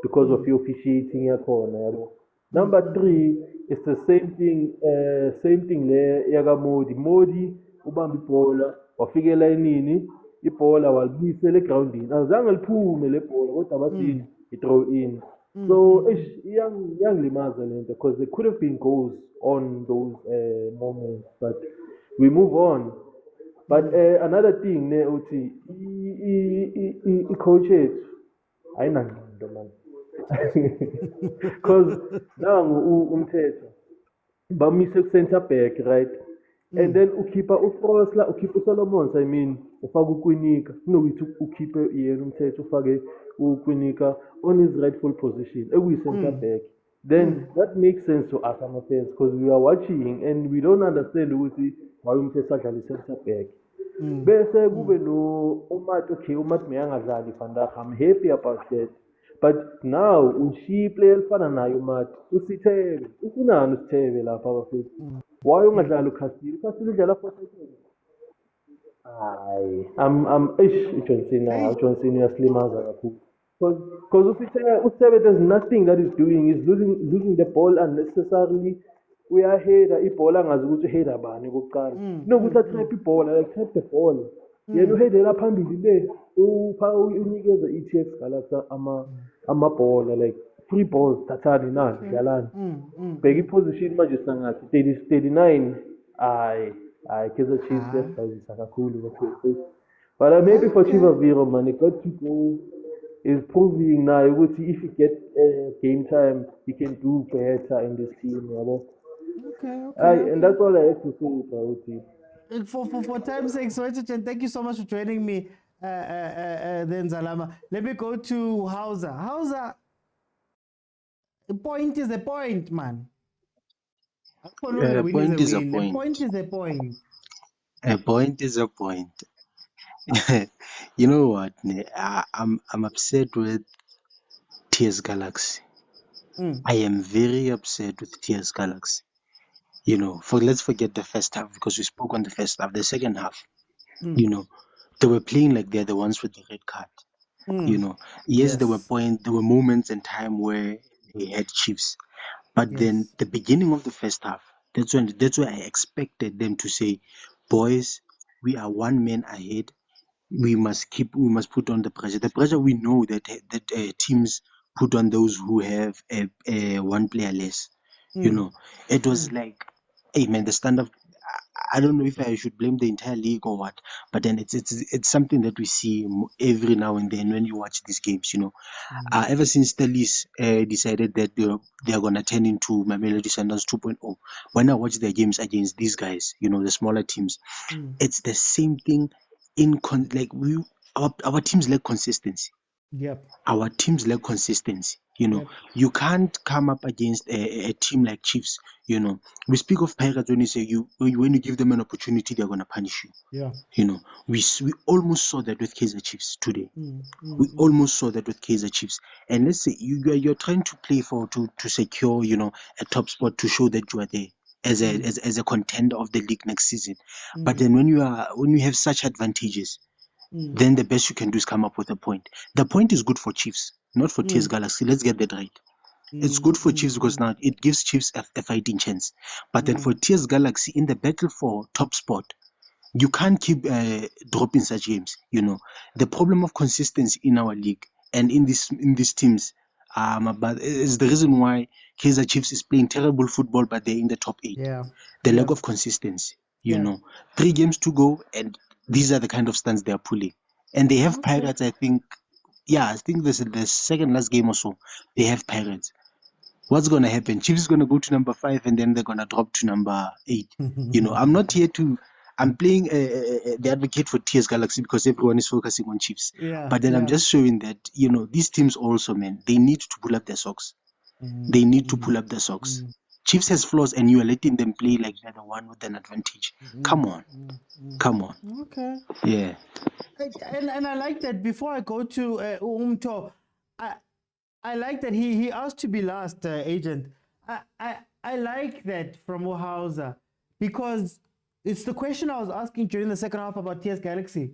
because of your officiating yakhona. Number three, it's the same thing le yaka Modi ubamba ibhola wafikela enini ibhola walibuyisela egroundini azange liphume le bhola kodwa bathi i-throw in. So iyangilimaza lento because there could have been goals on those moments, but we move on. But another thing uthi i-coach yethu ayinangqondo man. Because now umthetho bamise ku-center back, right? And then ukhipha uFrosla, ukhipha uSolomons, I mean ufaka uKwinika kunokuthi ukhiphe yena umthetho ufake uKwinika on his rightful position ekuyi-center back. Then that makes sense to us ama-fans because we are watching and we don't understand ukuthi why umthetho adlala i-center back. Bese kube no uMat, okay, uMat meyangadlali vandag. I'm happy about that. But now ushiye player elifana naye uMat uSithebe ufunani uSithebe lapha abafethu. Why ungadlali uCastillo? UCastillo udlala for second. I'm Johnson uyaslimaza kakhulu. Because uSithebe there's nothing that he's doing. He's losing the ball unnecessarily. Uyaheda ibhola angazi ukuthi uheda bani kokuqala. Kunokuthi atrap ibhola, like trap the ball. Yena uhedela phambili le unikeza i-TX Galaxy amabhola like free balls thathani nani dlalani. Bheka iposition manje sangathi 39. Kaizer Chiefs yasibhayizisa kakhulu kakhulu. But maybe for Chivaviro man, he got to go. Is proving now ukuthi if he get game time, he can do better in this team, Okay. And that's all I have to say about it. For time's sake, Soweto, thank you so much for joining me. Then Zalama. Let me go to Hausa. Hausa, a point is a point, man. A point is a point. A point is a point. A point is a point. You know what? I'm upset with TS Galaxy. I am very upset with TS Galaxy. You know, let's forget the first half because we spoke on the first half. The second half, you know, they were playing like they're the ones with the red card. You know, yes, there were moments in time where they had Chiefs, but then the beginning of the first half, that's where I expected them to say, boys, we are one man ahead. We must put on the pressure. The pressure we know that teams put on those who have a one player less. You know, it was like, hey man, the standard. I don't know if I should blame the entire league or what, but then it's something that we see every now and then when you watch these games. You know, ever since Stellis decided that they are gonna turn into Mamelodi Sundowns 2.0. When I watch their games against these guys, you know, the smaller teams, it's the same thing. Our teams lack consistency. Yep. Our teams lack consistency. You know, you can't come up against a team like Chiefs. You know, we speak of Pirates when you say when you give them an opportunity, they're gonna punish you. Yeah. You know, we almost saw that with Kaizer Chiefs today. We almost saw that with Kaizer Chiefs. And let's say you're trying to play to secure, you know, a top spot to show that you are there as a contender of the league next season. But then when you have such advantages, then the best you can do is come up with a point. The point is good for Chiefs, not for TS Galaxy. Let's get that right. It's good for Chiefs because now it gives Chiefs a fighting chance. But then for TS Galaxy in the battle for top spot, You can't keep dropping such games. The problem of consistency in our league and in these teams but is the reason why Kaizer Chiefs is playing terrible football, but they're in the top 8. Yeah. The lack of consistency. 3 games to go, and these are the kind of stunts they are pulling. And they have Pirates, I think. Yeah, I think this is the second last game or so. They have Pirates. What's going to happen? Chiefs is going to go to number 5, and then they're going to drop to number 8. I'm not here to. I'm playing the advocate for TS Galaxy because everyone is focusing on Chiefs. But then I'm just showing that these teams also, man, they need to pull up their socks. They need to pull up their socks. Chiefs has flaws, and you are letting them play like they're the one with an advantage. Come on. Okay. Yeah. And I like that. Before I go to Umto, I like that he asked to be last, agent. I like that from Ohausa, because it's the question I was asking during the second half about TS Galaxy.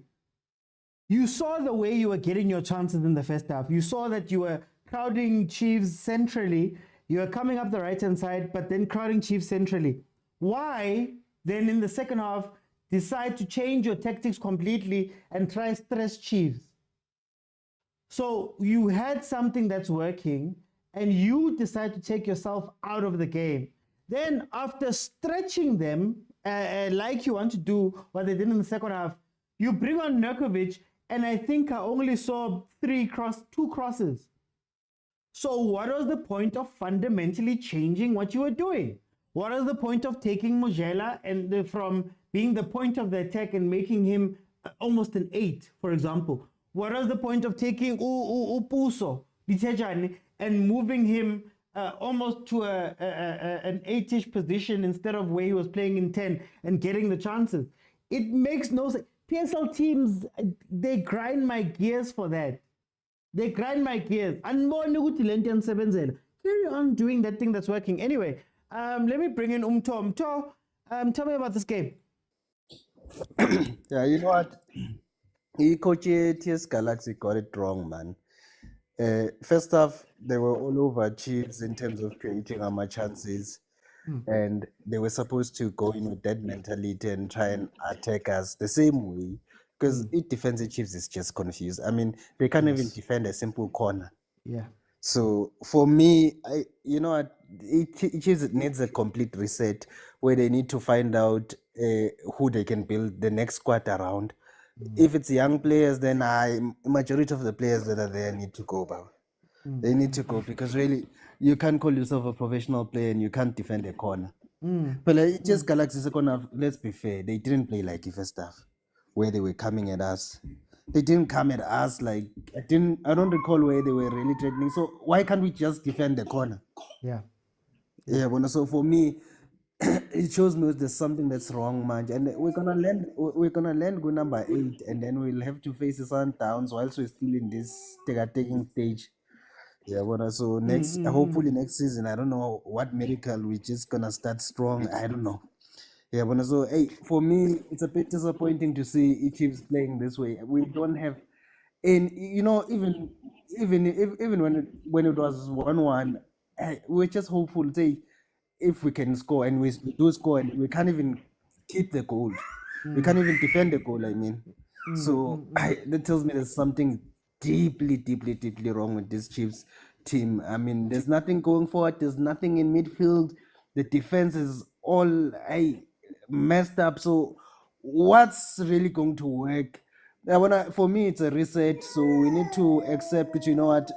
You saw the way you were getting your chances in the first half. You saw that you were crowding Chiefs centrally. You were coming up the right-hand side, but then crowding Chiefs centrally. Why then in the second half decide to change your tactics completely and try stress Chiefs? So you had something that's working and you decide to take yourself out of the game. Then after stretching them, like you want to do what they did in the second half, you bring on Nurkovic, and I think I only saw 2 crosses. So what was the point of fundamentally changing what you were doing? What was the point of taking Mojela and from being the point of the attack and making him almost an 8, for example? What was the point of taking Puso and moving him almost to an 8-ish position instead of where he was playing in 10 and getting the chances? It makes no sense. PSL teams, they grind my gears for that. They grind my gears. Carry on doing that thing that's working. Anyway, let me bring in Umto. Tell me about this game. Yeah, you know what? Coach TS Galaxy got it wrong, man. First off, they were all over Chiefs in terms of creating our chances. And they were supposed to go in with that mentality and try and attack us the same way. Because defensive Chiefs is just confused. I mean, they can't even defend a simple corner. Yeah. So for me, Chiefs needs a complete reset where they need to find out who they can build the next squad around. If it's young players, then majority of the players that are there need to go, bro. They need to go, because really, you can't call yourself a professional player and you can't defend a corner. But just Galaxy second half, let's be fair, they didn't play like the first half, where they were coming at us. They didn't come at us like I don't recall where they were really threatening. So why can't we just defend the corner? Yeah. But so for me, it shows me there's something that's wrong, man. And we're gonna land go number 8, and then we'll have to face the Sundowns whilst we're still in this taking stage. So hopefully next season, I don't know what miracle, we're just gonna start strong. I don't know. So for me, it's a bit disappointing to see Chiefs playing this way. We don't have, and even when it was 1-1, we're just hopeful. Say if we can score, and we do score, and we can't even keep the goal. We can't even defend the goal. I mean, so that tells me there's something deeply wrong with this Chiefs team. I mean, there's nothing going forward. There's nothing in midfield. The defense is all messed up. So what's really going to work? For me, it's a reset. So we need to accept that, you know what,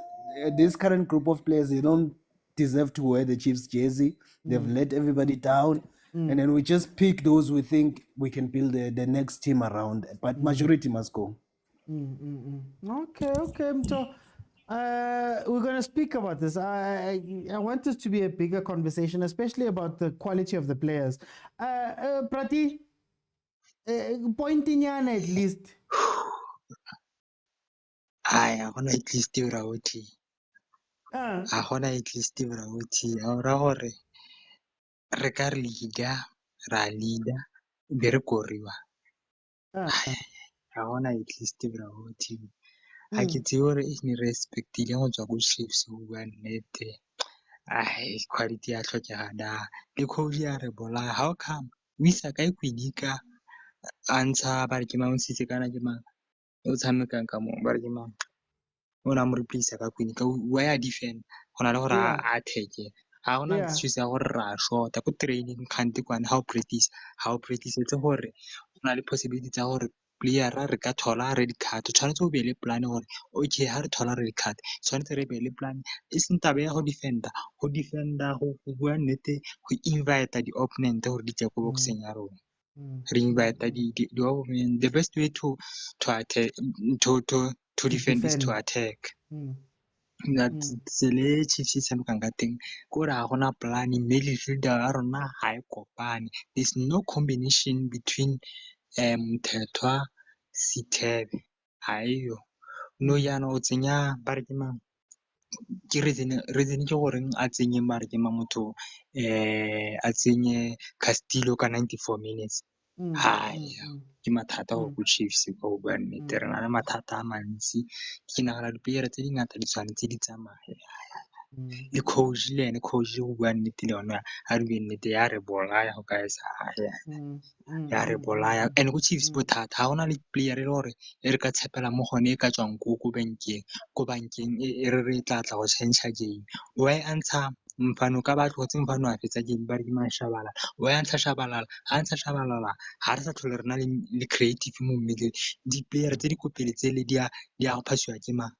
this current group of players, they don't deserve to wear the Chiefs jersey. They've let everybody down. And then we just pick those we think we can build the next team around. But majority must go. Okay. So, we're going to speak about this. I want this to be a bigger conversation, especially about the quality of the players. Prati, pointing at least. I gonna at least Rauti. I gonna at least Rauti. Aura hore. Rekar leader, leader, very koriwa. I gonna at least Rauti. I can see what is ni respect. The young go Chiefs who were net. Quality at what you had. The Korea Rebola. How come? We sakai Quinika. a ntsha ba re ke mang, o ntshitse kana ke mang o tshamekang ka mo ba re ke mang o na mo replace ka queen ka wa ya defend go na le gore a attack ha gona excuse ya gore ra shota ko training kgante kwane ha o practice etse gore go na le possibility tsa gore player re ka thola red card tshwanetse o be le plan gore okay ha re thola red card tshwanetse re be le plan e seng taba ya go defenda go bua nnete go invite di opponent gore di tle go boxeng ya rona re invite di opponent. The best way to attack to defend is to attack. That tsele Chiefs e tshamekang ka teng ko re ga gona plan midfielder ya rona ha e kopane. There's no combination between Mthethwa Sithebe ha eyo no yana o tsenya ba re ke mang ke reason ke gore a tsenye mare ke mang motho a tsenye Castillo ka 94 minutes ke mathata go go Chiefs go bua nnete re na le mathata a mantsi ke nagana diplayer tse dingata di tshwanetse di tsamaye le coach le ene coach go bua nnete le yona a re nnete ya re bolaya go ka esa ya re bolaya and go Chiefs bothata ha ona le player e le gore e re ka tshepela mo gone e ka tswang ko bankeng e re tla go change game o e antsha mfano ka batho tse mfano a fetsa game ba re mashabalala o ya ntsha shabalala ha ntsha shabalala ha re sa tlhole re na le creative mo mmeleng di player tse di kopele tse le di a go phasiwa ke ma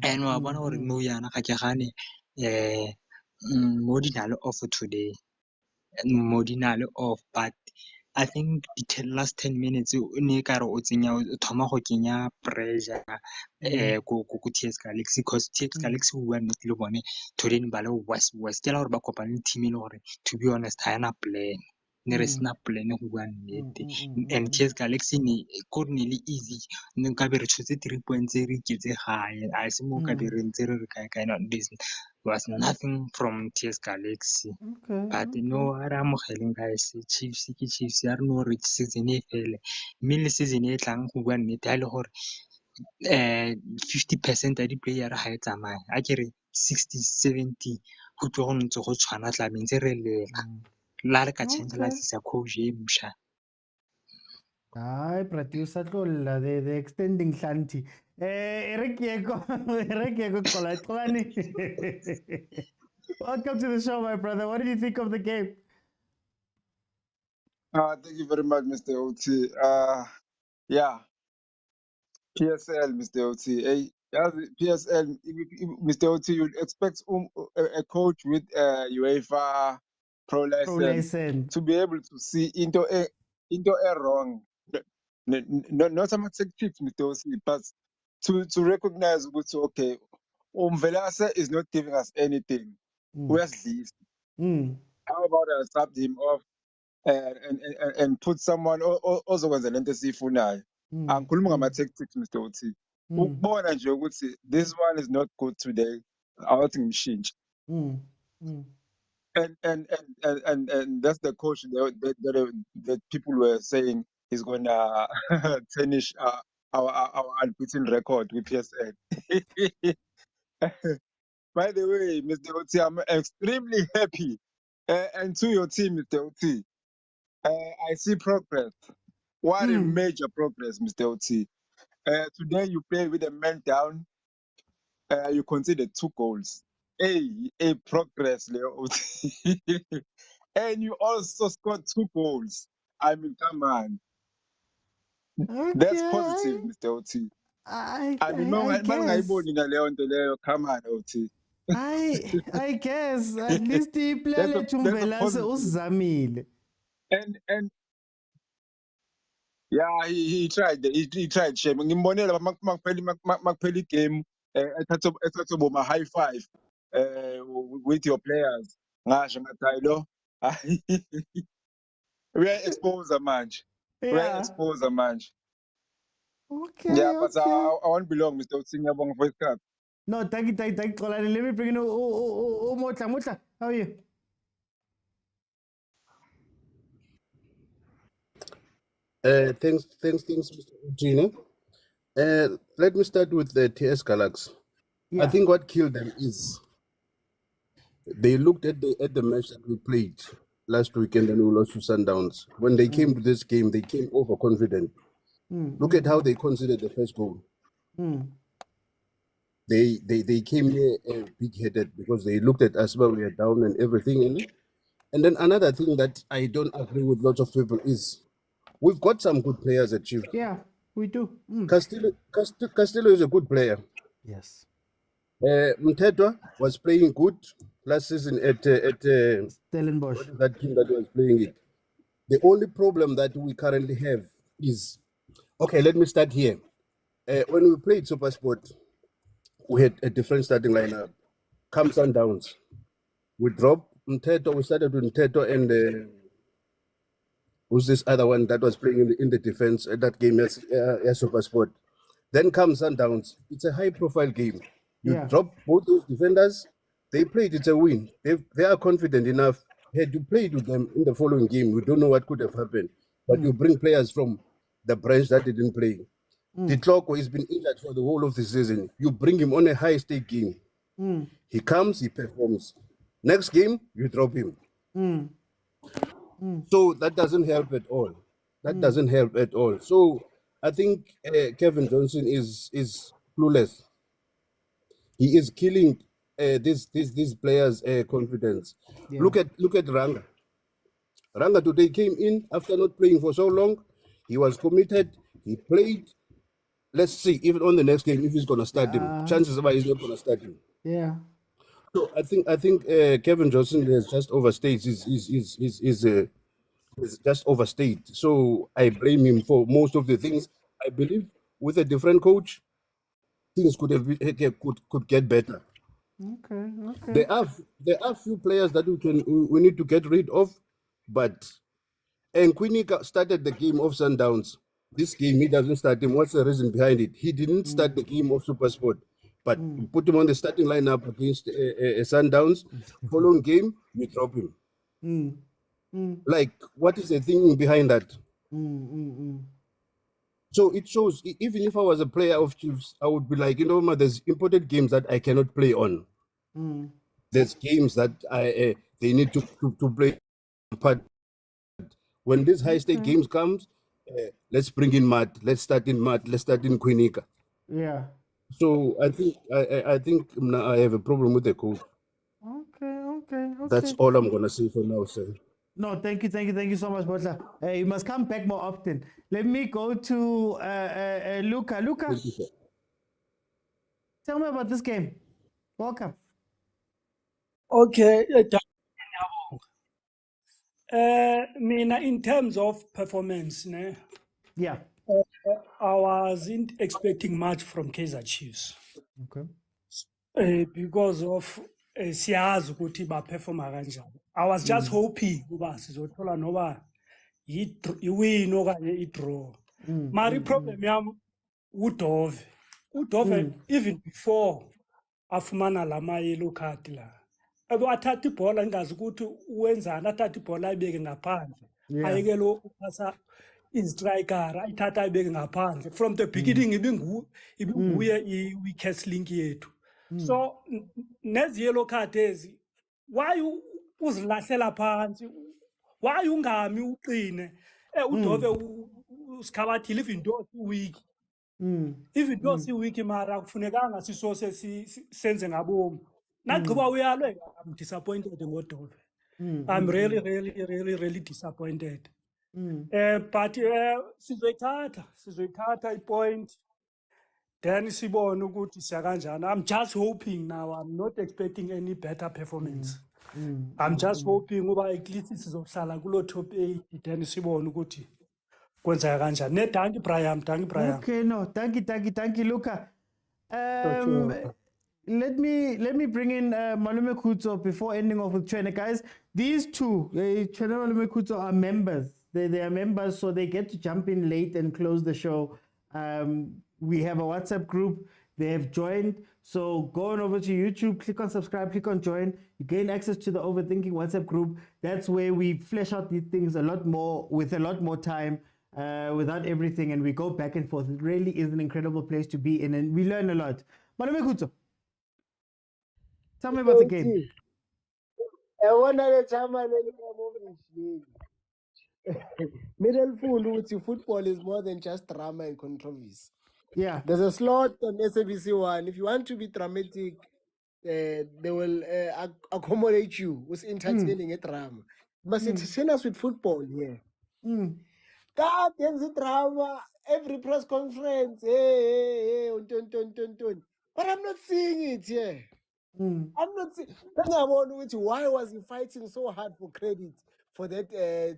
and wa bona gore no yana ga ke gane mo di na le off today mo di na le off but I think the last 10 minutes o ne ka re o tsenya o thoma go kenya pressure go TS Galaxy because TS Galaxy bua nnete le bone today ba le was ke la gore ba kopane team e le gore to be honest ha yana plan ne re sena plan go bua nnete and TS Galaxy ne go ne le easy ne ka be re tshotse 3 points re iketse gae a se mo ka be re ntse re kae this was nothing from TS Galaxy. But no ara mogeleng guys Chiefs ke Chiefs ya re no re season e fele mme le season e tlang go bua nnete ha le gore 50% ya di player ha e tsamaya a ke re 60-70 go tlo go ntse go tshwana tla mentse re lela la re ka change la sa coach e msha Hi, producer Tlolla, the extending Shanti. Eric Yeko, welcome to the show, my brother. What did you think of the game? Thank you very much, Mr. OT. Yeah, PSL, Mr. OT. Hey, yeah, PSL, Mr. OT, you'd expect a coach with UEFA Pro license to be able to see into a wrong. Not some tactics, Mr. OT, but to recognize what's okay. Velasa is not giving us anything. Where's this? How about I subbed him off and put someone also was an entesifunayo angikhuluma ngama-tactics Mr. Uthi ukubona nje ukuthi this one is not good today awuthi ngimshintshe and that's the coach that people were saying is gonna tarnish our unbeaten record with PSL. By the way, Mr. Uthi, I'm extremely happy and to your team, Mr. Uthi. I see progress. What a major progress, Mr. OT. Today you play with a man down. You conceded 2 goals. A progress, Leo OT. And you also scored 2 goals. I mean, come on. That's positive, Mr. OT. I mean, I guess. come on, OT. I guess at least he played Chumvelase uzamile. And yeah, he tried. He tried. Shame. Ngimbonela makuphela game. Ethathe boma high five. With your players. Ngasho ngathi lo. We are exposed manje. We are exposed manje. Okay. Yeah, but I won't belong, Mr. Utsing. Ngiyabonga for isikhathi. No, thank you. Let me bring in Motla. How are you? Thanks, Mr. Gina. Let me start with the TS Galaxy. I think what killed them is they looked at the match that we played, last weekend and we lost to Sundowns. When they came to this game, they came overconfident. Look at how they considered the first goal. They came here big-headed because they looked at us while we were down and everything. And then another thing that I don't agree with lots of people is we've got some good players at Chiefs. Yeah, we do. Castillo is a good player. Yes. Mtetwa was playing good last season at Stellenbosch. What is that team that was playing it? The only problem that we currently have is, okay, let me start here. When we played Supersport, we had a different starting lineup. Come Sundowns, we dropped Mtetwa. We started with Mtetwa and who's this other one that was playing in the defense at that game? Yes, Supersport. Then comes Sundowns. It's a high-profile game. You drop both those defenders. They played. It's a win. They are confident enough. Had you played with them in the following game, we don't know what could have happened. But you bring players from the branch that didn't play. The clock has been injured for the whole of the season. You bring him on a high-stake game. He comes, he performs. Next game, you drop him. So that doesn't help at all. That doesn't help at all. So I think Kevin Johnson is clueless. He is killing these players' confidence. Yeah. Look at Ranga. Ranga today came in after not playing for so long. He was committed. He played. Let's see, even on the next game, if he's going to start him. Chances are he's not going to start him. Yeah. So I think Kevin Johnson has just overstayed. He's just overstayed. So I blame him for most of the things. I believe with a different coach, things could get better. Okay. There are few players that we need to get rid of, but Nkwinika started the game of Sundowns. This game he doesn't start him. What's the reason behind it? He didn't start the game of Supersport, but put him on the starting lineup against Sundowns. Following game, we drop him. Like, what is the thinking behind that? So it shows, even if I was a player of Chiefs, I would be like, there's important games that I cannot play on. There's games that they need to play. But when these high-stake games comes, let's bring in Matt. Let's start in Matt. Let's start in Nkwinika. Yeah. So I think I have a problem with the coach. Okay. That's all I'm gonna say for now, sir. No, thank you so much, Botla. You must come back more often. Let me go to Luca. Luca, Thank you, sir. tell me about this game. Welcome. Okay, Mina, in terms of performance, ne, Yeah. I wasn't expecting much from Kaizer Chiefs. Okay. Because of siyazi ukuthi baperforma kanjani. I was just hoping uba sizothola noba iwin okanye idraw. Mari problem yami uDove. uDove even before afumana lama yellow card la. Athatha ibhola engazi ukuthi uwenzani, athatha ibhola ayibeke ngaphandle. Ayeke lo upasa istriker ayithatha ayibeke ngaphandle. From the beginning ibinguye i-weakest link yethu. So nezi yellow card ezi, why uzilahlela phansi? Why ungami uqine? uDove usikhabathile even though weak. Even though weak mara kufunekanga sisose senze ngabomu. Nagqiba uyalwe, I'm disappointed ngoDove. I'm really disappointed. But sizoyithatha ipoint. Then sibone ukuthi siya kanjani. I'm just hoping now. I'm not expecting any better performance. I'm just hoping uba at least sizohlala kulo top 8 then sibone ukuthi kwenzeka kanjani. Thank you Brian. Okay, no, thank you, Luca. Let me bring in Malume Kuto before ending off with Tshwane. Guys, these two, Tshwane and Malume Kuto, are members. They are members, so they get to jump in late and close the show. We have a WhatsApp group. They have joined. So go on over to YouTube, click on subscribe, click on join. You gain access to the Overthinking WhatsApp group. That's where we flesh out these things a lot more, with a lot more time, without everything, and we go back and forth. It really is an incredible place to be in, and we learn a lot. Malume Kuto, tell me about the game. Yabona le drama le middle full ukuthi football is more than just drama and controversy. Yeah. There's a slot on SABC One. If you want to be dramatic, they will accommodate you with entertaining a drama. But entertain us with football here. That is the drama. Every press conference, hey, ton. But I'm not seeing it here. I'm not seeing. Then I wonder why was he fighting so hard for credit for that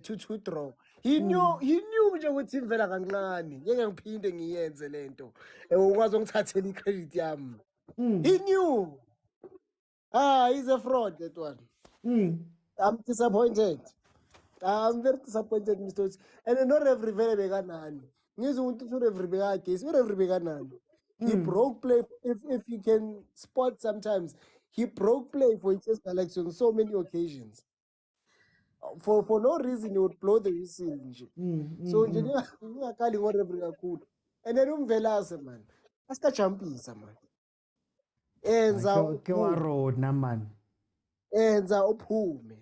2-2 draw? He knew nje ukuthi imvela kancane ngeke ngiphinde ngiyenze lento ukwazi ungithathela icredit yami. He knew. He's a fraud, that one. I'm disappointed. I'm very disappointed, Mr. Otsi. And not every very big nani. He broke play. If you can spot sometimes, he broke play for his selection on so many occasions. For no reason, he would blow the whistle. So, and then umvelase man. That's the champions, man. Ke wa rona man. Enza uphume.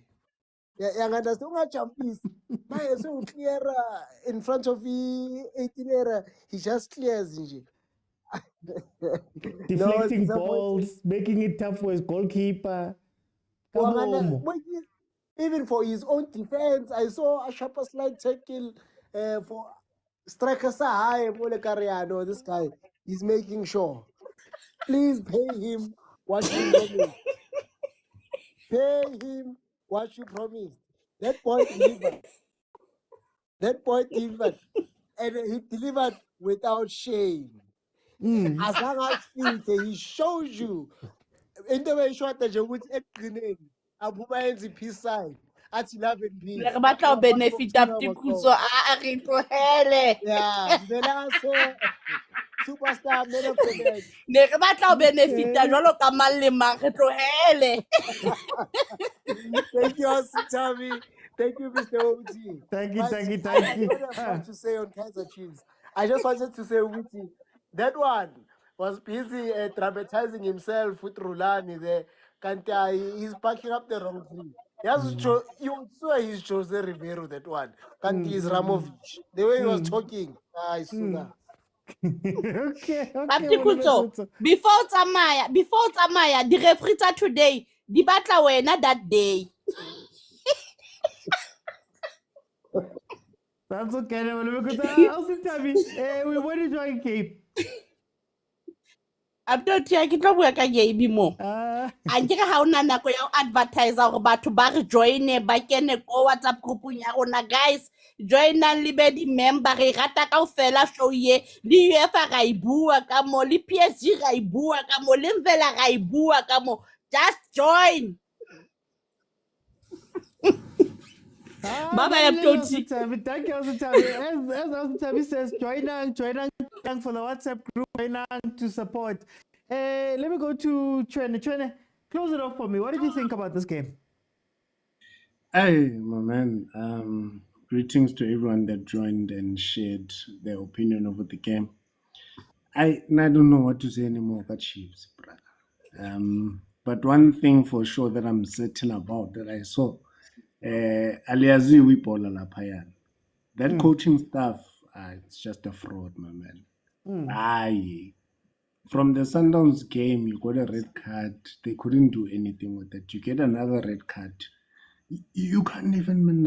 Understand ungajumpisi. Manje so clear in front of the 18 era, he just clears nje. Deflecting balls, making it tough for his goalkeeper. Even for his own defense, I saw a sharper slide tackle for striker high. No, this guy is making sure. Please pay him what you promised. Pay him what you promised. That boy delivered. That boy delivered. And he delivered without shame. As long as he shows you. In the way short that you would explain. Abuba peace sign. At 11 p. Re batla o benefita Pitso a re tlohele. Yeah, superstar men of the match. Ne re batla o benefita jwalo ka mang le mang re tlohele. Thank you, Tommy. Thank you, Mr. OG. Thank you. I don't have much to say on Kaizer Chiefs. I just wanted to say, Witty, that one was busy dramatizing himself with Rulani there. He's backing up the wrong thing. You saw he's Jose Rivero, that one. Kanti is Ramovich. The way he was talking, I saw that. Okay. Pitso, before Tsamaya, the referee today, di batla wena that day. That's okay. We want to join Cape. I'm not here ke tlo bua ka game mo. A ke ha ona nako ya advertiser gore batho ba re joine ba kene ko WhatsApp group ya rona guys. Join and libe di member re rata kaofela show ye. Li UEFA ga ibua ka mo, li PSG ga ibua ka mo, le mvela ga ibua ka mo. Just join. Bye-bye, Thank you, as Tavi says, join on for the WhatsApp group, join on to support. Let me go to Tshwane. Tshwane, close it off for me. What did you think about this game? Hey, my man. Greetings to everyone that joined and shared their opinion over the game. I don't know what to say anymore about Chiefs, brother. But one thing for sure that I'm certain about that I saw, Aliazi Wipola Lapayan. That coaching staff, it's just a fraud, my man. From the Sundowns game, you got a red card. They couldn't do anything with it. You get another red card. You can't even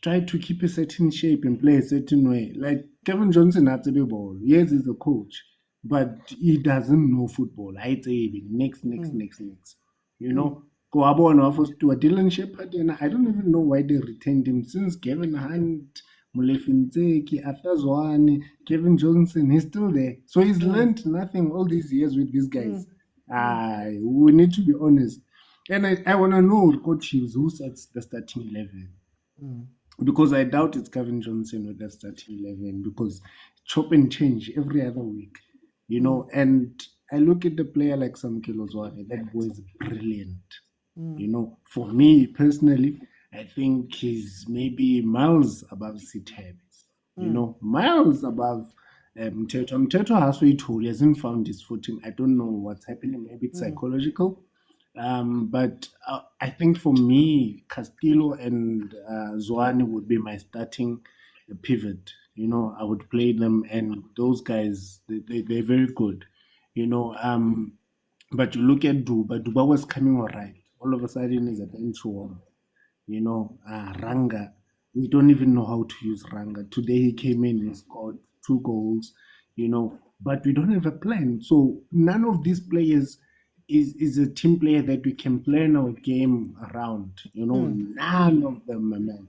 try to keep a certain shape and play a certain way. Like Kevin Johnson had to be ball. Yes, he's a coach, but he doesn't know football. I'd say next. You know, Dylan Shepard, and I don't even know why they retained him since Kevin Hunt, Molefinzeki, Afazwane, Kevin Johnson, he's still there. So he's learned nothing all these years with these guys. We need to be honest. And I want to know, Coach Chiefs, who sets the starting 11? Because I doubt it's Kevin Johnson with the starting 11 because chop and change every other week, you know. And I look at the player like Sam Kilozwane, that boy is brilliant. You know, for me personally, I think he's maybe miles above Sitab. You know, miles above Mteto. Mteto has he hasn't found his footing. I don't know what's happening. Maybe it's psychological. But I think for me, Castillo and Zwane would be my starting pivot. I would play them, and those guys, they're very good. You know, but you look at Duba was coming all right. All of a sudden, he's a bench warmer. Ranga, we don't even know how to use Ranga. Today he came in and scored 2 goals, but we don't have a plan. So none of these players is a team player that we can plan our game around. None of them, my man.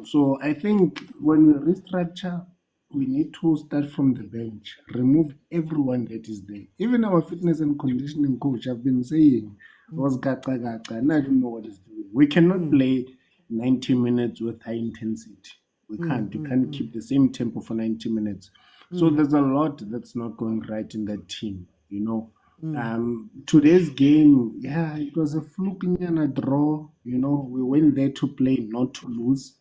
So I think when we restructure, we need to start from the bench, remove everyone that is there. Even our fitness and conditioning coach, I've been saying, was gacha gacha, and I don't know what he's doing. We cannot play 90 minutes with high intensity. We can't. We can't keep the same tempo for 90 minutes. So there's a lot that's not going right in that team. Today's game, it was a fluke and a draw. We went there to play, not to lose.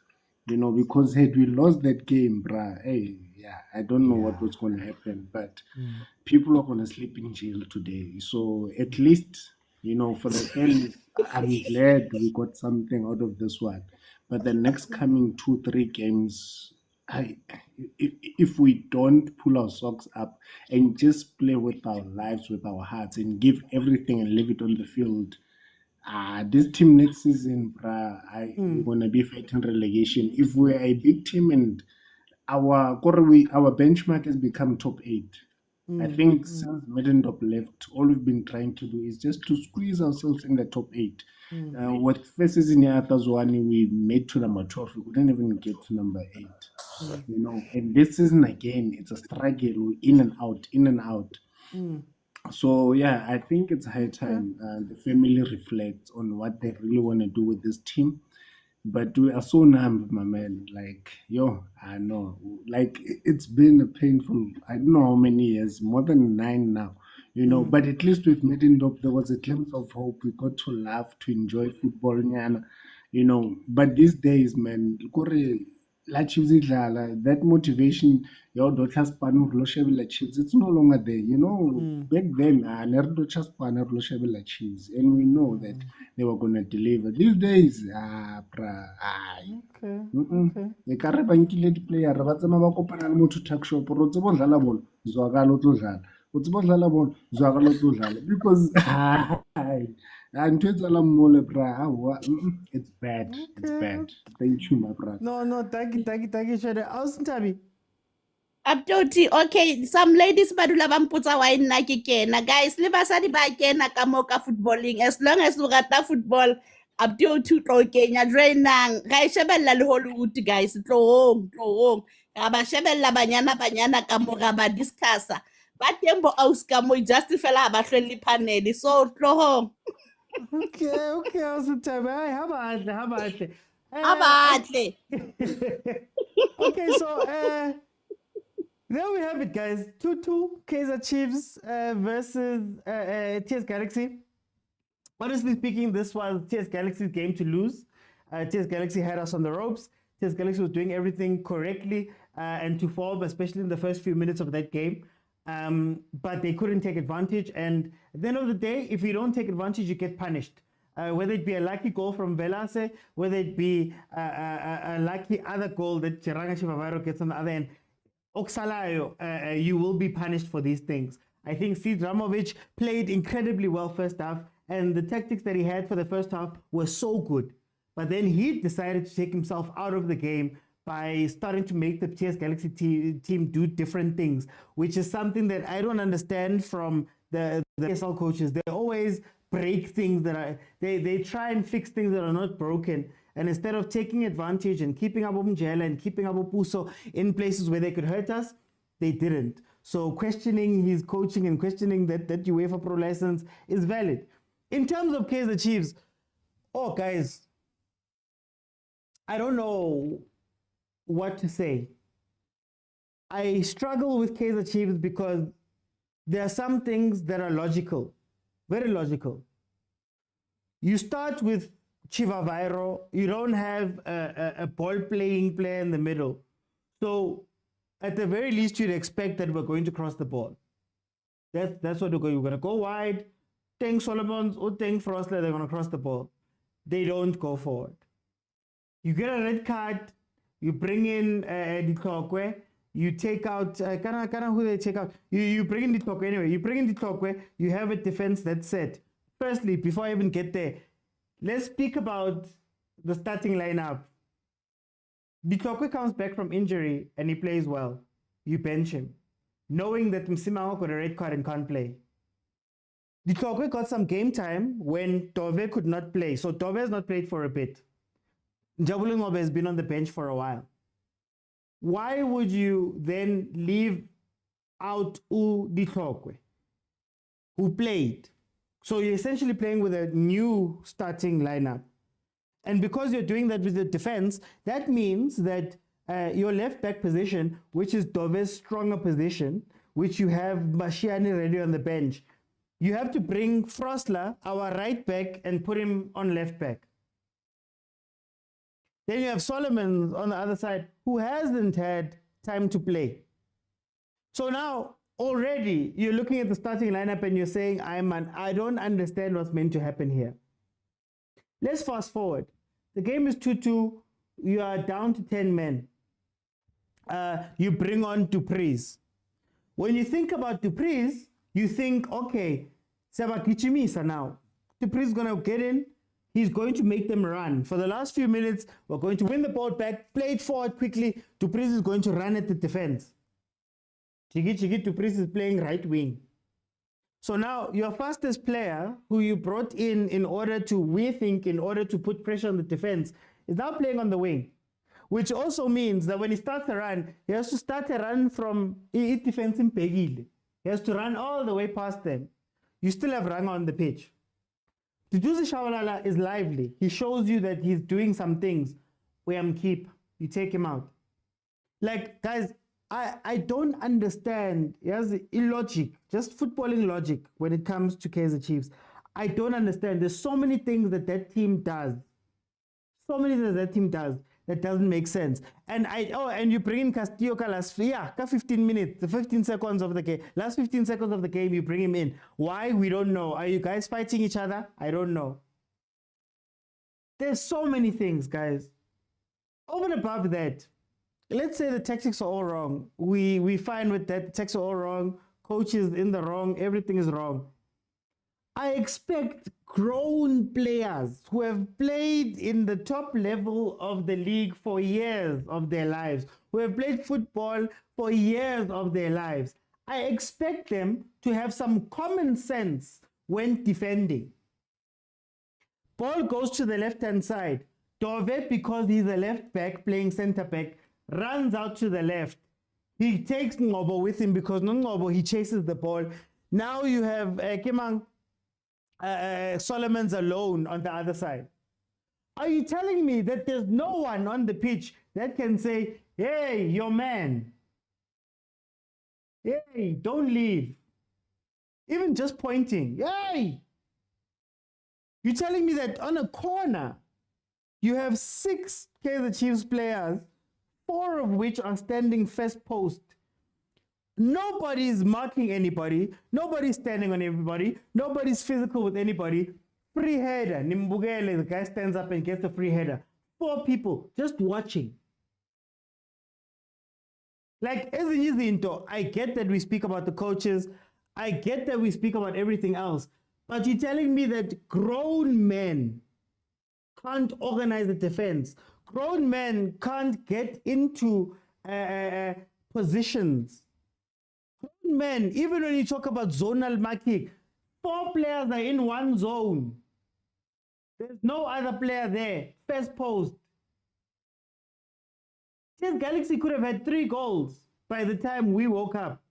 Because had we lost that game, I don't know what was going to happen. But people are going to sleep in jail today. So at least, for the fans, I'm glad we got something out of this one. But the next coming 2-3 games, if we don't pull our socks up and just play with our lives, with our hearts, and give everything and leave it on the field, this team next season, we're gonna be fighting relegation. If we're a big team and our benchmark has become top 8, I think since Middendorp left, all we've been trying to do is just to squeeze ourselves in the top 8. With first season Zwane, we made to number 12. We couldn't even get to number 8. And this season again, it's a struggle, in and out, in and out. So I think it's high time the family reflects on what they really want to do with this team. But we are so numb, my man. I know. It's been a painful, I don't know how many years, more than 9 now. But at least with Middendorp, there was a glimpse of hope. We got to laugh, to enjoy football, But these days, man, that motivation, your daughter's Chiefs, it's no longer there. Back then, Chiefs, and we know that they were going to deliver. These days, ekare ba nkile di-player ba tsama ba kopana le motho tuckshop ro tsebo dlala bolo zwakala o tlo dlala o tsebo dlala bolo zwakala o tlo dlala because ntho e tsalang mole it's bad. It's bad. Thank you, my brother. No, thank you, Tshwane. Awusintabi. Abdoti, okay, some ladies badula bamputsa wa nna ke kena. Guys, le basadi ba kena ka mo ka footballing. As long as o rata football, Abdoti tlo kenya drainang. Ga e shebella le Hollywood, guys. Tlohong. Ga ba shebella banyana ka mo ga ba discussa. Ba teng bo auska mo just fela ba hlwele panel. So tlohong. Okay, Awusintabi. How about Abatle. Okay, so there we have it, guys. 2-2 Kaizer Chiefs versus TS Galaxy. Honestly speaking, this was TS Galaxy's game to lose. TS Galaxy had us on the ropes. TS Galaxy was doing everything correctly and to fall, especially in the first few minutes of that game. But they couldn't take advantage. And at the end of the day, if you don't take advantage, you get punished. Whether it be a lucky goal from Velase, whether it be a lucky other goal that Cheranga Chivavaro gets on the other end, Oksalayo, you will be punished for these things. I think Sid Ramovic played incredibly well first half, and the tactics that he had for the first half were so good. But then he decided to take himself out of the game by starting to make the TS Galaxy team do different things, which is something that I don't understand from the ESL coaches. They always break things that are, they try and fix things that are not broken. And instead of taking advantage and keeping up Mjela and keeping up Puso in places where they could hurt us, they didn't. So questioning his coaching and questioning that UEFA Pro license is valid. In terms of Kaizer Chiefs, guys, I don't know what to say. I struggle with Kaizer Chiefs because there are some things that are logical, very logical. You start with Chivaviro, you don't have a ball-playing player in the middle. So at the very least, you'd expect that we're going to cross the ball. That's what we're going to go wide, Teng Solomons or Teng Frostler, they're going to cross the ball. They don't go forward. You get a red card, you bring in Ditlokwe, you take out, kana who they take out? You bring in Ditlokwe anyway. You bring in Ditlokwe, you have a defense that's set. Firstly, before I even get there, let's speak about the starting lineup. Ditlokwe comes back from injury and he plays well. You bench him, knowing that Msimao got a red card and can't play. Ditlokwe got some game time when Tove could not play. So Tove has not played for a bit. Njabule Ngobe has been on the bench for a while. Why would you then leave out Ditlokwe, who played? So you're essentially playing with a new starting lineup. And because you're doing that with the defense, that means that your left back position, which is Dove's stronger position, which you have Mashiane ready on the bench, you have to bring Frostler, our right back, and put him on left back. Then you have Solomon on the other side, who hasn't had time to play. So now, already, you're looking at the starting lineup and you're saying, I don't understand what's meant to happen here. Let's fast forward. The game is 2-2. You are down to 10 men. You bring on Dupreez. When you think about Dupreez, you think, okay, Sabakichimisa now. Dupreez is going to get in. He's going to make them run. For the last few minutes, we're going to win the ball back, play it forward quickly. Dupreez is going to run at the defense. Dupreez is playing right wing. So now your fastest player, who you brought in order to, we think, in order to put pressure on the defense, is now playing on the wing. Which also means that when he starts a run, he has to start a run from defense in Pegil. He has to run all the way past them. You still have Ranga on the pitch. Tutuzi Shawalala is lively. He shows you that he's doing some things. Keep. You take him out. Like, guys, I don't understand. He has illogic, just footballing logic when it comes to Kaizer Chiefs. I don't understand. There's so many things that team does. So many things that team does that doesn't make sense. And you bring in Castillo Calas, 15 minutes, the 15 seconds of the game. Last 15 seconds of the game, you bring him in. Why? We don't know. Are you guys fighting each other? I don't know. There's so many things, guys. Over and above that, let's say the tactics are all wrong. We find with that, the tactics are all wrong. Coach is in the wrong. Everything is wrong. I expect grown players who have played in the top level of the league for years of their lives, who have played football for years of their lives. I expect them to have some common sense when defending. Ball goes to the left-hand side. Dove, because he's a left back playing centre back, runs out to the left. He takes Ngobo with him because Ngobo, he chases the ball. Now you have Kimang, Solomon's alone on the other side. Are you telling me that there's no one on the pitch that can say, hey, your man, hey, don't leave? Even just pointing, hey! You're telling me that on a corner, you have 6 Kaizer Chiefs players, 4 of which are standing first post. Nobody's marking anybody. Nobody's standing on everybody. Nobody's physical with anybody. Free header. Nimbugele, the guy stands up and gets a free header. 4 people just watching. Like, as in Izinto, I get that we speak about the coaches. I get that we speak about everything else. But you're telling me that grown men can't organize the defense. Grown men can't get into positions. Grown men, even when you talk about zonal marking, 4 players are in one zone. There's no other player there. First post. This Galaxy could have had 3 goals by the time we woke up.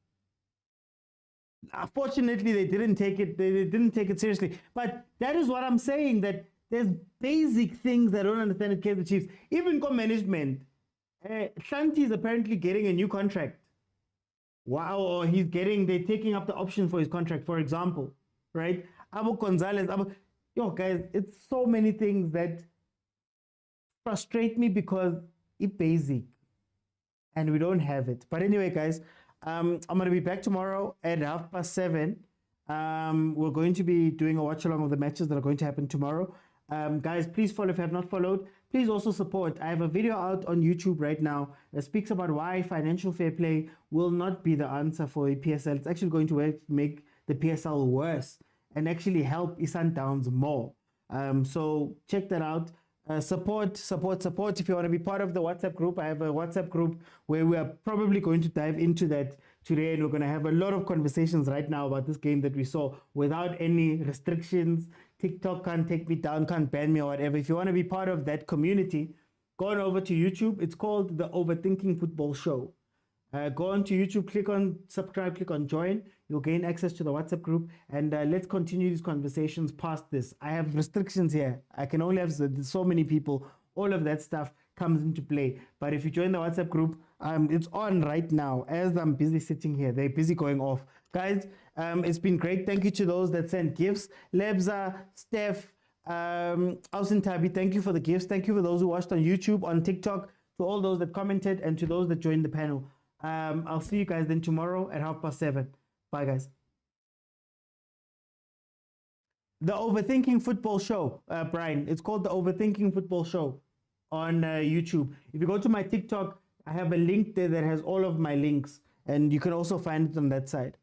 Unfortunately, they didn't take it. They didn't take it seriously. But that is what I'm saying. That there's basic things I don't understand at Kaizer Chiefs. Even co-management. Shanti is apparently getting a new contract. Wow, or they're taking up the option for his contract, for example, right? Abu Gonzalez, guys, it's so many things that frustrate me because it's basic and we don't have it. But anyway, guys, I'm going to be back tomorrow at 7:30. We're going to be doing a watch along of the matches that are going to happen tomorrow. Guys, please follow if you have not followed. Please also support. I have a video out on YouTube right now that speaks about why financial fair play will not be the answer for the PSL. It's actually going to make the PSL worse and actually help Sundowns more. So check that out. Support. If you want to be part of the WhatsApp group, I have a WhatsApp group where we are probably going to dive into that today, and we're going to have a lot of conversations right now about this game that we saw without any restrictions. TikTok can't take me down, can't ban me or whatever. If you want to be part of that community, go on over to YouTube. It's called the Overthinking Football Show. Go on to YouTube, click on subscribe, click on join. You'll gain access to the WhatsApp group, and let's continue these conversations past this. I have restrictions here. I can only have so many people. All of that stuff comes into play. But if you join the WhatsApp group, it's on right now. As I'm busy sitting here, they're busy going off. Guys, it's been great. Thank you to those that sent gifts. Lebza, Steph, Ausintabi, thank you for the gifts. Thank you for those who watched on YouTube, on TikTok, to all those that commented, and to those that joined the panel. I'll see you guys then tomorrow at 7:30. Bye, guys. The Overthinking Football Show, Brian. It's called the Overthinking Football Show on YouTube. If you go to my TikTok, I have a link there that has all of my links, and you can also find it on that side.